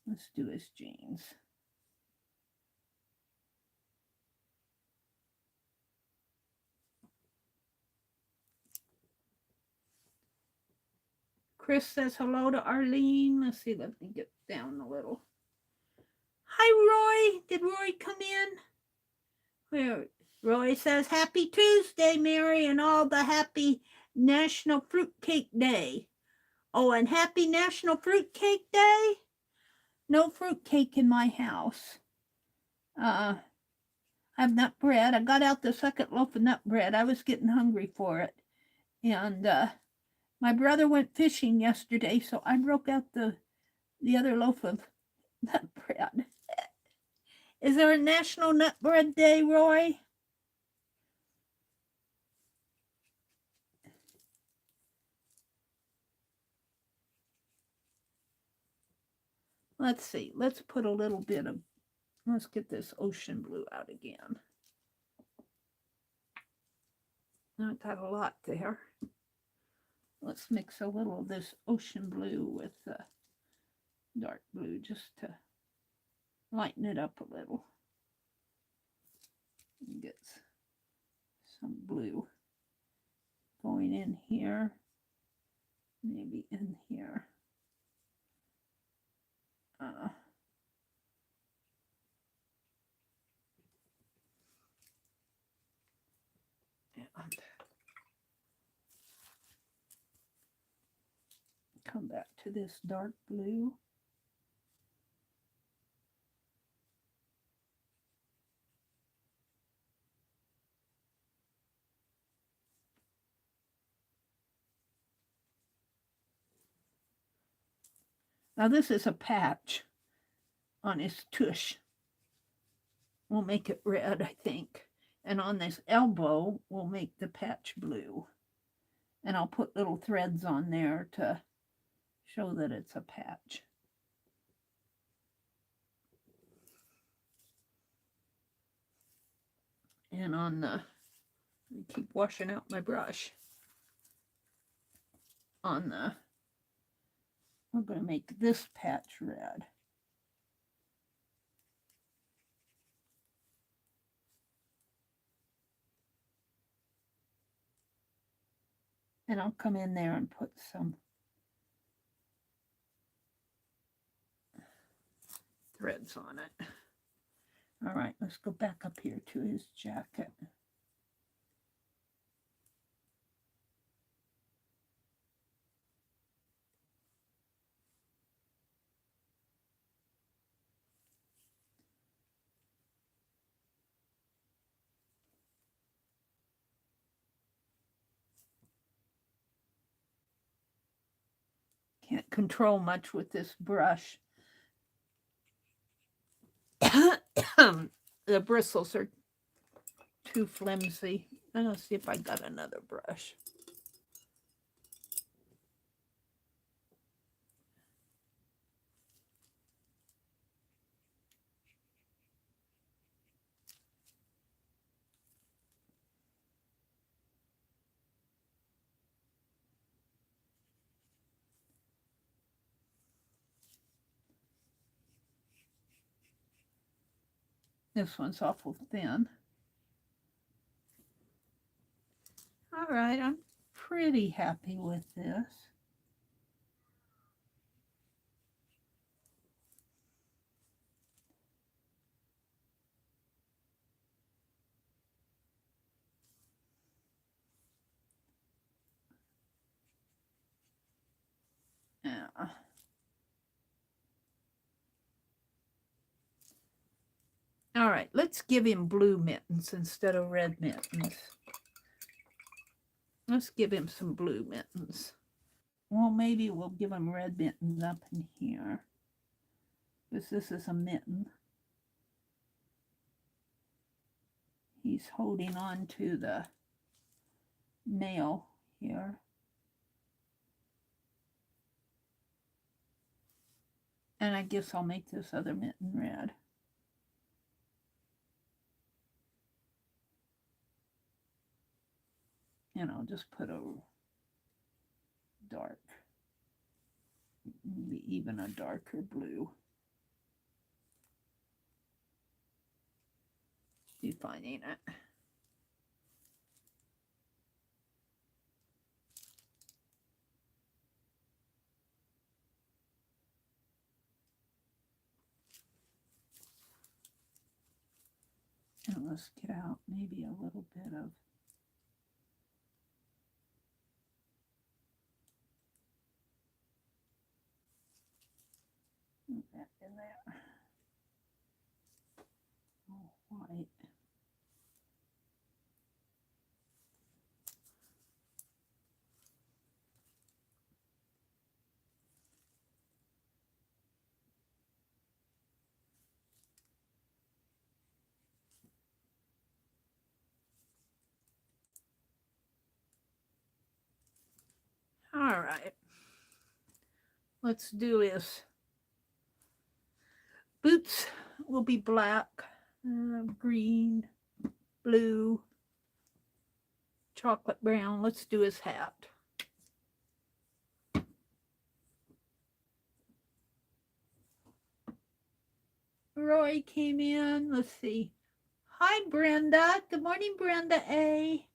Let's do his jeans. Chris says hello to Arlene. Let's see, let me get down a little. Hi, Roy. Did Roy come in? Where? Roy says, happy Tuesday, Meri, and all the happy National Fruitcake Day. Oh, and happy National Fruitcake Day? No fruitcake in my house. I have nut bread. I got out the second loaf of nut bread. I was getting hungry for it. And my brother went fishing yesterday, so I broke out the other loaf of nut bread. Is there a National Nut Bread Day, Roy? Let's see. Let's put a little bit of, let's get this ocean blue out again. Not got a lot there. Let's mix a little of this ocean blue with dark blue just to lighten it up a little. Get some blue going in here, maybe in here. And come back to this dark blue. Now this is a patch on his tush. We'll make it red, I think. And on this elbow, we'll make the patch blue. And I'll put little threads on there to show that it's a patch. And on the, I keep washing out my brush. On the, we're going to make this patch red. And I'll come in there and put some threads on it. All right, let's go back up here to his jacket. Can't control much with this brush. The bristles are too flimsy. Let's see if I got another brush. This one's awful thin. All right, I'm pretty happy with this. Yeah. All right, let's give him blue mittens instead of red mittens. Let's give him some blue mittens. Well, maybe we'll give him red mittens up in here, because this is a mitten. He's holding on to the nail here. And I guess I'll make this other mitten red. And I'll just put a dark, maybe even a darker blue. Defining it. And let's get out maybe a little bit of that in there. Oh, white. All right. Let's do this. Boots will be black, green, blue, chocolate brown. Let's do his hat. Roy came in. Let's see. Hi, Brenda. Good morning, Brenda A.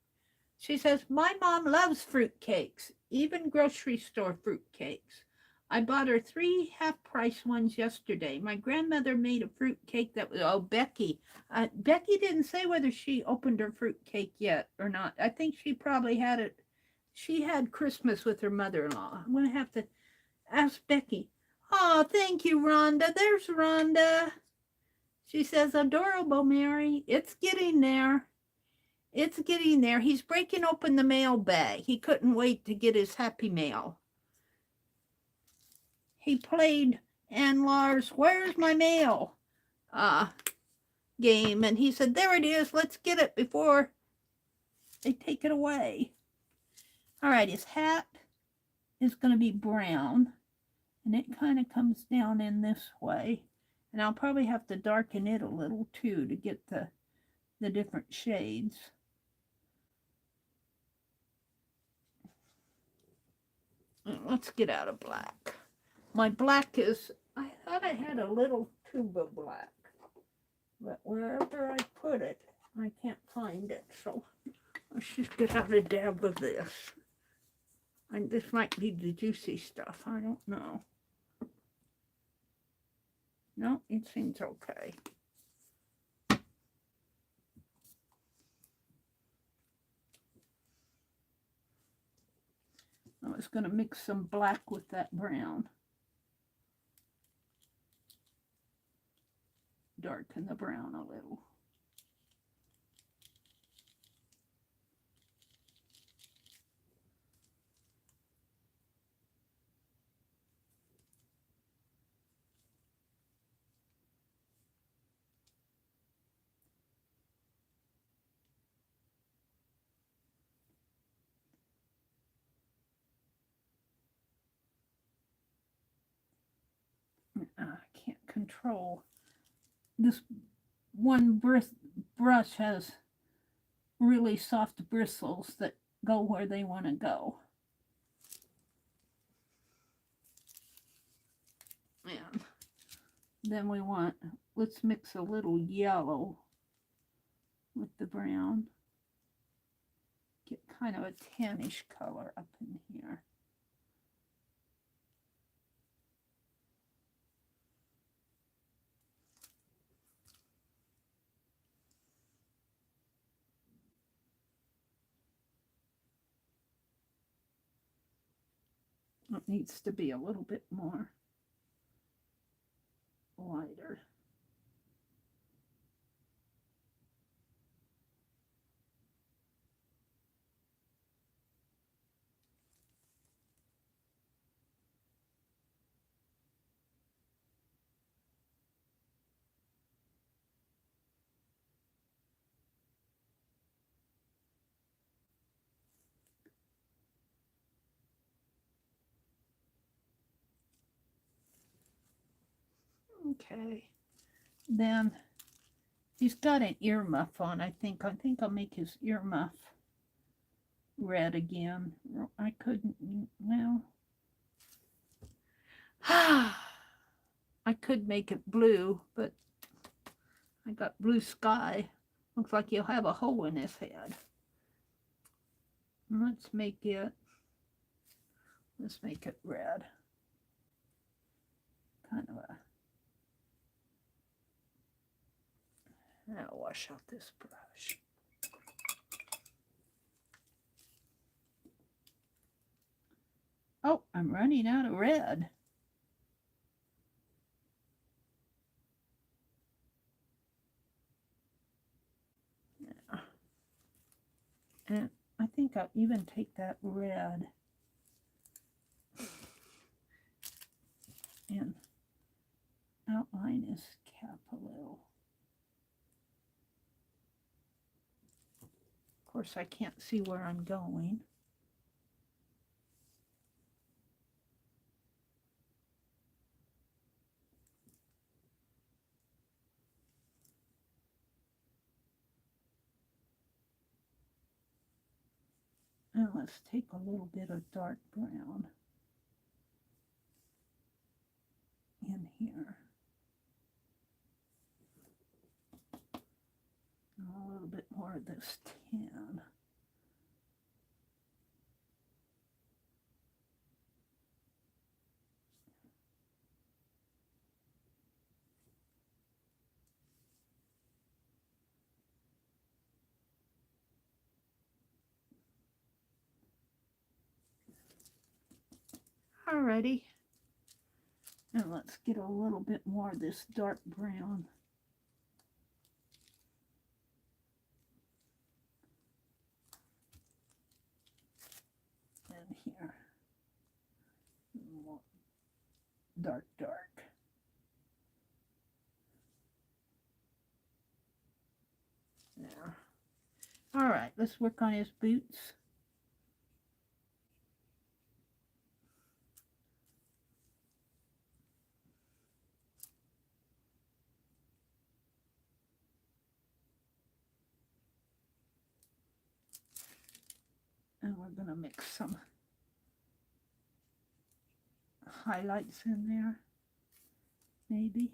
She says, my mom loves fruitcakes, even grocery store fruitcakes. I bought her 3 half-price ones yesterday. My grandmother made a fruitcake that was, oh, Becky. Becky didn't say whether she opened her fruitcake yet or not. I think she probably had it. She had Christmas with her mother-in-law. I'm going to have to ask Becky. Oh, thank you, Rhonda. There's Rhonda. She says, adorable, Mary. It's getting there. It's getting there. He's breaking open the mail bag. He couldn't wait to get his Happy Mail. He played Ann Lars, where's my mail? Game. And he said, there it is. Let's get it before they take it away. All right, his hat is going to be brown, and it kind of comes down in this way. And I'll probably have to darken it a little too to get the different shades. Let's get out of black. My black is, I thought I had a little tube of black, but wherever I put it, I can't find it. So let's just get out a dab of this. And this might be the juicy stuff. I don't know. No, it seems okay. I was going to mix some black with that brown. Darken the brown a little. I can't control. This one brush has really soft bristles that go where they want to go. And then we want, let's mix a little yellow with the brown. Get kind of a tannish color up in here. It needs to be a little bit more lighter. Okay, then he's got an earmuff on, I think. I think I'll make his earmuff red again. I couldn't, well, I could make it blue, but I got blue sky. Looks like he'll have a hole in his head. Let's make it red. Kind of a, I'll wash out this brush. Oh, I'm running out of red. Yeah. And I think I'll even take that red and outline his cap a little. Of course, I can't see where I'm going. And let's take a little bit of dark brown in here. And a little bit more of this tan. Alrighty. And let's get a little bit more of this dark brown. And here. More dark, dark. There. Alright, let's work on his boots. And we're going to mix some highlights in there, maybe.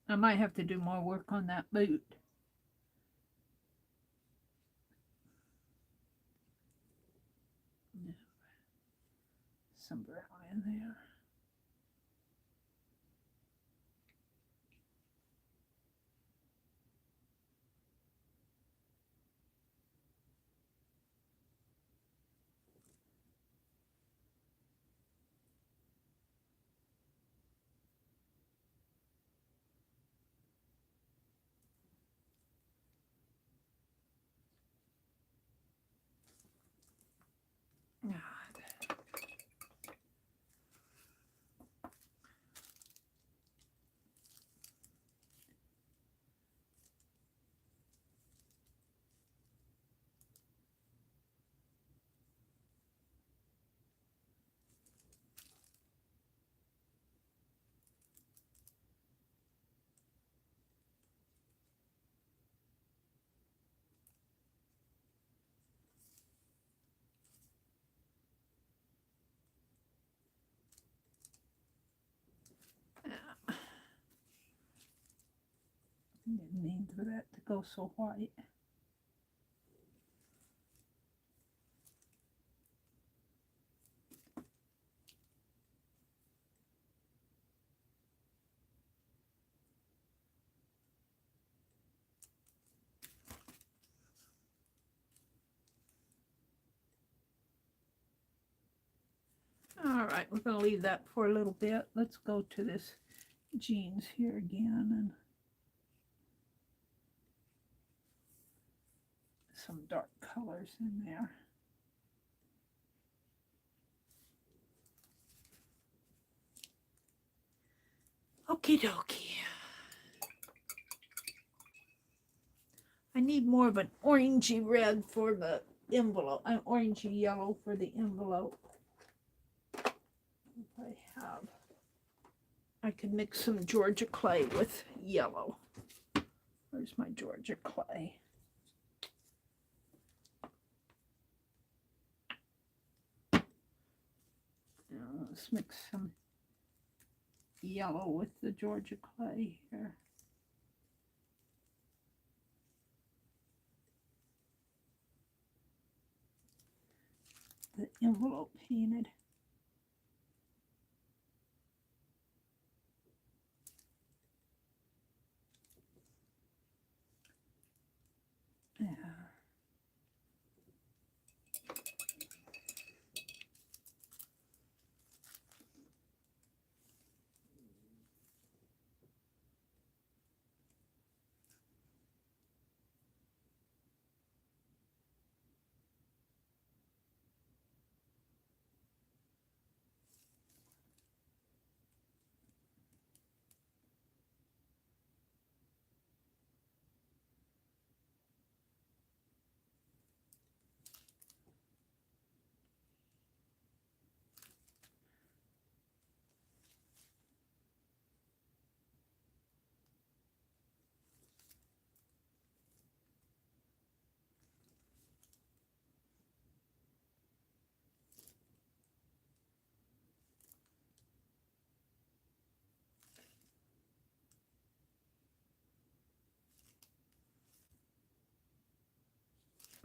I might have to do more work on that boot. Some brown in there. Didn't mean for that to go so white. All right, we're going to leave that for a little bit. Let's go to this jeans here again and some dark colors in there. Okie dokie. I need more of an orangey red for the envelope, an orangey yellow for the envelope. I could mix some Georgia clay with yellow. Where's my Georgia clay? Now let's mix some yellow with the Georgia clay here. The envelope painted. Yeah.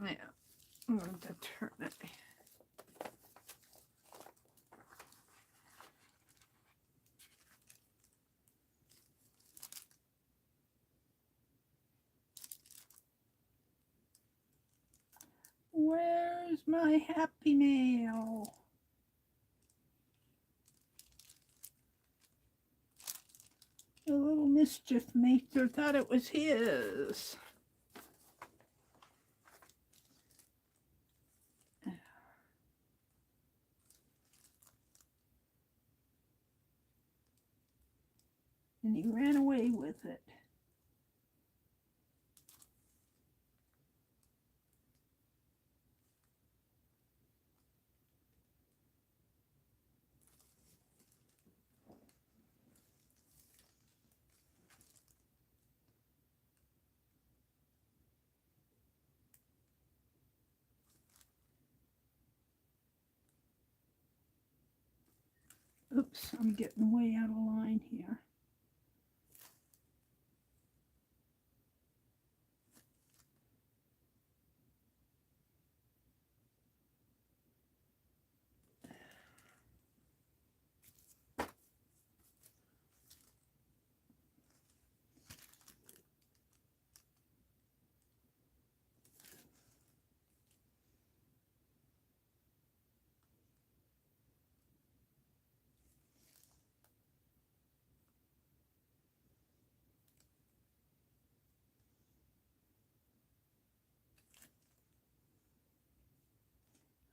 Yeah, I'm going to turn it. Where's my happy nail? The little mischief maker thought it was his. And he ran away with it. Oops, I'm getting way out of line here.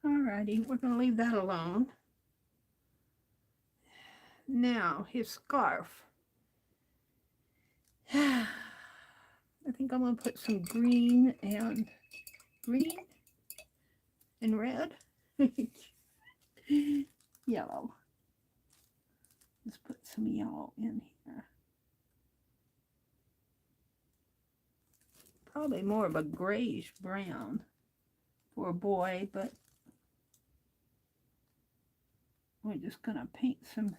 Alrighty, we're going to leave that alone. Now, his scarf. I think I'm going to put some green and red. Yellow. Let's put some yellow in here. Probably more of a grayish brown for a boy, but we're just going to paint some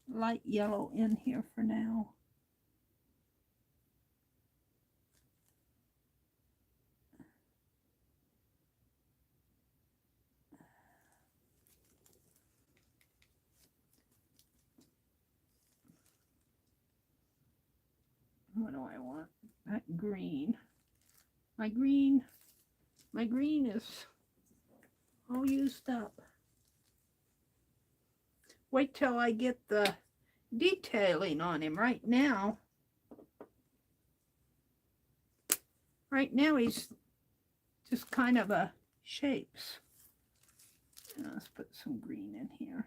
light yellow in here for now. What do I want? That green. My green is all used up. Wait till I get the detailing on him. Right now he's just kind of a shapes. Let's put some green in here.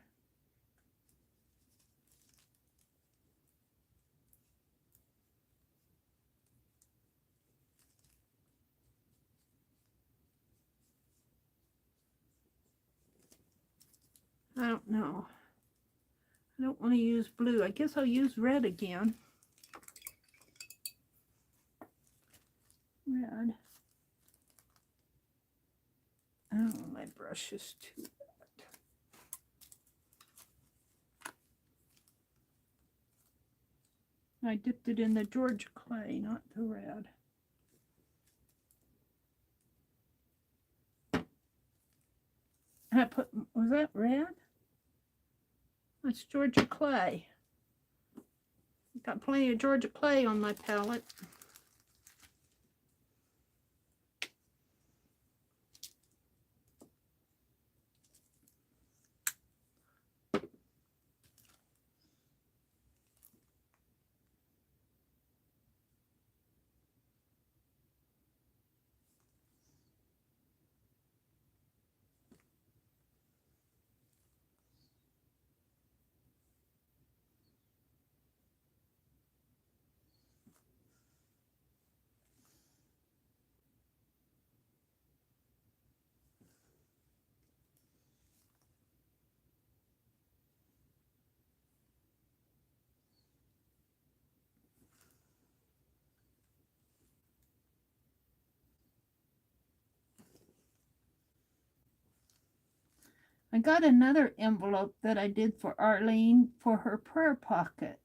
I don't know. I don't want to use blue. I guess I'll use red again. Red. Oh, my brush is too wet. I dipped it in the Georgia clay, not the red. Was that red? That's Georgia clay. Got plenty of Georgia clay on my palette. I got another envelope that I did for Arlene for her prayer pocket.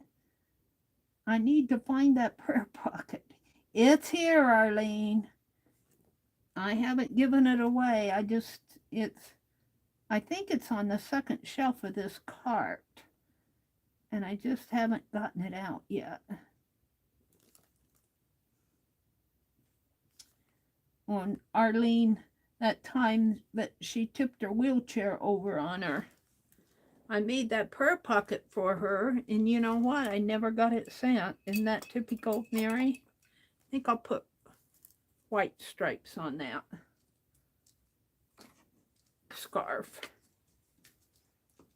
I need to find that prayer pocket. It's here, Arlene. I haven't given it away. I think it's on the second shelf of this cart. And I just haven't gotten it out yet. On Arlene, that time that she tipped her wheelchair over on her, I made that prayer pocket for her, and you know what? I never got it sent. Isn't that typical, Meri? I think I'll put white stripes on that scarf.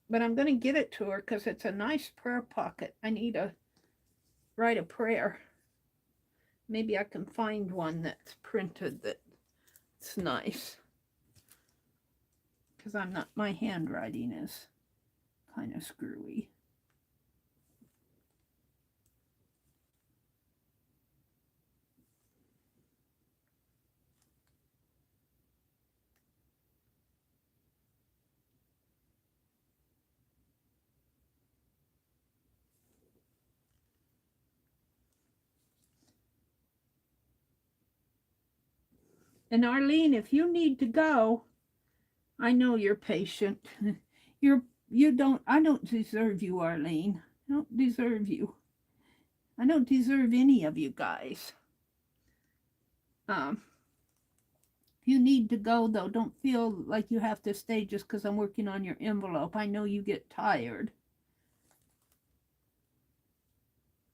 But I'm going to get it to her because it's a nice prayer pocket. I need to write a prayer. Maybe I can find one that's printed that's nice. Because my handwriting is kind of screwy. And Arlene, if you need to go, I know you're patient. I don't deserve you, Arlene. I don't deserve you. I don't deserve any of you guys. If you need to go, though, don't feel like you have to stay just because I'm working on your envelope. I know you get tired.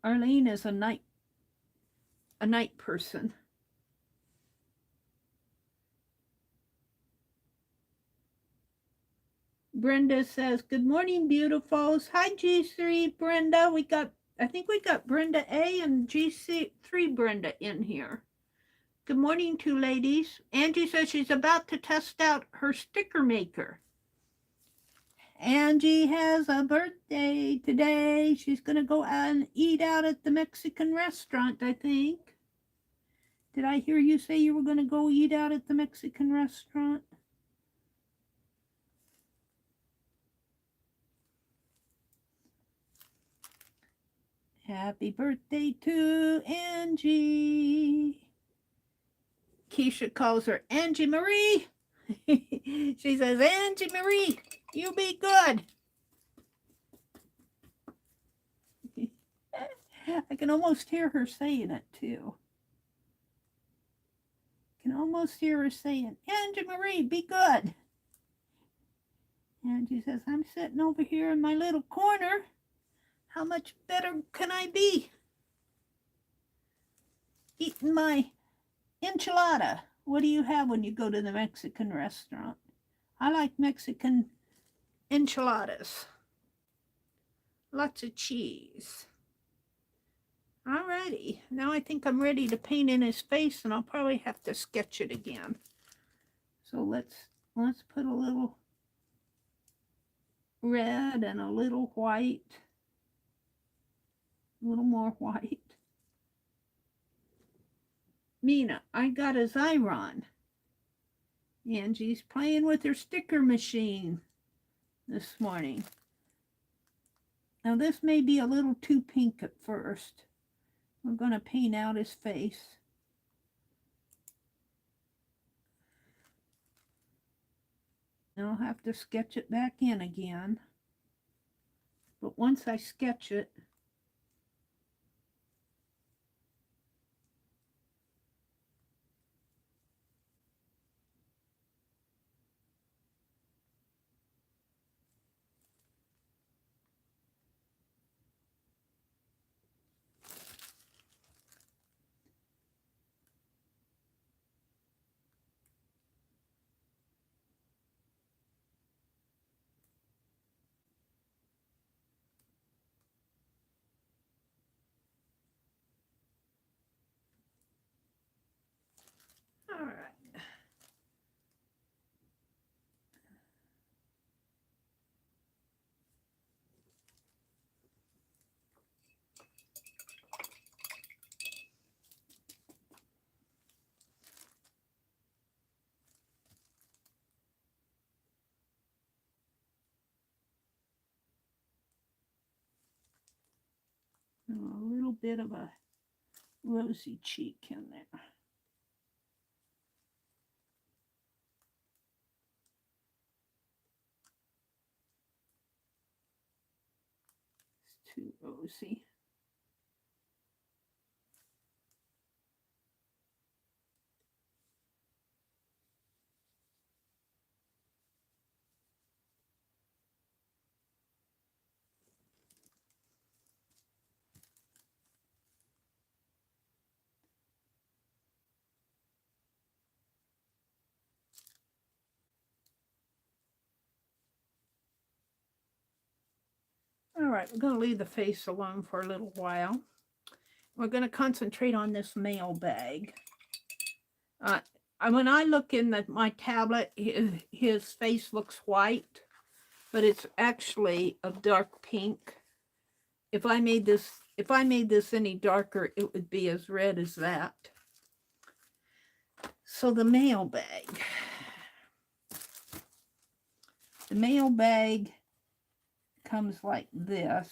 Arlene is a night person. Brenda says, good morning, beautifuls. Hi, G3 Brenda. I think we got Brenda A and G3 Brenda in here. Good morning, two ladies. Angie says she's about to test out her sticker maker. Angie has a birthday today. She's going to go out and eat out at the Mexican restaurant, I think. Did I hear you say you were going to go eat out at the Mexican restaurant? Happy birthday to Angie. Keisha calls her Angie Marie. She says, Angie Marie, you be good. I can almost hear her saying it too. I can almost hear her saying, Angie Marie, be good. Angie says, I'm sitting over here in my little corner. How much better can I be? Eating my enchilada. What do you have when you go to the Mexican restaurant? I like Mexican enchiladas. Lots of cheese. Alrighty, now I think I'm ready to paint in his face, and I'll probably have to sketch it again. So let's put a little red and a little white. A little more white. Mina, I got a Xyron. Angie's playing with her sticker machine this morning. Now this may be a little too pink at first. We're going to paint out his face. Now I'll have to sketch it back in again. But once I sketch it, all right. A little bit of a rosy cheek in there. too rosy. All right, we're going to leave the face alone for a little while. We're going to concentrate on this mail bag. When I look in my tablet, his face looks white, but it's actually a dark pink. If I made this any darker, it would be as red as that. So the mail bag. The mail bag comes like this.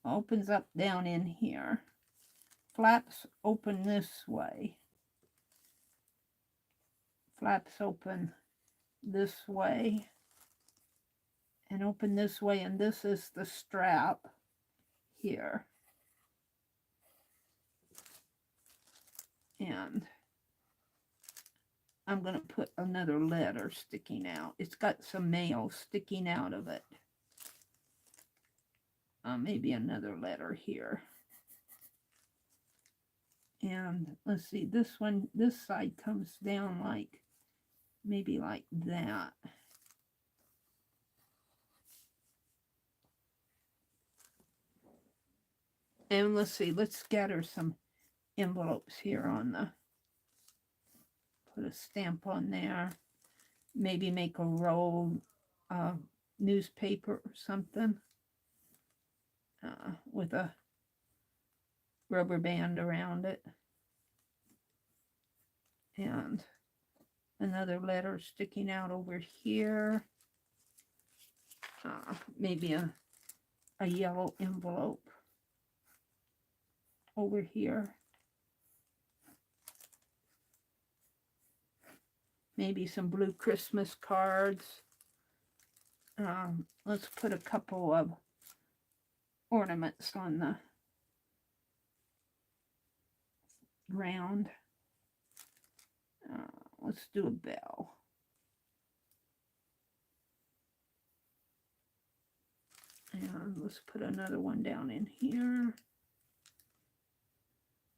Opens up down in here. Flaps open this way. Flaps open this way. And open this way. And this is the strap here. And I'm going to put another letter sticking out. It's got some mail sticking out of it. Maybe another letter here. And let's see, this side comes down like, maybe like that. And let's see, let's scatter some envelopes here on the, put a stamp on there. Maybe make a roll of newspaper or something. With a rubber band around it. And another letter sticking out over here. Maybe a yellow envelope over here. Maybe some blue Christmas cards. Let's put a couple of ornaments on the ground. Let's do a bell. And let's put another one down in here.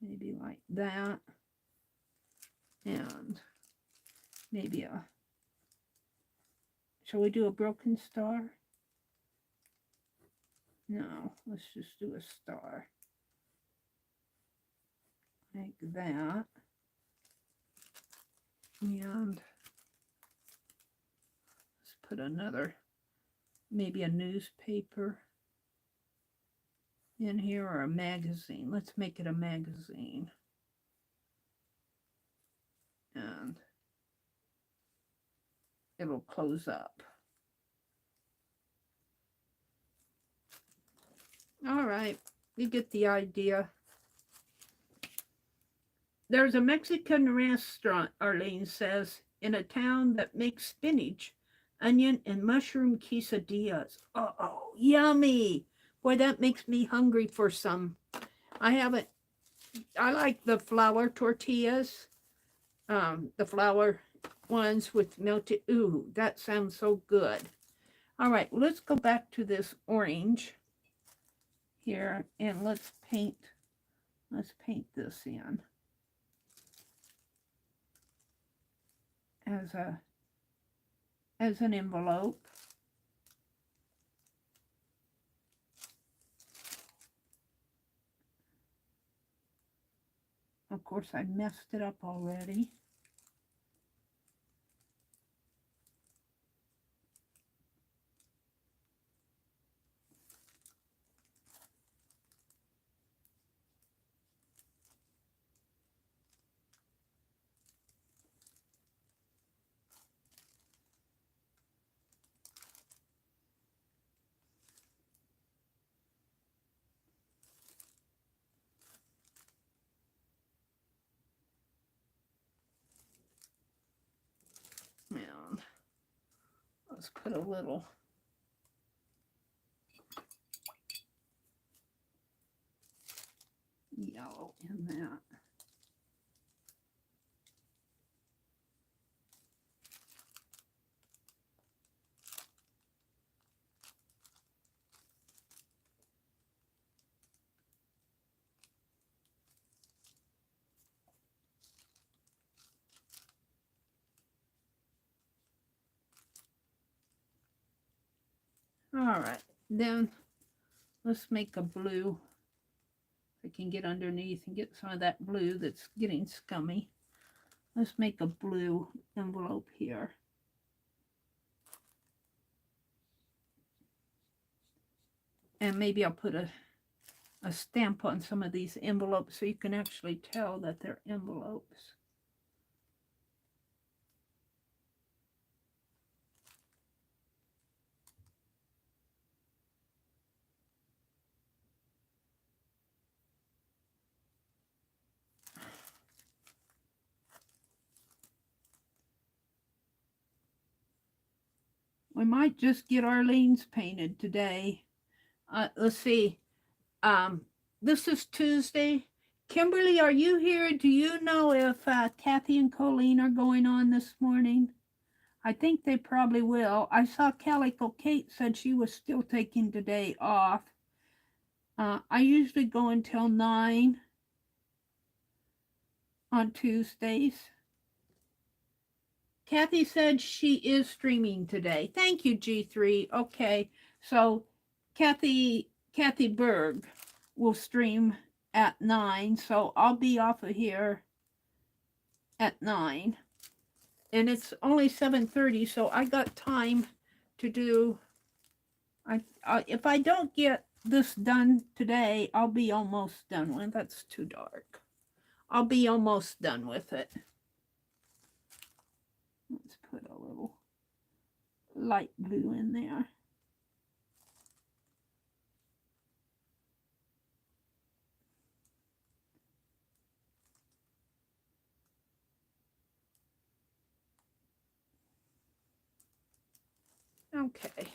Maybe like that. And maybe shall we do a broken star? No, let's just do a star. Like that. And let's put another, maybe a newspaper in here or a magazine. Let's make it a magazine. And it'll close up. All right, you get the idea. There's a Mexican restaurant, Arlene says, in a town that makes spinach, onion, and mushroom quesadillas. Oh, yummy. Boy, that makes me hungry for some. I like the flour tortillas, the flour ones with melted. Ooh, that sounds so good. All right, let's go back to this orange here and let's paint this in as an envelope. Of course, I messed it up already. And let's put a little yellow in that. All right, then let's make a blue. I can get underneath and get some of that blue that's getting scummy. Let's make a blue envelope here. And maybe I'll put a stamp on some of these envelopes so you can actually tell that they're envelopes. We might just get Arlene's painted today. Let's see. This is Tuesday. Kimberly, are you here? Do you know if Kathy and Colleen are going on this morning? I think they probably will. I saw Calico Kate said she was still taking today off. I usually go until 9 on Tuesdays. Kathy said she is streaming today. Thank you, G3. Okay, so Kathy Berg will stream at 9, so I'll be off of here at 9. And it's only 7:30, so I got time to do. If I don't get this done today, I'll be almost done with. That's too dark. I'll be almost done with it. Let's put a little light blue in there. Okay.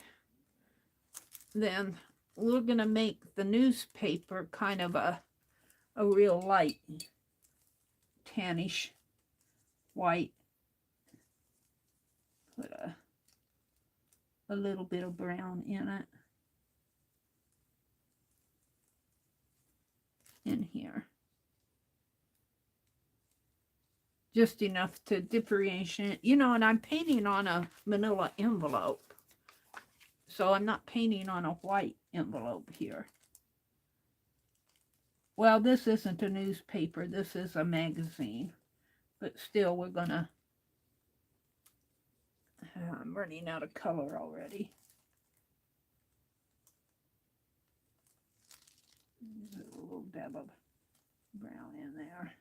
Then we're going to make the newspaper kind of a real light tannish white. Put a little bit of brown in it. In here. Just enough to differentiate, you know, and I'm painting on a manila envelope. So I'm not painting on a white envelope here. Well, this isn't a newspaper, this is a magazine. But still, we're gonna, I'm running out of color already. There's a little dab of brown in there.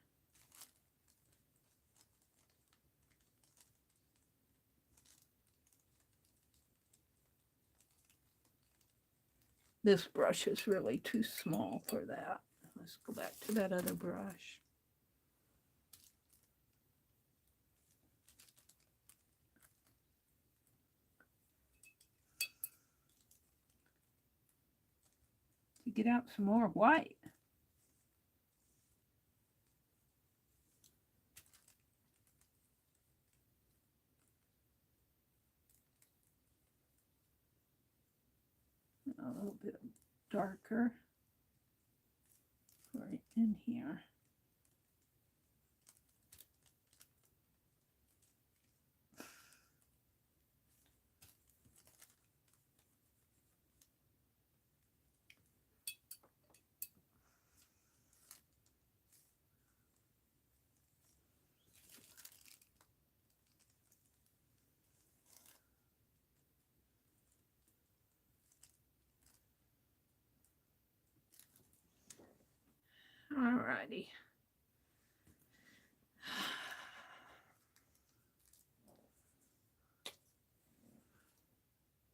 This brush is really too small for that. Let's go back to that other brush. To get out some more white. A little bit darker right in here. Alrighty.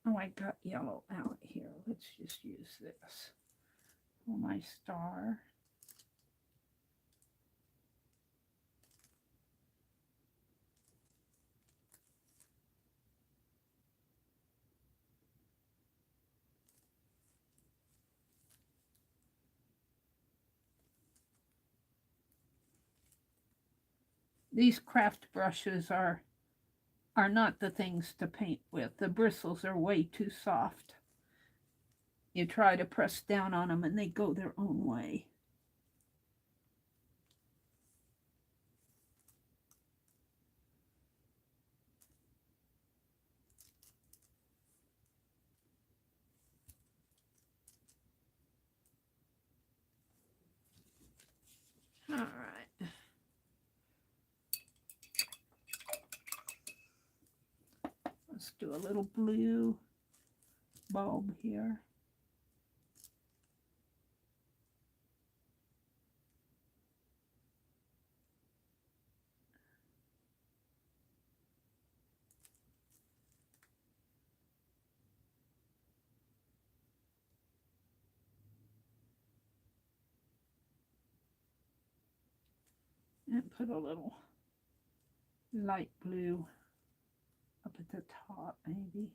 Oh, I got yellow out here. Let's just use this for my star. these craft brushes are not the things to paint with. The bristles are way too soft. You try to press down on them and they go their own way. All right. Let's do a little blue bulb here. And put a little light blue up at the top, maybe.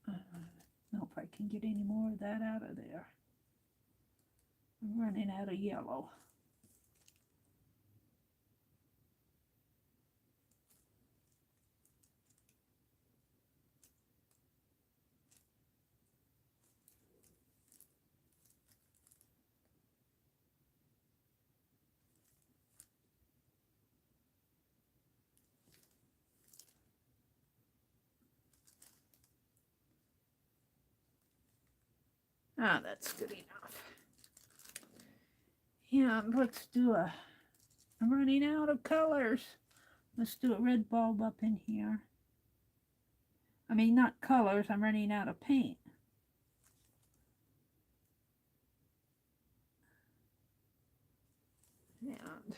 I don't know if I can get any more of that out of there. I'm running out of yellow. Ah, that's good enough. Yeah, let's do a, I'm running out of colors. Let's do a red bulb up in here. I mean, not colors, I'm running out of paint. And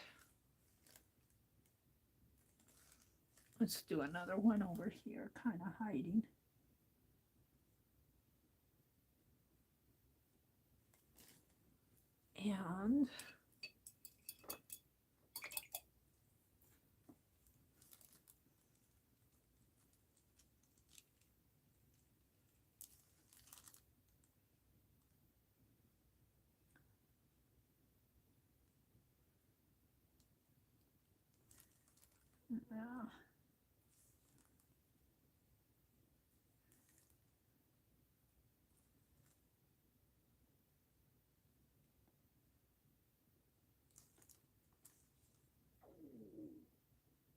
let's do another one over here, kind of hiding. And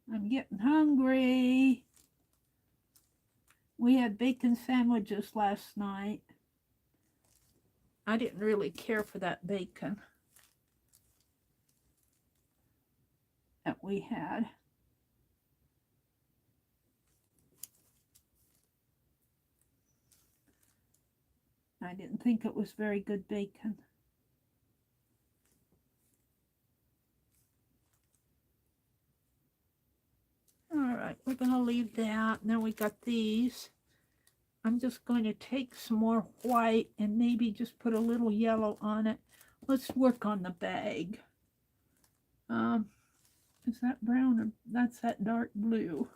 I'm getting hungry. We had bacon sandwiches last night. I didn't really care for that bacon that we had. I didn't think it was very good bacon. All right, we're going to leave that. Now we got these. I'm just going to take some more white and maybe just put a little yellow on it. Let's work on the bag. Is that brown or that's that dark blue?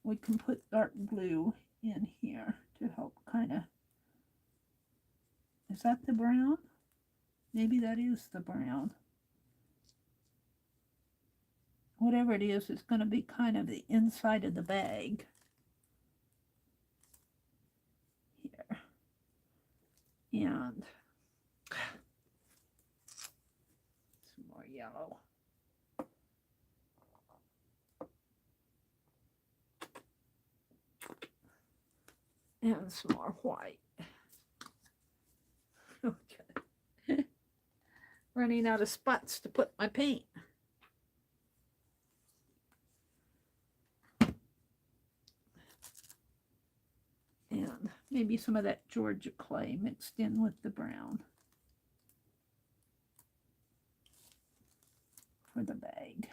We can put dark blue in here to help kind of. Is that the brown? Maybe that is the brown. Whatever it is, it's going to be kind of the inside of the bag. Here. And some more yellow. And some more white. Okay. Running out of spots to put my paint. And maybe some of that Georgia clay mixed in with the brown for the bag.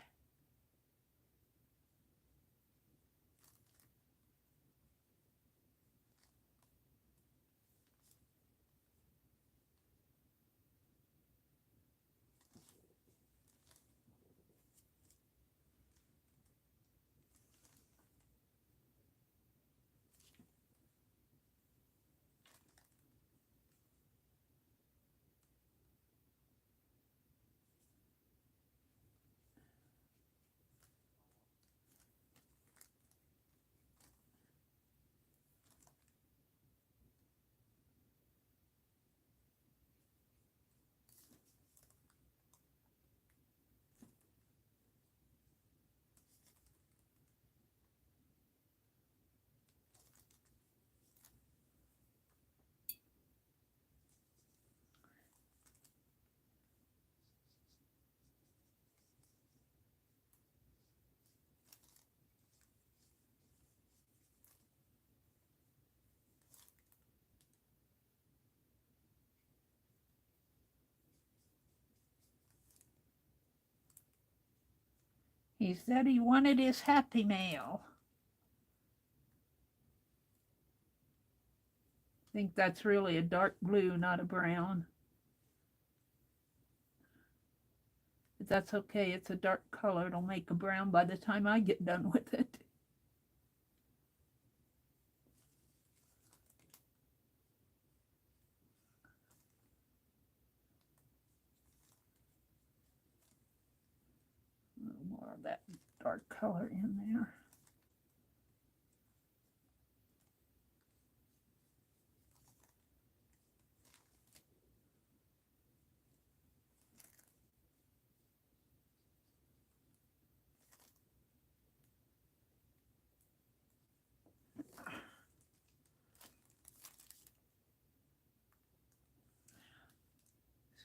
He said he wanted his Happy Mail. I think that's really a dark blue, not a brown. But that's okay. It's a dark color. It'll make a brown by the time I get done with it. A little more of that dark color in there.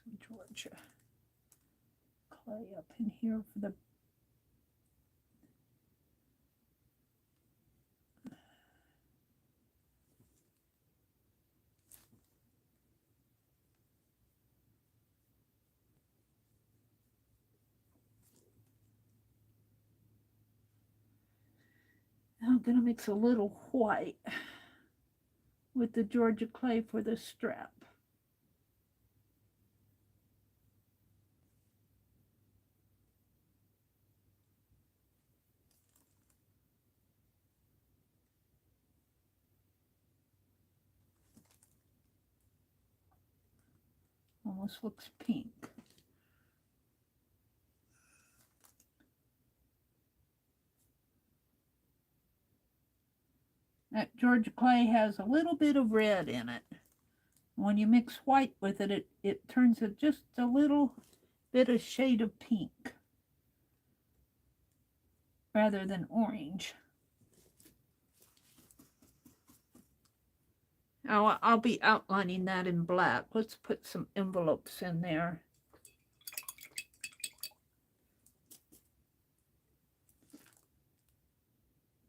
Some Georgia clay up in here for the I'm going to mix a little white with the Georgia clay for the strap. Almost looks pink. That Georgia clay has a little bit of red in it. When you mix white with it, it turns it just a little bit of shade of pink rather than orange. Now I'll be outlining that in black. Let's put some envelopes in there.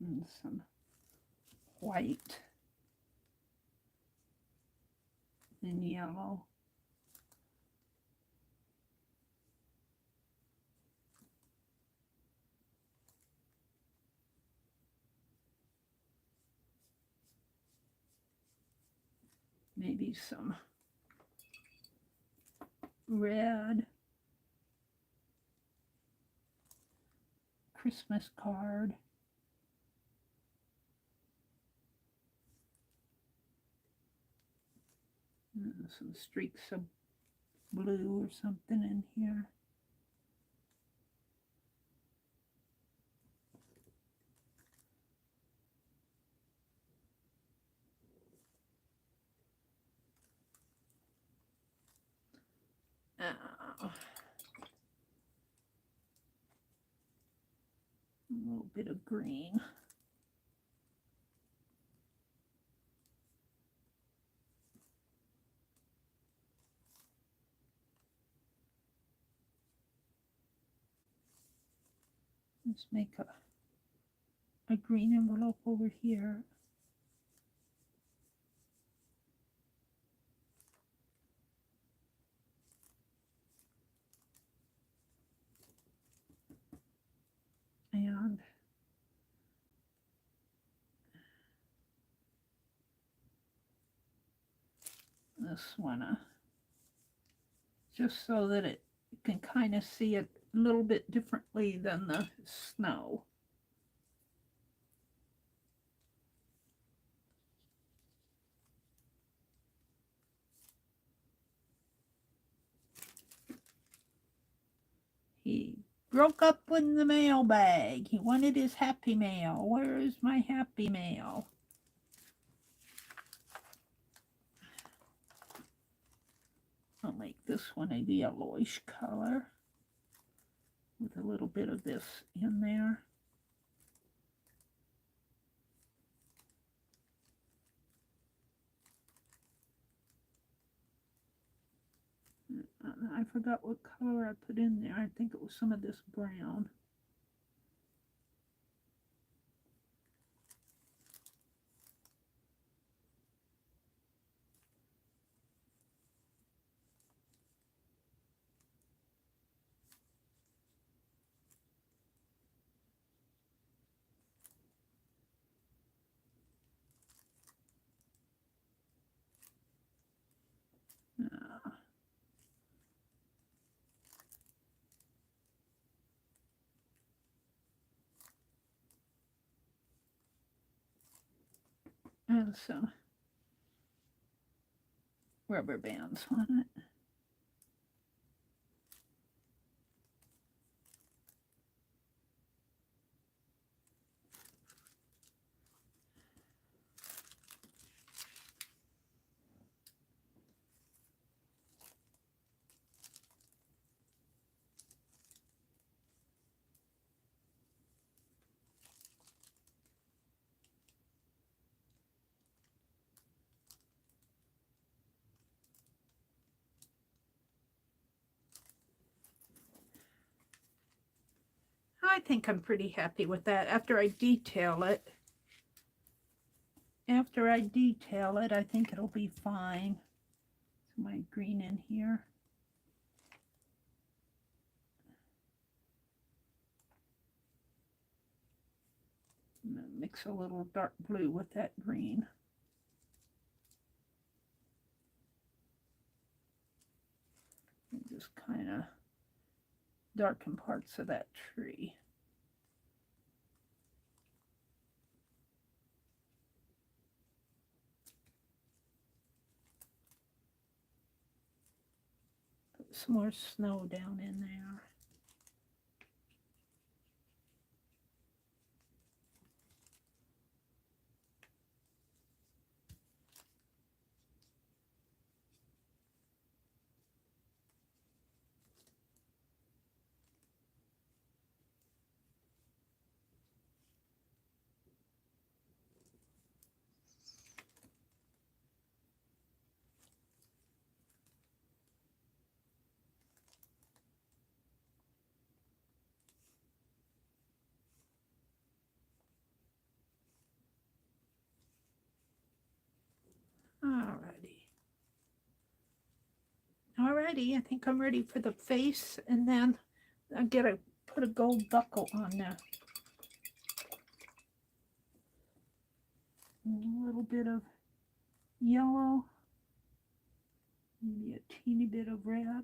And some white and yellow. Maybe some red. Christmas card. Some streaks of blue or something in here. A little bit of green. Let's make a green envelope over here. And this one, just so that it can kind of see it a little bit differently than the snow. He broke up in the mail bag. He wanted his Happy Mail. Where is my Happy Mail? I'll make this one a yellowish color with a little bit of this in there. I forgot what color I put in there. I think it was some of this brown. and some rubber bands on it. I think I'm pretty happy with that. After I detail it, I think it'll be fine. So my green in here. I'm gonna mix a little dark blue with that green. And just kind of darken parts of that tree. Put some more snow down in there. Alrighty, I think I'm ready for the face, and then I gotta put a gold buckle on there. A little bit of yellow, maybe a teeny bit of red.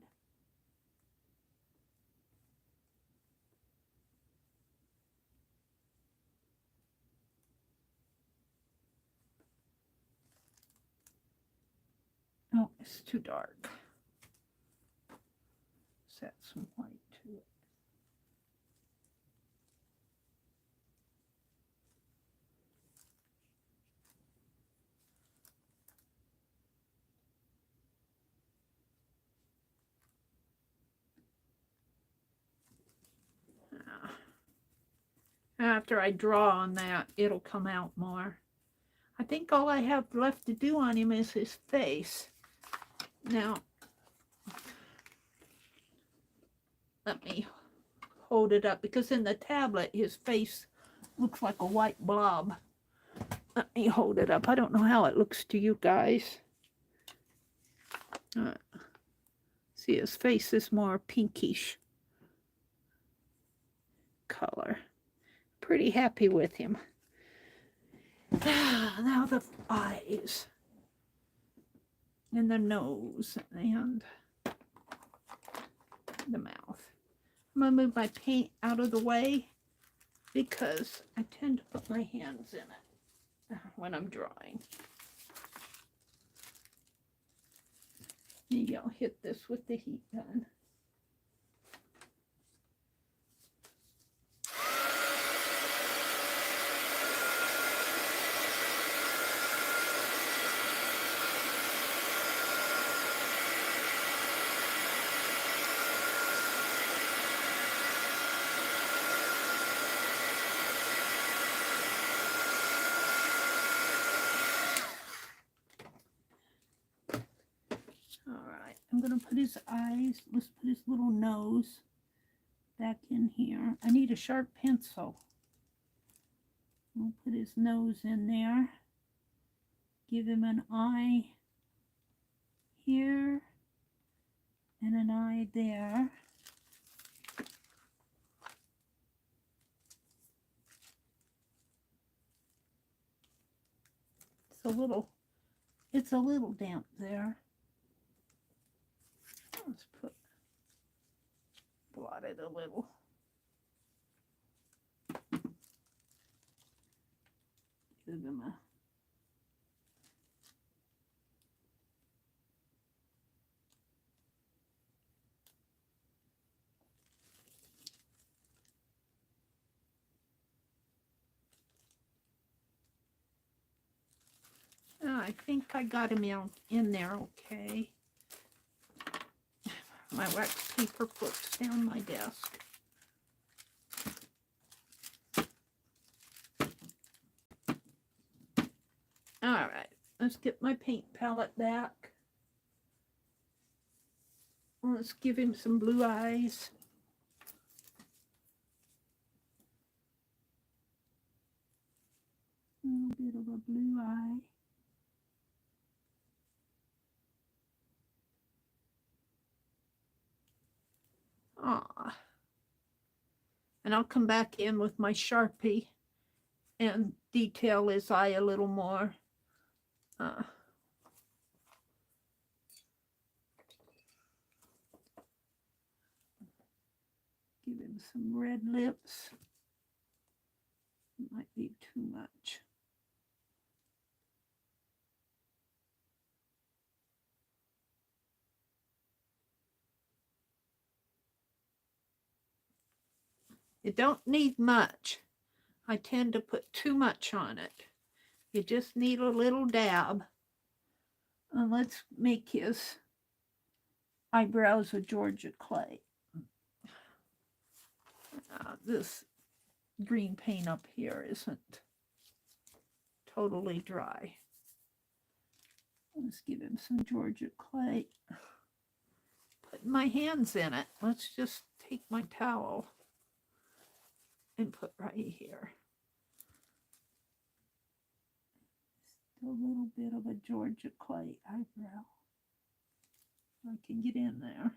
Oh, it's too dark. Set some white to it. After I draw on that, it'll come out more. I think all I have left to do on him is his face. Now, let me hold it up, because in the tablet his face looks like a white blob. Let me hold it up. I don't know how it looks to you guys. See, his face is more pinkish color. Pretty happy with him. Now the eyes and the nose and the mouth. I'm gonna move my paint out of the way because I tend to put my hands in it when I'm drawing. Maybe I'll hit this with the heat gun. I'm going to put his eyes, let's put his little nose back in here. I need a sharp pencil. We'll put his nose in there. Give him an eye here and an eye there. It's a little damp there. Let's blot it a little. Give him I think I got him in there okay. My wax paper flips down my desk. All right, let's get my paint palette back. Let's give him some blue eyes. A little bit of a blue eye. Ah, and I'll come back in with my Sharpie and detail his eye a little more. Give him some red lips. Might be too much. You don't need much. I tend to put too much on it. You just need a little dab. And let's make his eyebrows of Georgia clay. This green paint up here isn't totally dry. Let's give him some Georgia clay. Put my hands in it. Let's just take my towel and put right here. Just a little bit of a Georgia clay eyebrow. I can get in there.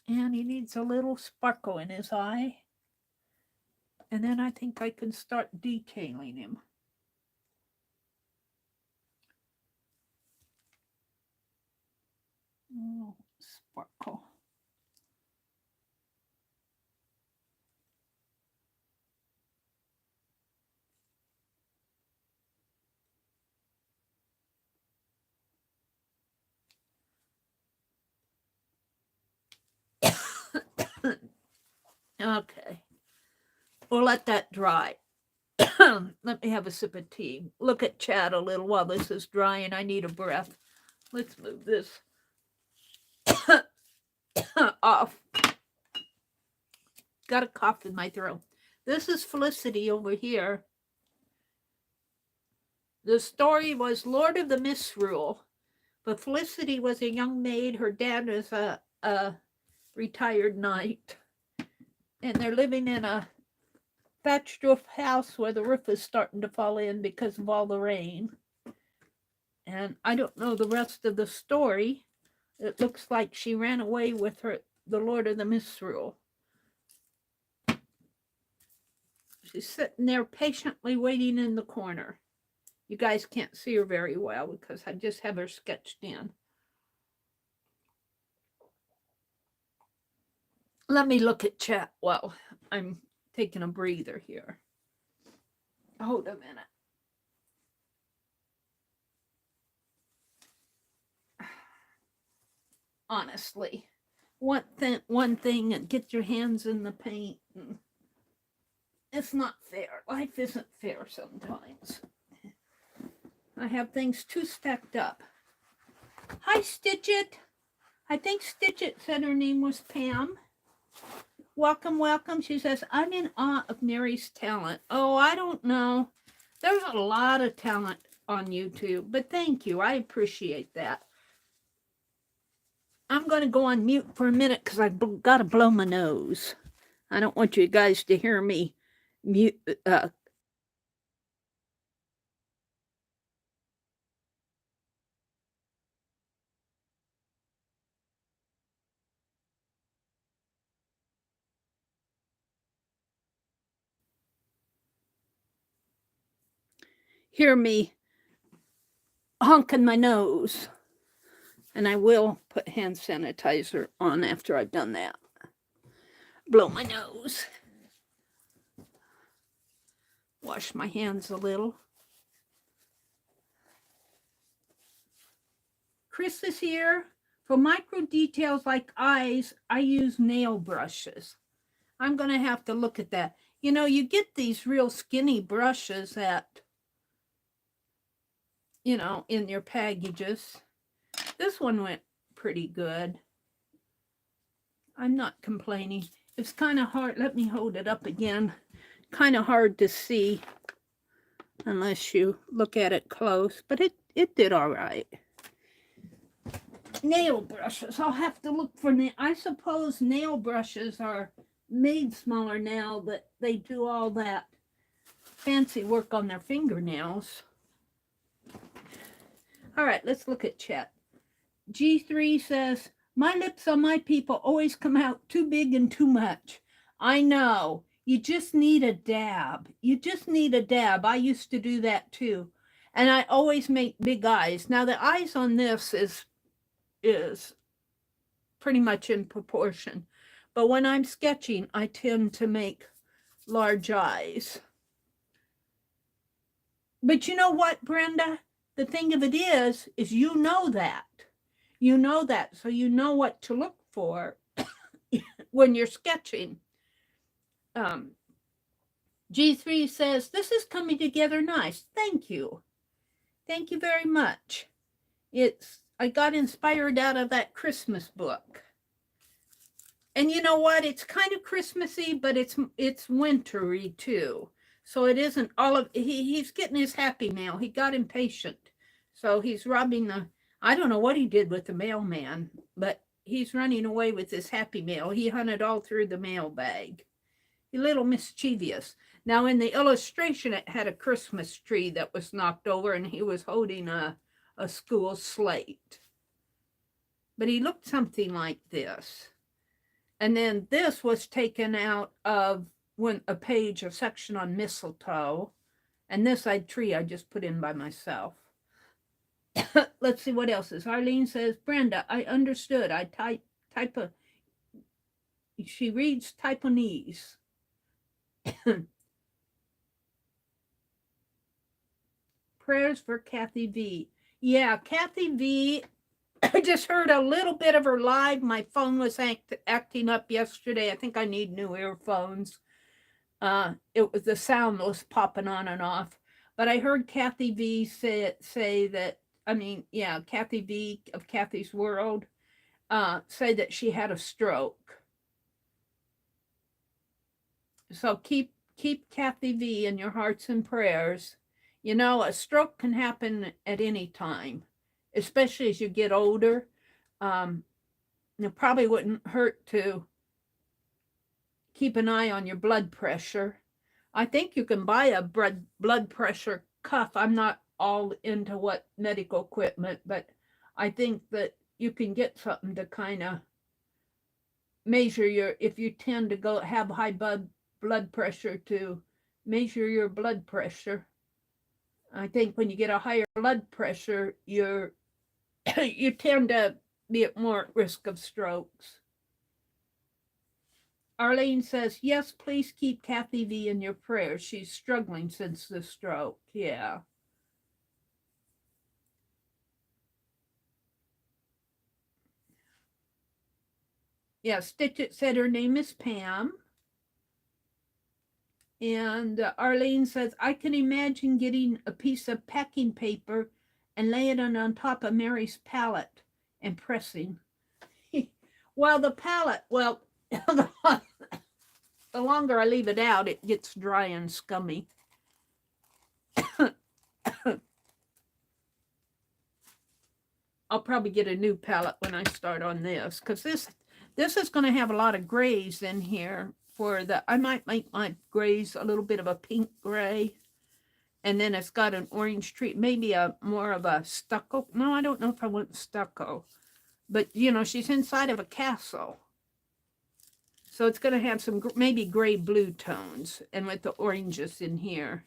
And he needs a little sparkle in his eye. And then I think I can start detailing him. Oh, sparkle. Okay. We'll let that dry. Let me have a sip of tea. Look at Chad a little while this is drying. I need a breath. Let's move this off. Got a cough in my throat. This is Felicity over here. The story was Lord of the Misrule, but Felicity was a young maid. Her dad was a retired knight, and they're living in a thatched roof house where the roof is starting to fall in because of all the rain. And I don't know the rest of the story. It looks like she ran away with the Lord of the Misrule. She's sitting there patiently waiting in the corner. You guys can't see her very well because I just have her sketched in. Let me look at chat while I'm taking a breather here. Hold a minute. Honestly, one thing, and get your hands in the paint. It's not fair. Life isn't fair sometimes. I have things too stacked up. Hi, Stitchit. I think Stitchit said her name was Pam. Welcome, welcome. She says, I'm in awe of Meri's talent. Oh, I don't know. There's a lot of talent on YouTube, but thank you. I appreciate that. I'm going to go on mute for a minute because I've got to blow my nose. I don't want you guys to hear me mute. Hear me honking my nose. And I will put hand sanitizer on after I've done that. Blow my nose. Wash my hands a little. Chris is here. For micro details like eyes, I use nail brushes. I'm going to have to look at that. You know, you get these real skinny brushes at, you know, in your packages. This one went pretty good. I'm not complaining. It's kind of hard. Let me hold it up again. Kind of hard to see unless you look at it close, but it did all right. Nail brushes. I'll have to look for I suppose nail brushes are made smaller now that they do all that fancy work on their fingernails. All right, let's look at chat. G3 says, my lips on my people always come out too big and too much. I know. You just need a dab. You just need a dab. I used to do that too. And I always make big eyes. Now the eyes on this is pretty much in proportion. But when I'm sketching, I tend to make large eyes. But you know what, Brenda? The thing of it is you know that. You know that, so you know what to look for when you're sketching. G3 says, this is coming together nice. Thank you. Thank you very much. I got inspired out of that Christmas book. And you know what? It's kind of Christmassy, but it's wintry too. So it isn't all of, he's getting his happy mail. He got impatient. So he's robbing I don't know what he did with the mailman, but he's running away with his happy mail. He hunted all through the mailbag. A little mischievous. Now in the illustration, it had a Christmas tree that was knocked over and he was holding a school slate. But he looked something like this. And then this was taken out of a page, a section on mistletoe. And this tree I just put in by myself. Let's see what else is. Arlene says, Brenda, I understood. I she reads Taiwanese. Prayers for Kathy V. Yeah, Kathy V. I just heard a little bit of her live. My phone was acting up yesterday. I think I need new earphones. The sound was popping on and off. But I heard Kathy V say that, Kathy V of Kathy's World say that she had a stroke. So keep Kathy V in your hearts and prayers. You know, a stroke can happen at any time, especially as you get older. It probably wouldn't hurt to keep an eye on your blood pressure. I think you can buy a blood pressure cuff. I'm not all into what medical equipment, but I think that you can get something to kind of measure if you tend to have high blood pressure, to measure your blood pressure. I think when you get a higher blood pressure, you tend to be at more risk of strokes. Arlene says, yes, please keep Kathy V in your prayers. She's struggling since the stroke. Yeah. Yeah, Stitchit said her name is Pam. And Arlene says, I can imagine getting a piece of packing paper and laying it on top of Mary's palette and pressing. Well, the palette, the longer I leave it out, it gets dry and scummy. I'll probably get a new palette when I start on this, because this is going to have a lot of grays in here. I might make my grays a little bit of a pink gray, and then it's got an orange tree, maybe more of a stucco. No, I don't know if I want stucco, but you know, she's inside of a castle, so it's going to have some maybe gray blue tones, and with the oranges in here.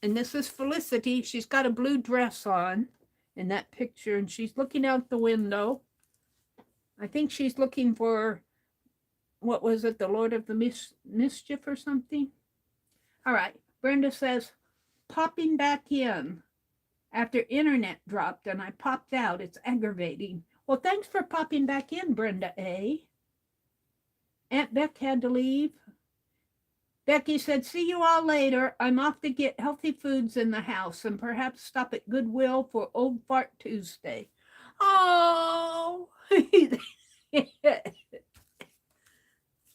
And this is Felicity. She's got a blue dress on in that picture, and she's looking out the window. I think she's looking for, what was it, the Lord of the Mischief or something? All right, Brenda says, popping back in. after internet dropped and I popped out. It's aggravating. Well, thanks for popping back in, Brenda A. Aunt Beck had to leave. Becky said, see you all later. I'm off to get healthy foods in the house and perhaps stop at Goodwill for Old Fart Tuesday. Oh,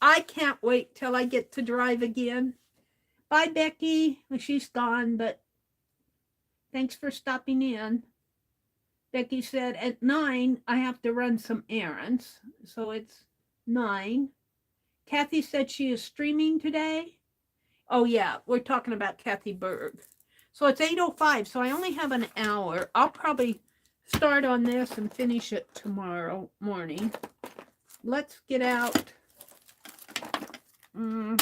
I can't wait till I get to drive again. Bye, Becky. She's gone, but thanks for stopping in. Becky said at 9, I have to run some errands. So it's 9. Kathy said she is streaming today. Oh, yeah, we're talking about Kathy Berg. So it's 8:05, so I only have an hour. I'll probably start on this and finish it tomorrow morning. Let's get out. I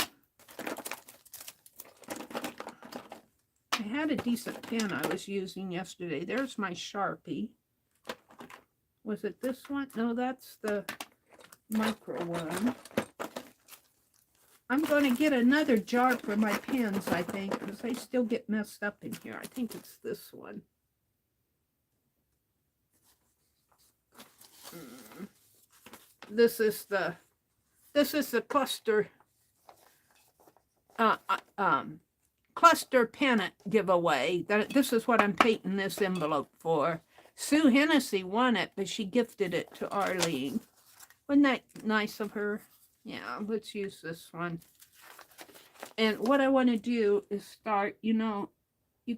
had a decent pen I was using yesterday. There's my Sharpie. Was it this one? No, that's the micro one. I'm going to get another jar for my pens, I think, because they still get messed up in here. I think it's this one. This is the cluster cluster pennant giveaway. This is what I'm painting this envelope for. Sue Hennessy won it, but she gifted it to Arlene. Wasn't that nice of her? Yeah, let's use this one. And what I want to do is start, you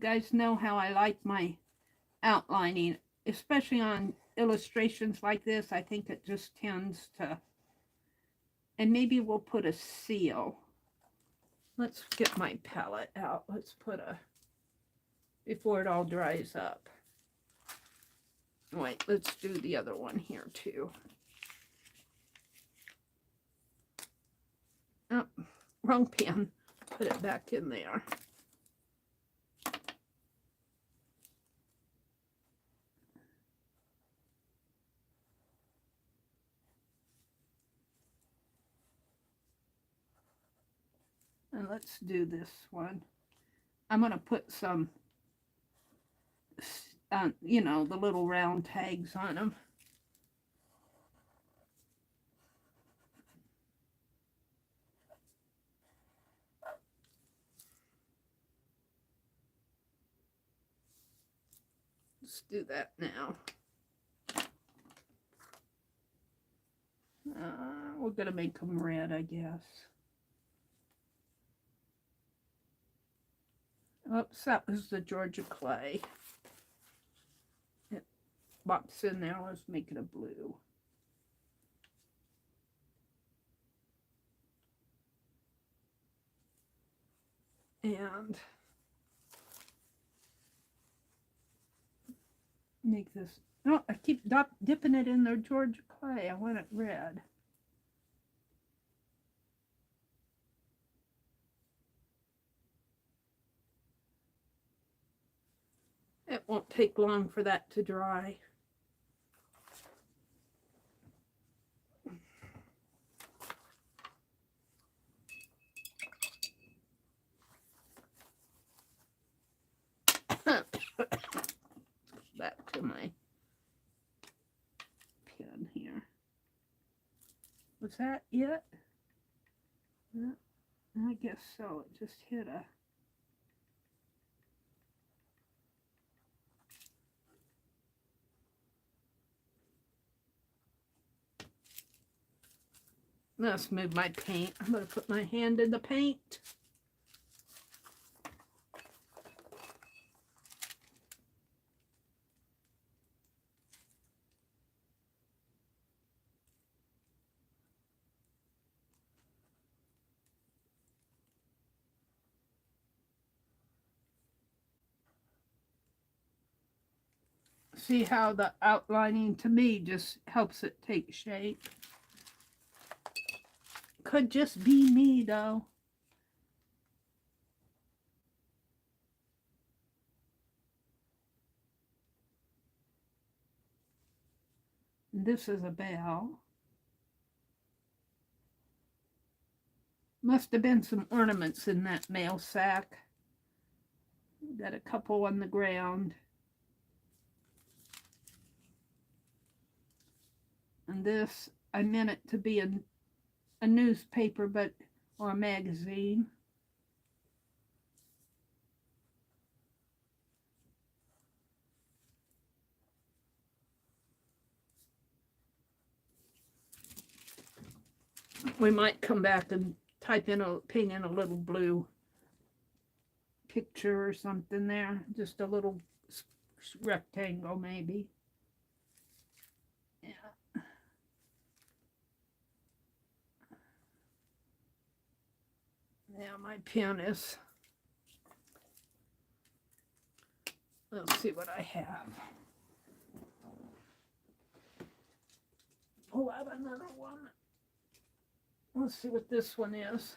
guys know how I like my outlining, especially on illustrations like this. I think it just tends to, and maybe we'll put a seal. Let's get my palette out. Let's put before it all dries up. Wait, let's do the other one here too. Oh, wrong pen. Put it back in there. And let's do this one. I'm going to put some, the little round tags on them. Let's do that now. We're going to make them red, I guess. Oops, that was the Georgia clay. It bops in there. Let's make it a blue. And make this. No, I keep dipping it in the Georgia clay. I want it red. It won't take long for that to dry. Back to my pen here. Was that it? I guess so. It just hit a... Let's move my paint. I'm going to put my hand in the paint. See how the outlining to me just helps it take shape. Could just be me though. This is a bell. Must have been some ornaments in that mail sack. Got a couple on the ground. And this, I meant it to be a newspaper, or a magazine. We might come back and ping in a little blue picture or something there. Just a little rectangle maybe. Yeah. Now my pen is, let's see what I have. Pull out another one. Let's see what this one is.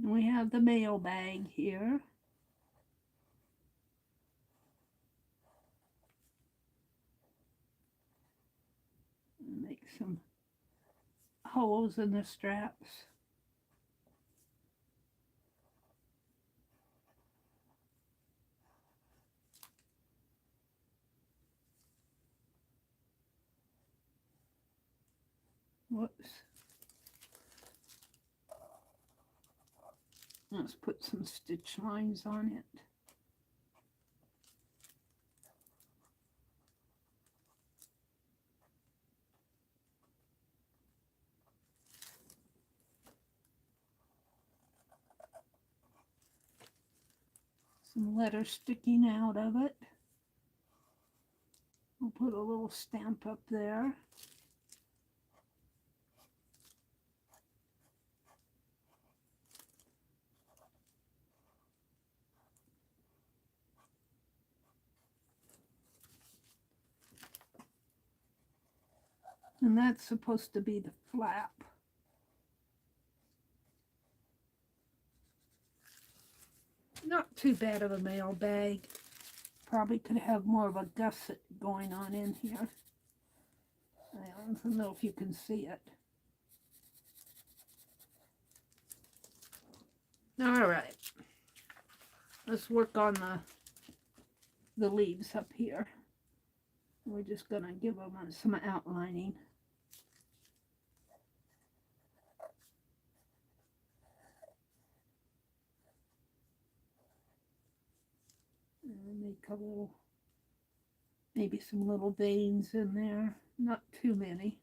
We have the mail bag here. Make some holes in the straps. Whoops. Let's put some stitch lines on it. Some letters sticking out of it. We'll put a little stamp up there. And that's supposed to be the flap. Not too bad of a mail bag. Probably could have more of a gusset going on in here. I don't know if you can see it. All right. Let's work on the leaves up here. We're just going to give them some outlining. And make a little, maybe some little veins in there. Not too many.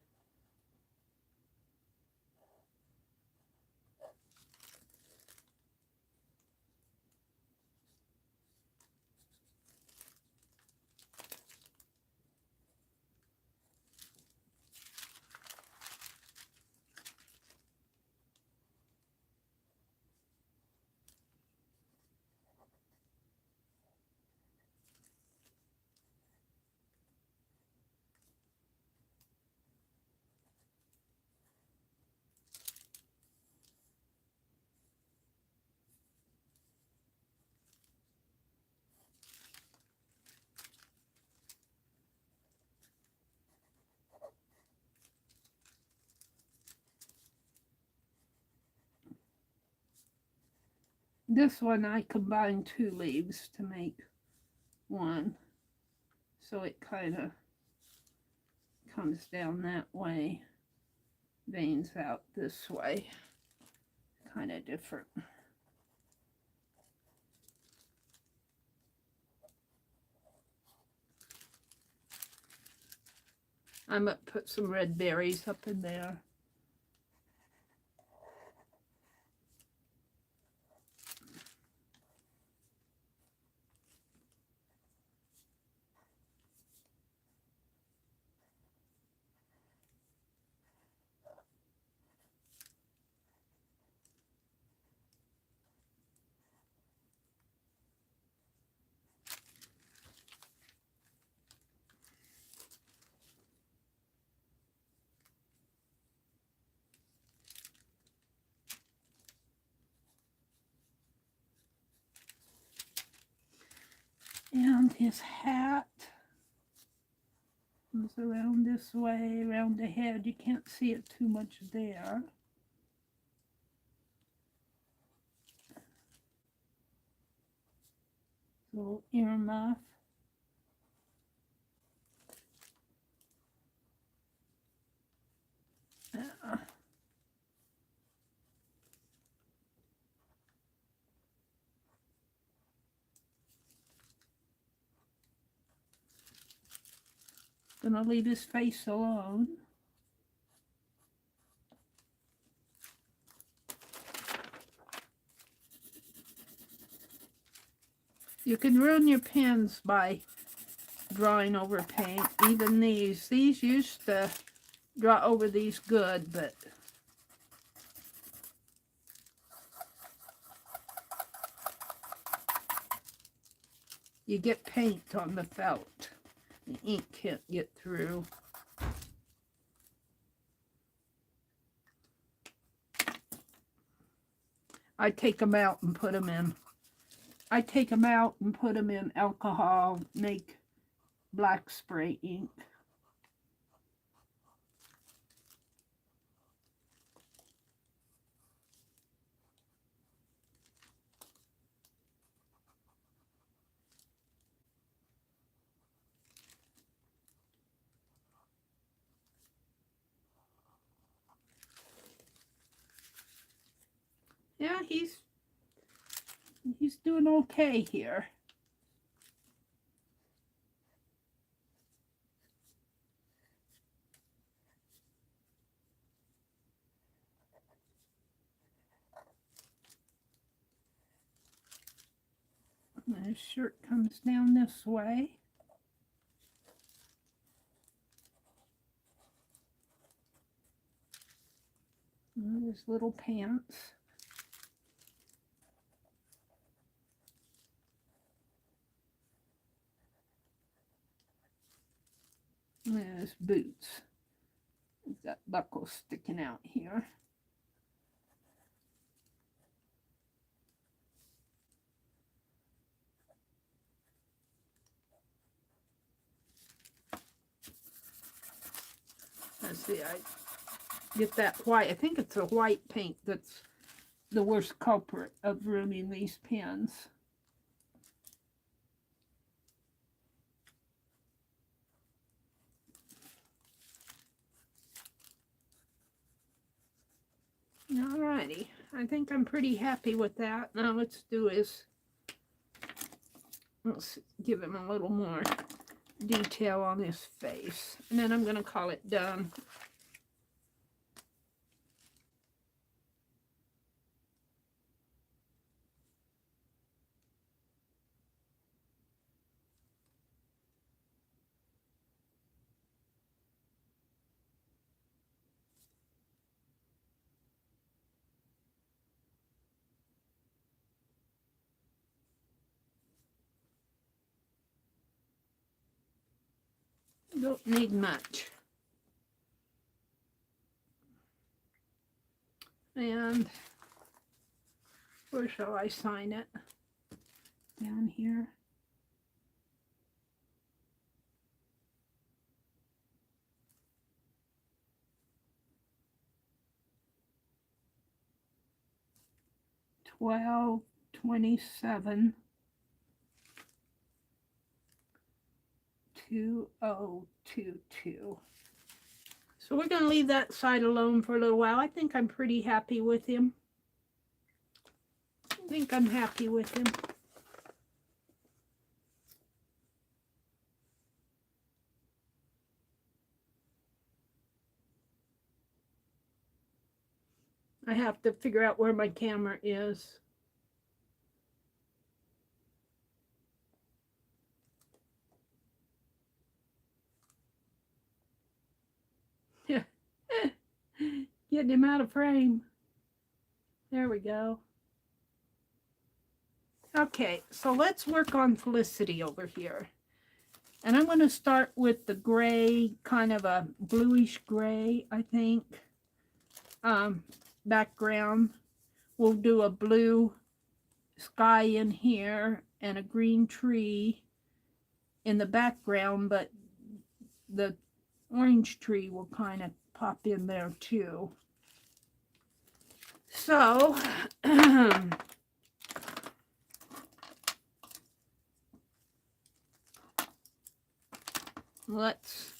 This one I combined 2 leaves to make one, so it kind of comes down that way, veins out this way, kind of different. I might put some red berries up in there. around his hat. Comes around this way, around the head. You can't see it too much there. Little earmuff. Gonna leave his face alone. You can ruin your pens by drawing over paint. Even these used to draw over these good, but you get paint on the felt. The ink can't get through. I take them out and put them in. I take them out and put them in alcohol, make black spray ink. Yeah, he's doing okay here. His shirt comes down this way. And his little pants. And his boots. He's got buckles sticking out here. Let's see, I get that white. I think it's a white paint that's the worst culprit of ruining these pens. Alrighty, I think I'm pretty happy with that. Now let's give him a little more detail on his face, and then I'm going to call it done. Don't need much. And where shall I sign it? Down here. $12.27 2022. So we're going to leave that side alone for a little while. I think I'm pretty happy with him. I think I'm happy with him. I have to figure out where my camera is. Getting him out of frame. There we go. Okay, so let's work on Felicity over here. And I'm going to start with the gray, kind of a bluish gray, I think, background. We'll do a blue sky in here and a green tree in the background, but the orange tree will kind of pop in there too. So, let's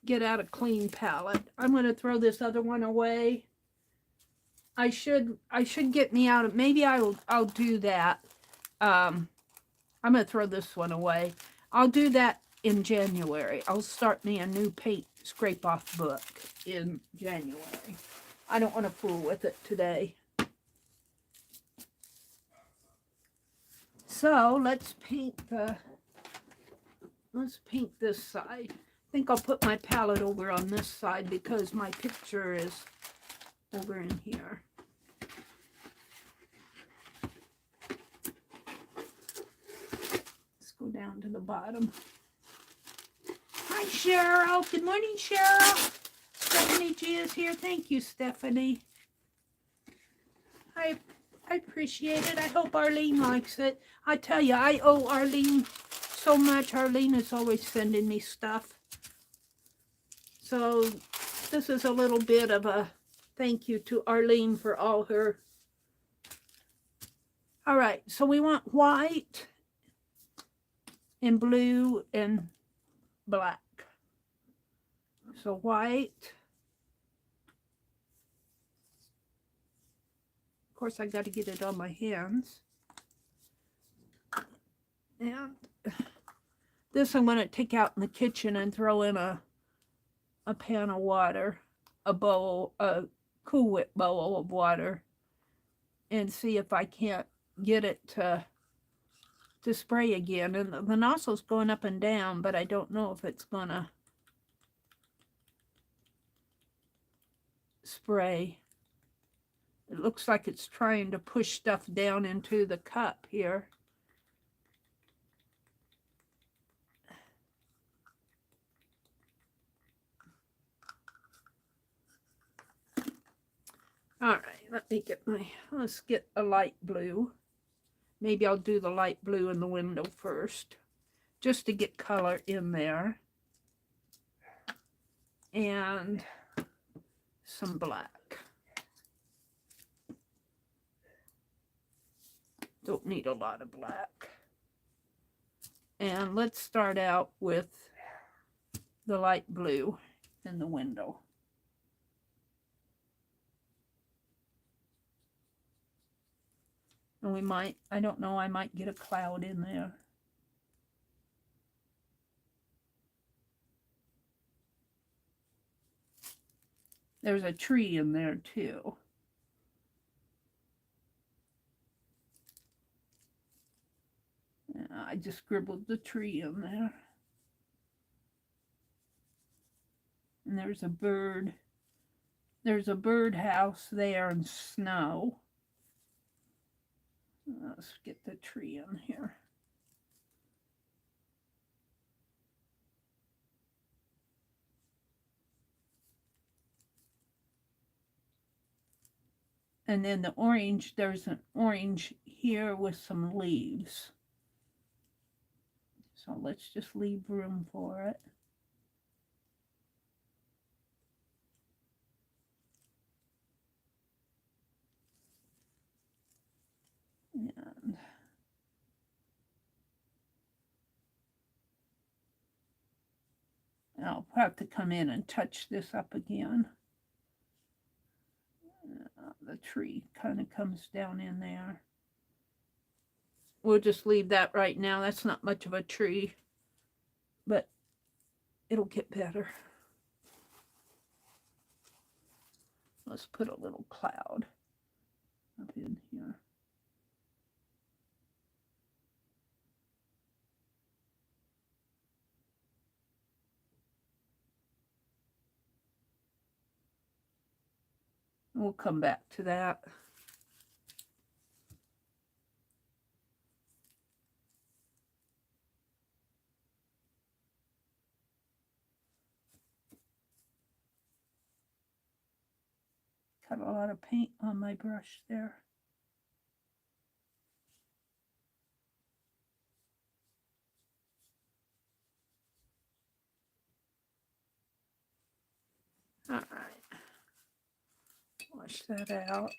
get out a clean palette. I'm going to throw this other one away. I should get me out. Maybe I'll do that. I'm going to throw this one away. I'll do that in January. I'll start me a new paint scrape off book in January. I don't want to fool with it today. So let's paint this side. I think I'll put my palette over on this side because my picture is over in here. Let's go down to the bottom. Hi, Cheryl. Good morning, Cheryl. Stephanie G is here. Thank you, Stephanie. I appreciate it. I hope Arlene likes it. I tell you, I owe Arlene so much. Arlene is always sending me stuff. So this is a little bit of a thank you to Arlene for all her. All right, so we want white and blue and black. So white. Of course, I got to get it on my hands. And this I'm going to take out in the kitchen and throw in a pan of water, a Cool Whip bowl of water, and see if I can't get it to spray again. And the nozzle's going up and down, but I don't know if it's going to spray. It looks like it's trying to push stuff down into the cup here. All right, let's get a light blue. Maybe I'll do the light blue in the window first, just to get color in there. And some black. Don't need a lot of black. And let's start out with the light blue in the window. And we might, I don't know, I might get a cloud in there. There's a tree in there too. I just scribbled the tree in there. And there's a bird. There's a bird house there in snow. Let's get the tree in here. And then the orange, there's an orange here with some leaves. So let's just leave room for it. And I'll have to come in and touch this up again. The tree kind of comes down in there. We'll just leave that right now. That's not much of a tree, but it'll get better. Let's put a little cloud up in here. We'll come back to that. Got a lot of paint on my brush there. All right. Wash that out.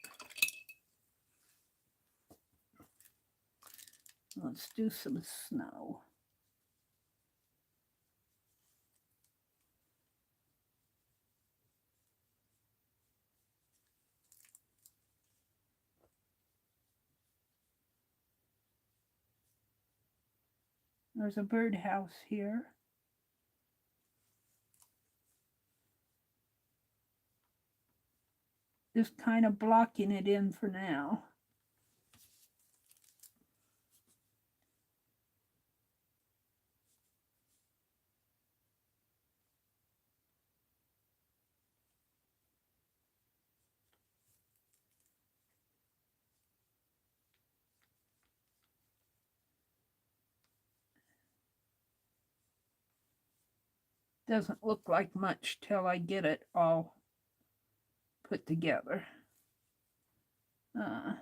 Let's do some snow. There's a birdhouse here. Just kind of blocking it in for now. Doesn't look like much till I get it all put together. A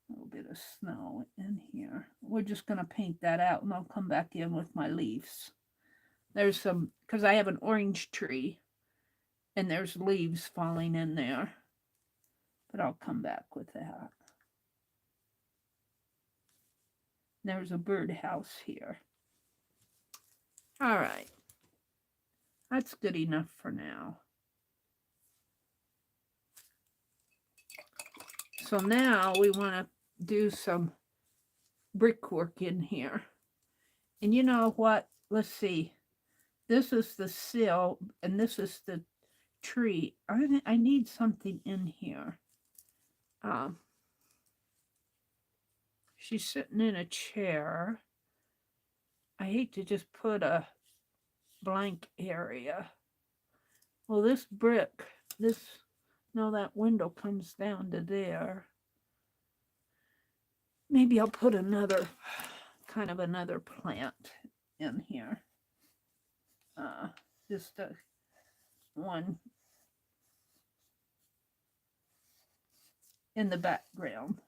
little bit of snow in here. We're just going to paint that out and I'll come back in with my leaves. There's some, because I have an orange tree and there's leaves falling in there. But I'll come back with that. There's a birdhouse here. All right. That's good enough for now. So now we want to do some brickwork in here. And you know what? Let's see. This is the sill and this is the tree. I need something in here. She's sitting in a chair. I hate to just put a blank area. Well, this brick, no, that window comes down to there. Maybe I'll put another plant in here. Just one in the background.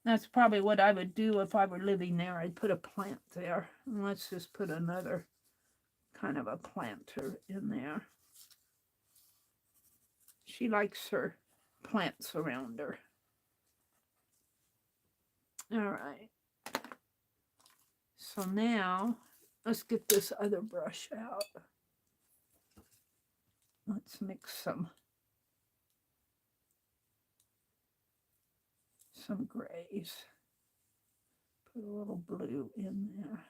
That's probably what I would do if I were living there. I'd put a plant there. And let's just put another kind of a planter in there. She likes her plants around her. All right. So now let's get this other brush out. Let's mix some grays. Put a little blue in there.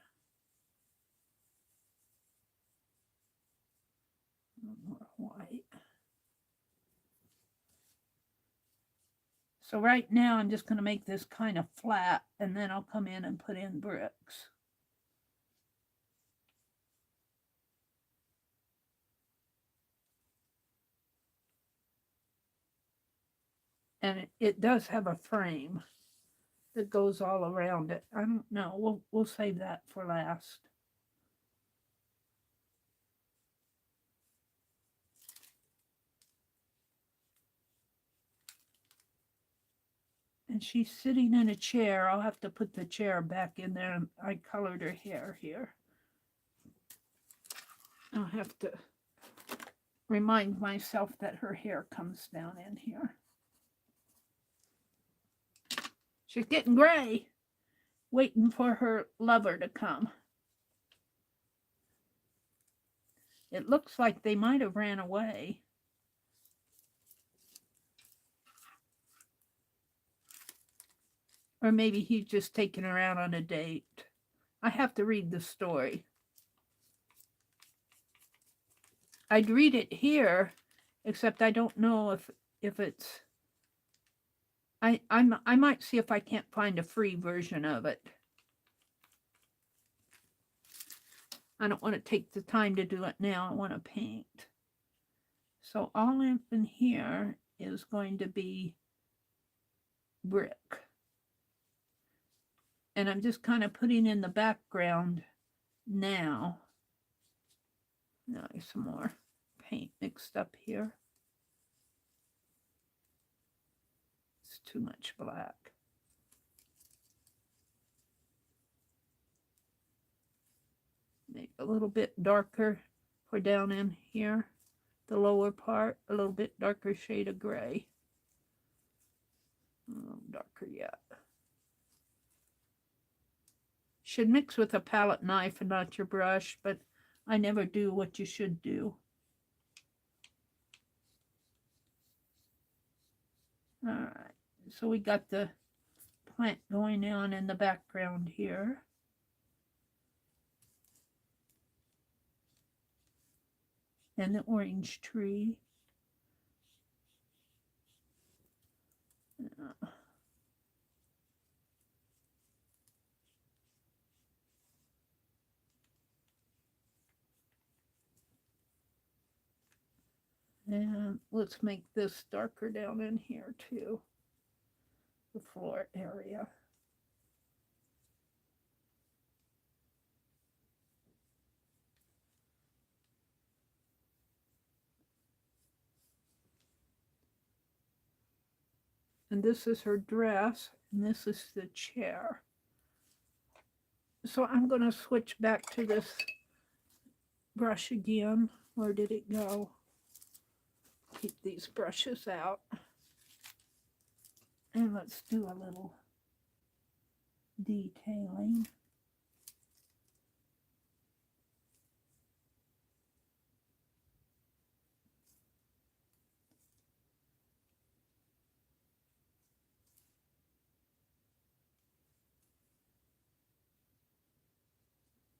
A little more white. So right now I'm just going to make this kind of flat and then I'll come in and put in bricks. And it does have a frame that goes all around it. I don't know. We'll save that for last. And she's sitting in a chair. I'll have to put the chair back in there. I colored her hair here. I'll have to remind myself that her hair comes down in here. She's getting gray, waiting for her lover to come. It looks like they might have ran away. Or maybe he's just taking her out on a date. I have to read the story. I'd read it here, except I don't know if it's... I might see if I can't find a free version of it. I don't want to take the time to do it now. I want to paint. So all in here is going to be brick. And I'm just kind of putting in the background now. Now there's some more paint mixed up here. It's too much black. a little bit darker for down in here, the lower part, a little bit darker shade of gray. A little darker yet. Should mix with a palette knife and not your brush, but I never do what you should do. All right, so we got the plant going on in the background here. And the orange tree. And let's make this darker down in here too, the floor area. And this is her dress, and this is the chair. So I'm going to switch back to this brush again. Where did it go? Keep these brushes out. And let's do a little detailing.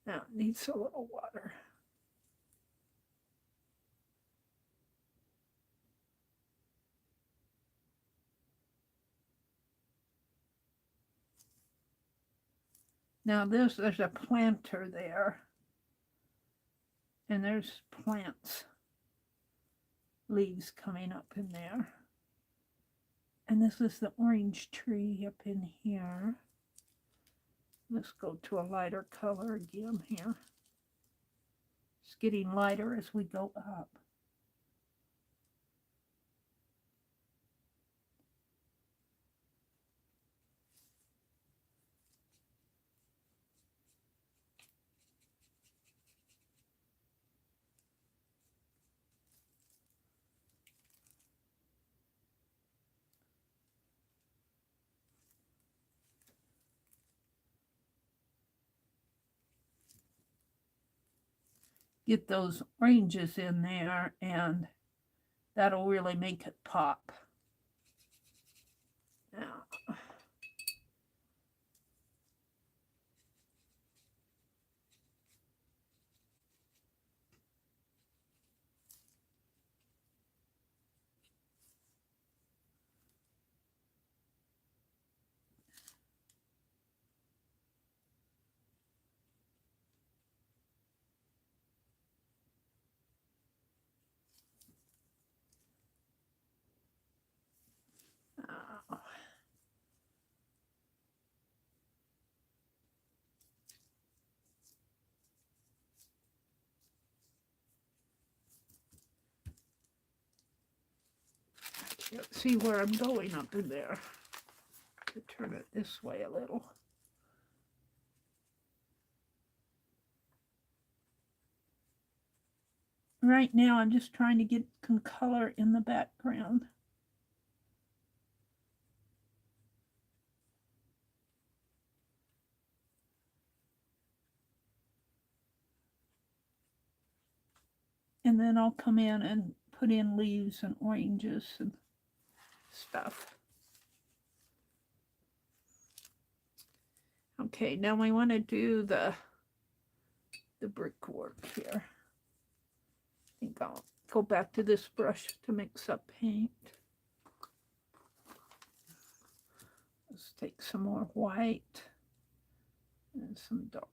Now it needs a little water. Now there's a planter there. And there's plants, leaves coming up in there. And this is the orange tree up in here. Let's go to a lighter color again here. It's getting lighter as we go up. Get those oranges in there, and that'll really make it pop. Now, can't see where I'm going up in there. To turn it this way a little. Right now, I'm just trying to get some color in the background. And then I'll come in and put in leaves and oranges and stuff. Okay, now we want to do the brickwork here. I think I'll go back to this brush to mix up paint. Let's take some more white and some dark.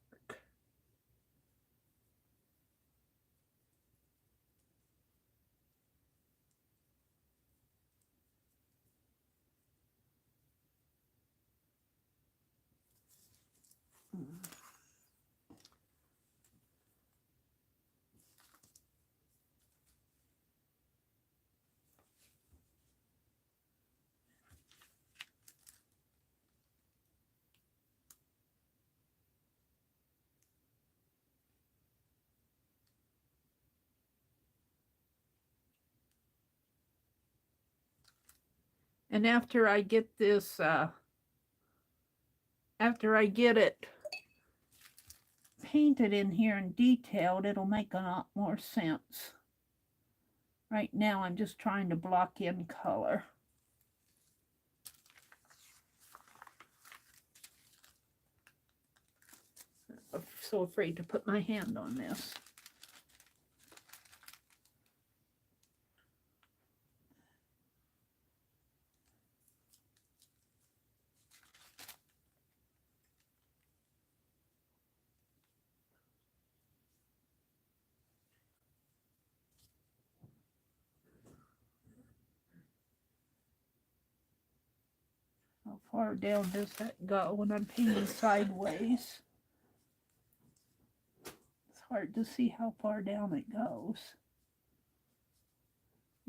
And after I get this, after I get it painted in here and detailed, it'll make a lot more sense. Right now, I'm just trying to block in color. I'm so afraid to put my hand on this. How far down does that go when I'm painting sideways? It's hard to see how far down it goes.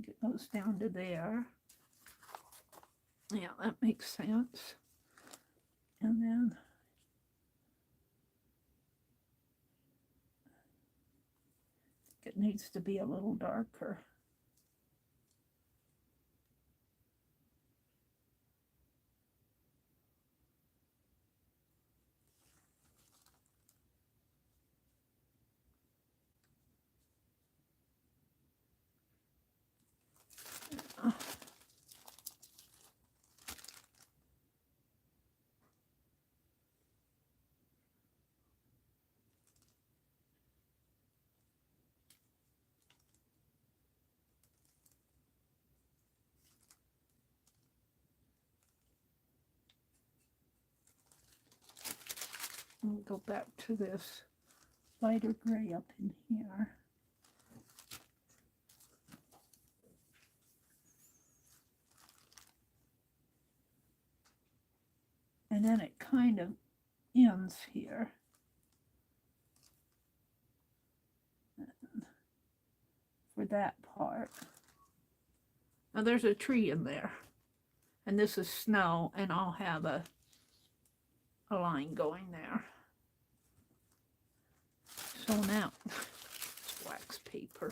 It goes down to there. Yeah, that makes sense. And then it needs to be a little darker. We'll go back to this lighter gray up in here. And then it kind of ends here. For that part. Now there's a tree in there. And this is snow, and I'll have a line going there. So now, it's wax paper.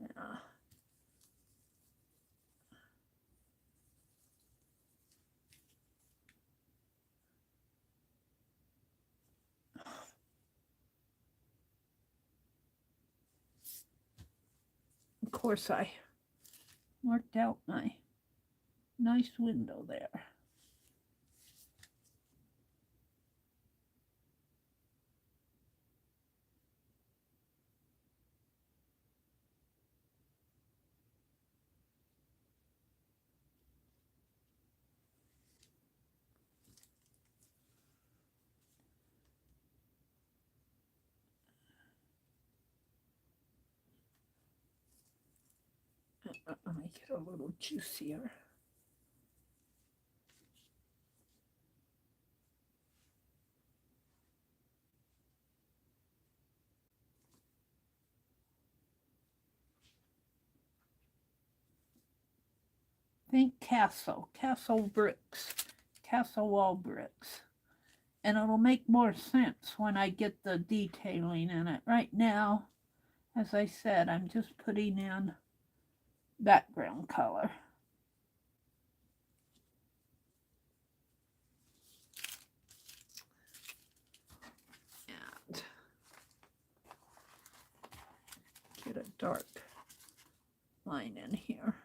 Yeah. Of course, I marked out my nice window there. Let me get a little juicier. Think Castle bricks, Castle wall bricks. And it'll make more sense when I get the detailing in it. Right now, as I said, I'm just putting in background color. And get a dark line in here.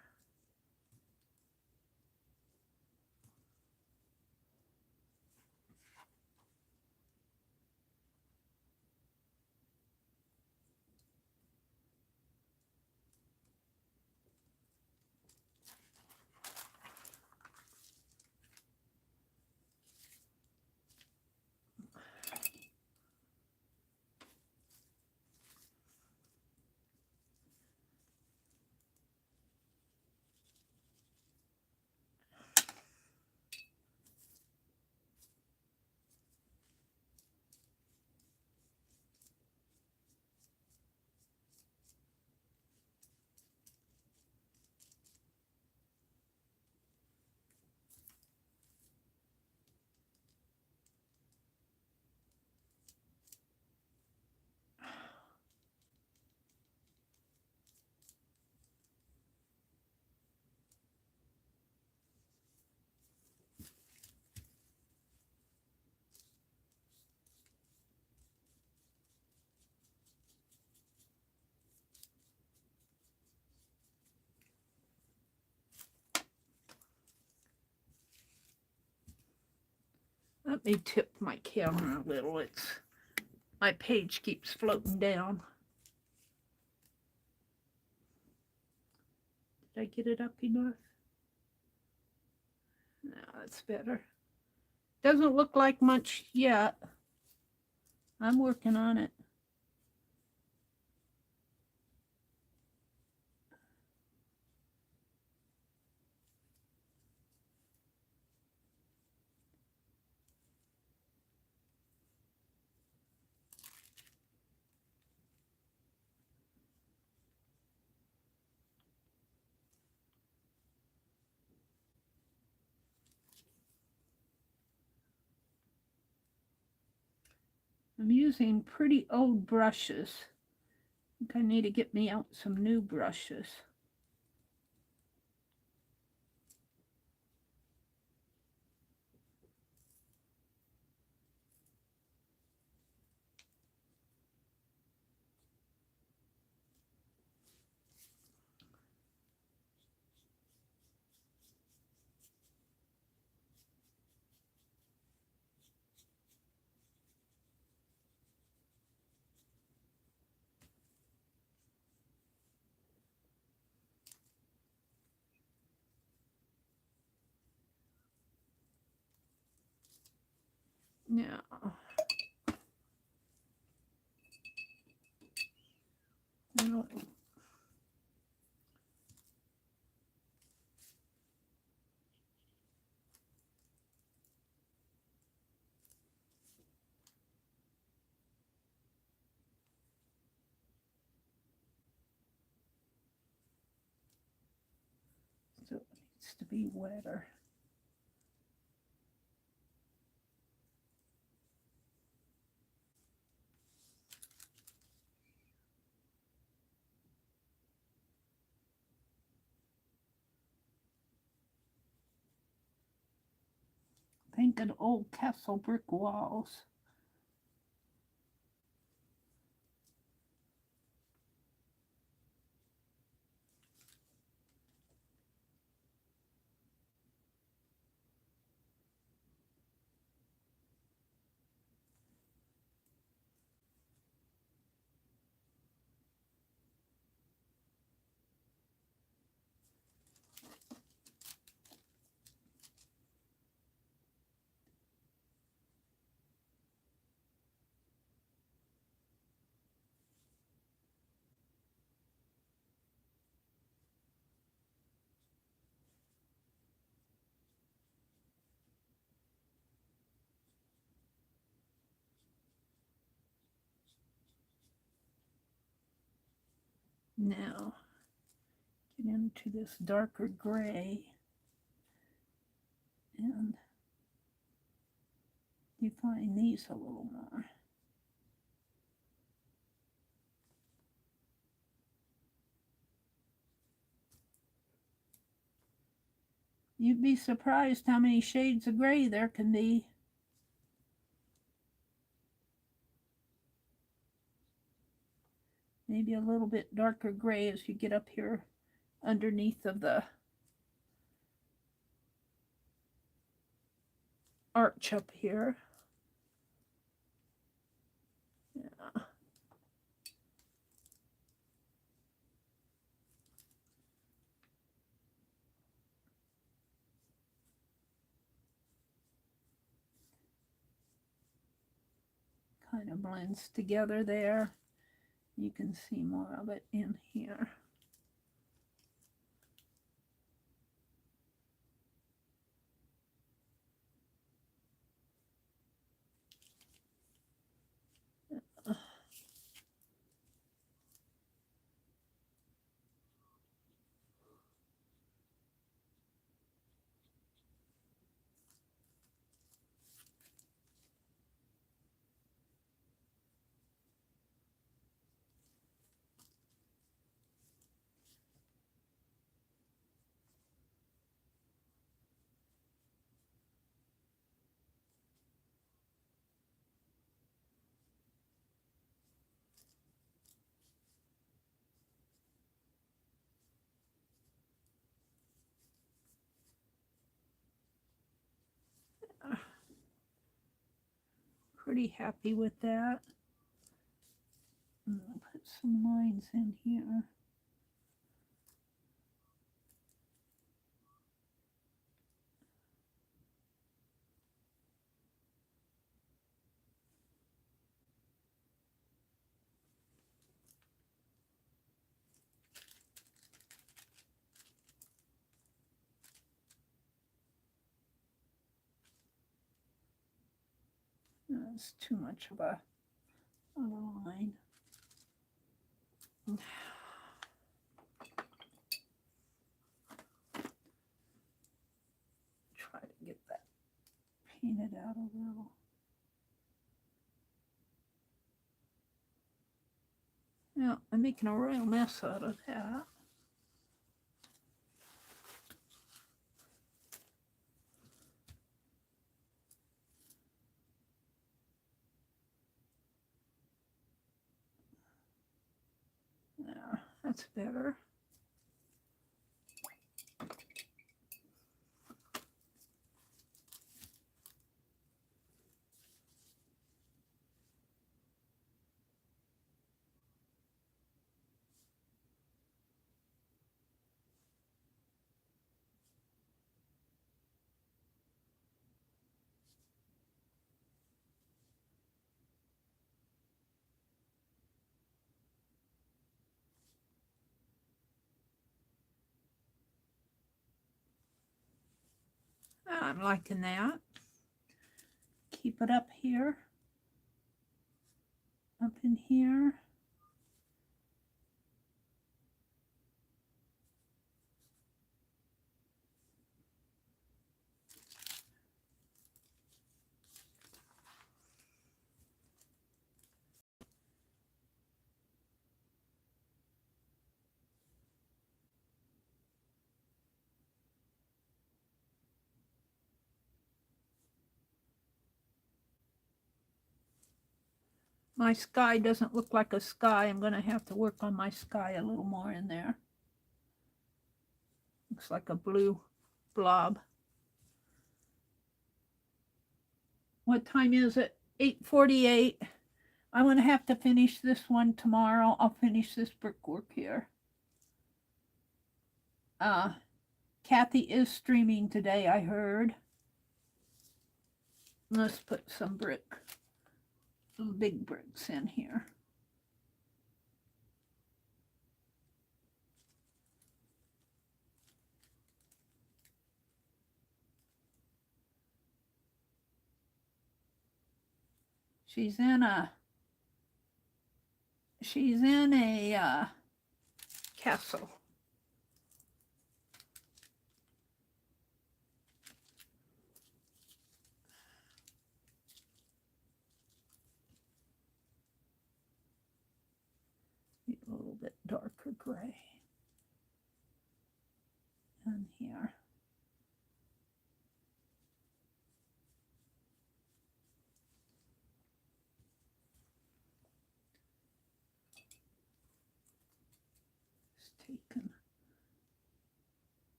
Let me tip my camera a little. My page keeps floating down. Did I get it up enough? No, that's better. Doesn't look like much yet. I'm working on it. I'm using pretty old brushes. I think I need to get me out some new brushes. Now, so it needs to be wetter. Painted old castle brick walls. Now, get into this darker gray and define these a little more. You'd be surprised how many shades of gray there can be. Maybe a little bit darker gray as you get up here underneath of the arch up here. Yeah. Kind of blends together there. You can see more of it in here. pretty happy with that. I'll put some lines in here. That's too much of a line. Try to get that painted out a little. Yeah, I'm making a real mess out of that. There, that's better. I'm liking that. Keep it up here. Up in here. My sky doesn't look like a sky. I'm going to have to work on my sky a little more in there. Looks like a blue blob. What time is it? 8:48. I'm going to have to finish this one tomorrow. I'll finish this brickwork here. Kathy is streaming today, I heard. Let's put some big bricks in here. She's in a castle. A little bit darker gray in here.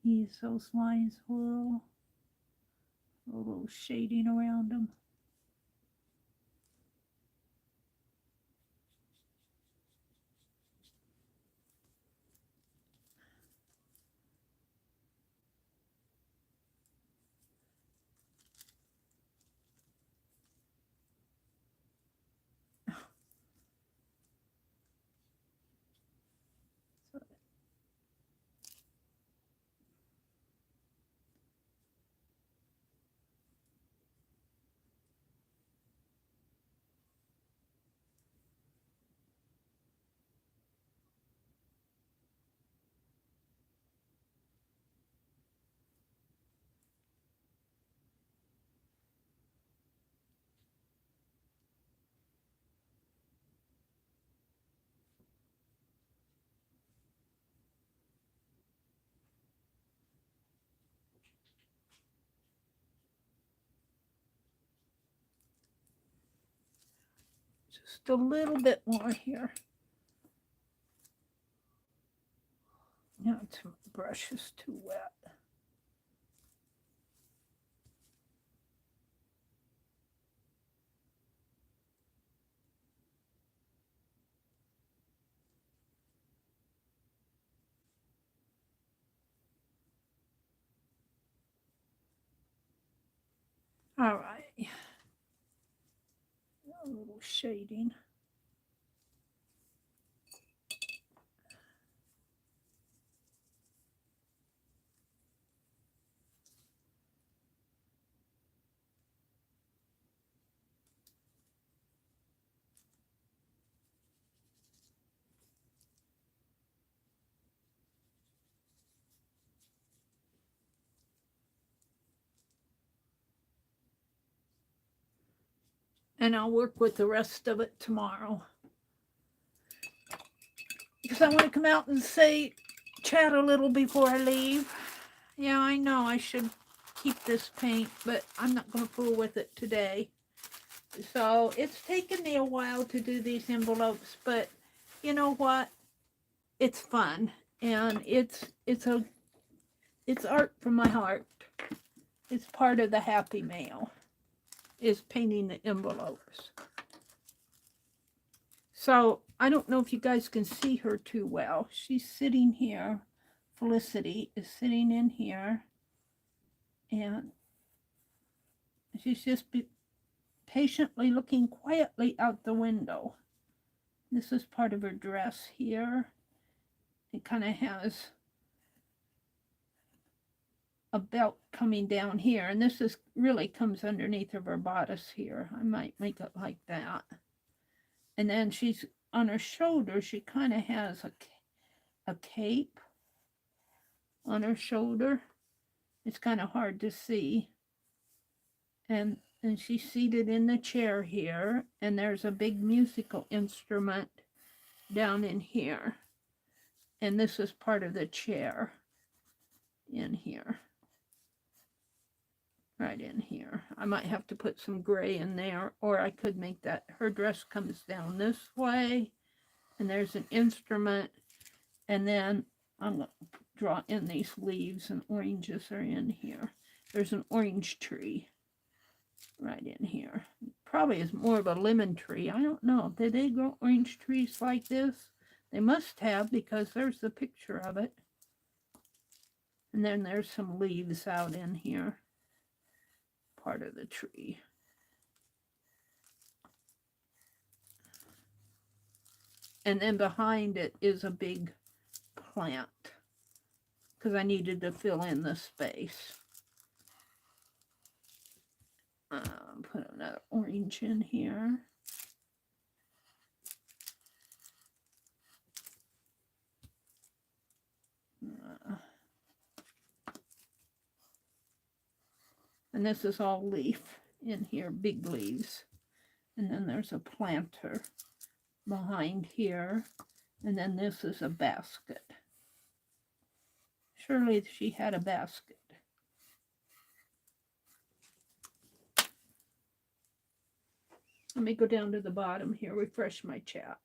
Ease those lines a little shading around them. Just a little bit more here. Now the brush is too wet. All right. A little shading. And I'll work with the rest of it tomorrow. Because I want to come out and say, chat a little before I leave. Yeah, I know I should keep this paint, but I'm not going to fool with it today. So it's taken me a while to do these envelopes, but you know what? It's fun, and it's art from my heart. It's part of the happy mail, is painting the envelopes. So I don't know if you guys can see her too well. She's sitting here. Felicity is sitting in here, and she's just patiently looking quietly out the window. This is part of her dress here. It kind of has a belt coming down here, and this is really comes underneath of her bodice here. I might make it like that. And then she's on her shoulder, she kind of has a cape on her shoulder. It's kind of hard to see. And she's seated in the chair here, and there's a big musical instrument down in here. And this is part of the chair in here. Right in here. I might have to put some gray in there, or I could make that, her dress comes down this way, and there's an instrument, and then I'm going to draw in these leaves, and oranges are in here. There's an orange tree right in here. Probably is more of a lemon tree. I don't know. Did they grow orange trees like this? They must have, because there's the picture of it. And then there's some leaves out in here. Part of the tree. And then behind it is a big plant, because I needed to fill in the space. Put another orange in here. And this is all leaf in here, big leaves. And then there's a planter behind here. And then this is a basket. Surely she had a basket. Let me go down to the bottom here, refresh my chat.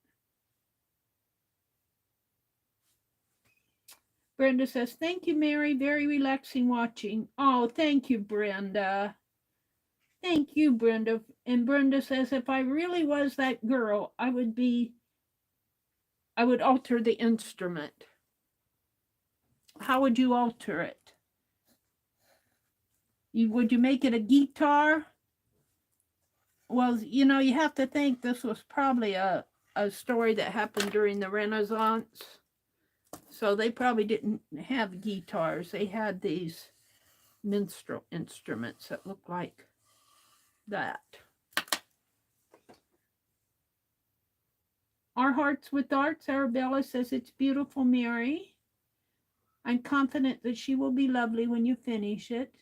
Brenda says, thank you, Meri. Very relaxing watching. Oh, thank you, Brenda. Thank you, Brenda. And Brenda says, if I really was that girl, I would alter the instrument. How would you alter it? Would you make it a guitar? Well, you know, you have to think this was probably a story that happened during the Renaissance. So they probably didn't have guitars. They had these minstrel instruments that look like that. Our Hearts with Arts, Arabella says, it's beautiful, Meri. I'm confident that she will be lovely when you finish it.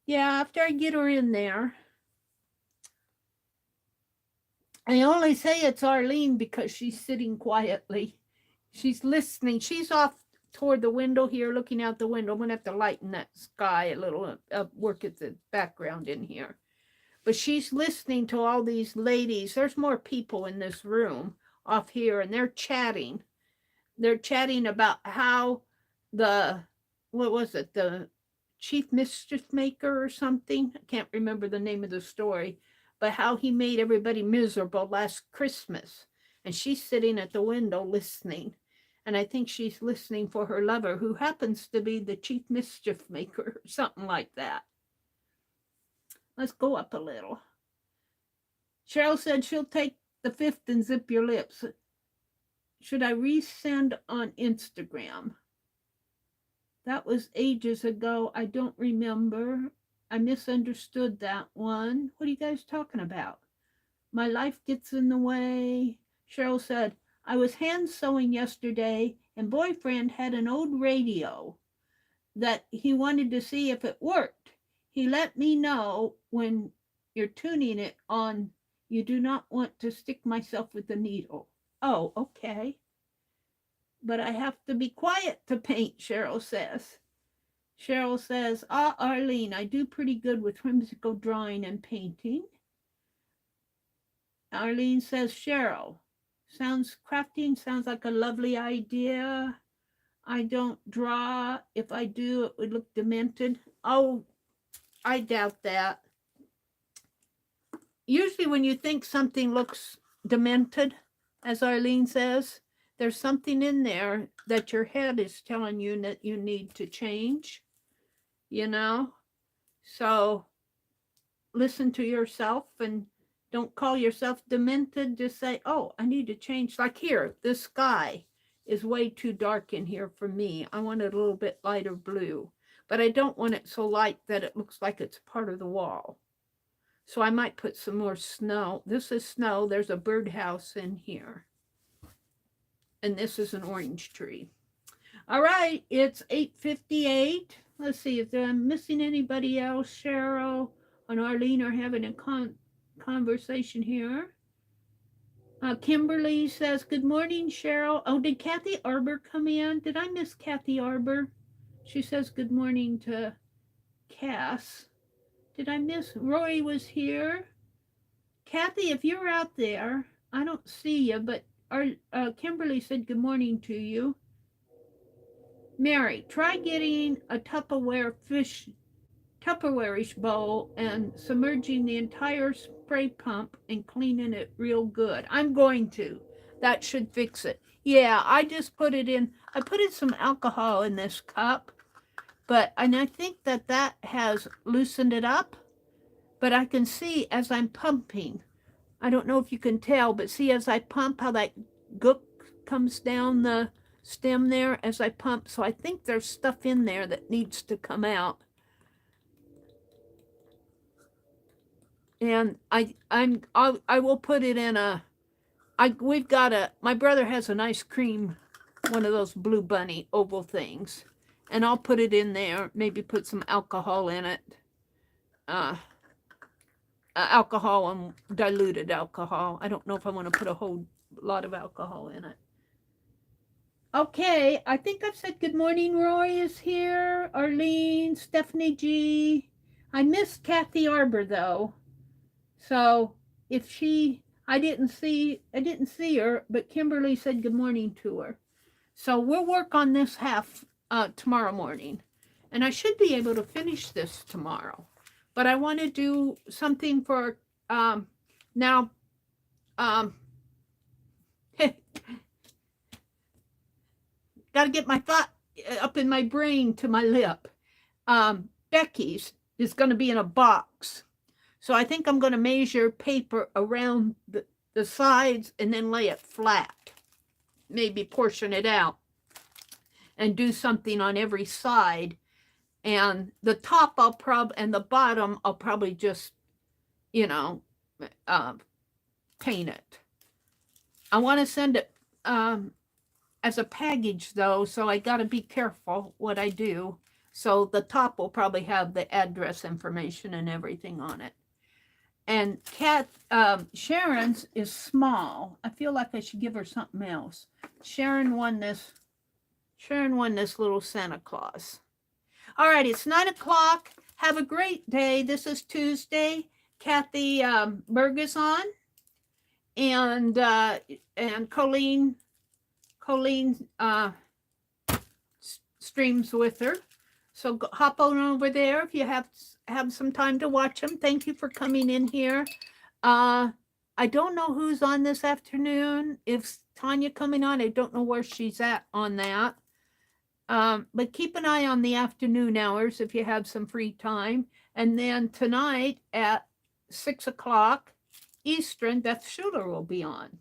Yeah, after I get her in there. I only say it's Arlene because she's sitting quietly. She's listening. She's off toward the window here, looking out the window. I'm going to have to lighten that sky a little, work at the background in here. But she's listening to all these ladies. There's more people in this room off here, and they're chatting. They're chatting about how the chief mischief maker or something. I can't remember the name of the story, but how he made everybody miserable last Christmas. And she's sitting at the window listening. And I think she's listening for her lover, who happens to be the chief mischief maker or something like that. Let's go up a little. Cheryl said she'll take the 5th and zip your lips. Should I resend on Instagram? That was ages ago. I don't remember. I misunderstood that one. What are you guys talking about? My life gets in the way. Cheryl said, I was hand sewing yesterday and boyfriend had an old radio that he wanted to see if it worked. He let me know when you're tuning it on, you do not want to stick myself with the needle. Oh, okay. But I have to be quiet to paint, Cheryl says. Cheryl says, Arlene, I do pretty good with whimsical drawing and painting. Arlene says, Cheryl, crafting sounds like a lovely idea. I don't draw. If I do, it would look demented. Oh, I doubt that. Usually when you think something looks demented, as Arlene says, there's something in there that your head is telling you that you need to change, you know? So listen to yourself and don't call yourself demented. Just say, oh, I need to change. Like here, this sky is way too dark in here for me. I want it a little bit lighter blue, but I don't want it so light that it looks like it's part of the wall. So I might put some more snow. This is snow. There's a birdhouse in here. And this is an orange tree. All right, it's 8:58. Let's see if I'm missing anybody else. Cheryl and Arlene are having a conversation here. Kimberly says, good morning, Cheryl. Oh, did Kathy Arbor come in? Did I miss Kathy Arbor? She says good morning to Cass. Did I miss? Roy was here. Kathy, if you're out there, I don't see you, but Kimberly said good morning to you. Mary, try getting a Tupperware-ish bowl and submerging the entire spray pump and cleaning it real good. I'm going to. That should fix it. Yeah, I just put it in. I put in some alcohol in this cup, and I think that has loosened it up. But I can see as I'm pumping, I don't know if you can tell, but see as I pump how that gook comes down the stem there as I pump. So I think there's stuff in there that needs to come out. And I will put it in my brother has an ice cream, one of those Blue Bunny oval things, and I'll put it in there, maybe put some alcohol in it. Alcohol and diluted alcohol. I don't know if I want to put a whole lot of alcohol in it. Okay, I think I've said good morning. Roy is here. Arlene, Stephanie G. I missed Kathy Arbor though. So if I didn't see her, but Kimberly said good morning to her. So we'll work on this half tomorrow morning. And I should be able to finish this tomorrow. But I want to do something for now. Got to get my thought up in my brain to my lip. Becky's is going to be in a box. So I think I'm going to measure paper around the sides and then lay it flat. Maybe portion it out and do something on every side. And the top and the bottom I'll probably just, paint it. I want to send it as a package though, so I got to be careful what I do. So the top will probably have the address information and everything on it. And Sharon's is small. I feel like I should give her something else. Sharon won this little Santa Claus. All right, it's 9 o'clock. Have a great day. This is Tuesday. Kathy Berg is on, and Colleen streams with her. So hop on over there if you have some time to watch them. Thank you for coming in here. I don't know who's on this afternoon. If Tanya coming on, I don't know where she's at on that. But keep an eye on the afternoon hours if you have some free time. And then tonight at 6 o'clock Eastern, Beth Schuler will be on.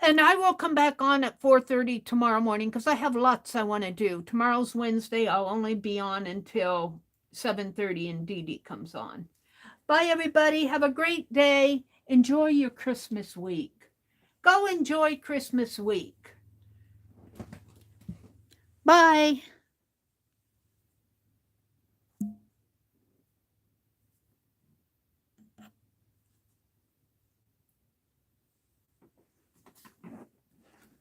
And I will come back on at 4:30 tomorrow morning because I have lots I want to do. Tomorrow's Wednesday. I'll only be on until 7:30 and Dee Dee comes on. Bye, everybody. Have a great day. Enjoy your Christmas week. Go enjoy Christmas week. Bye.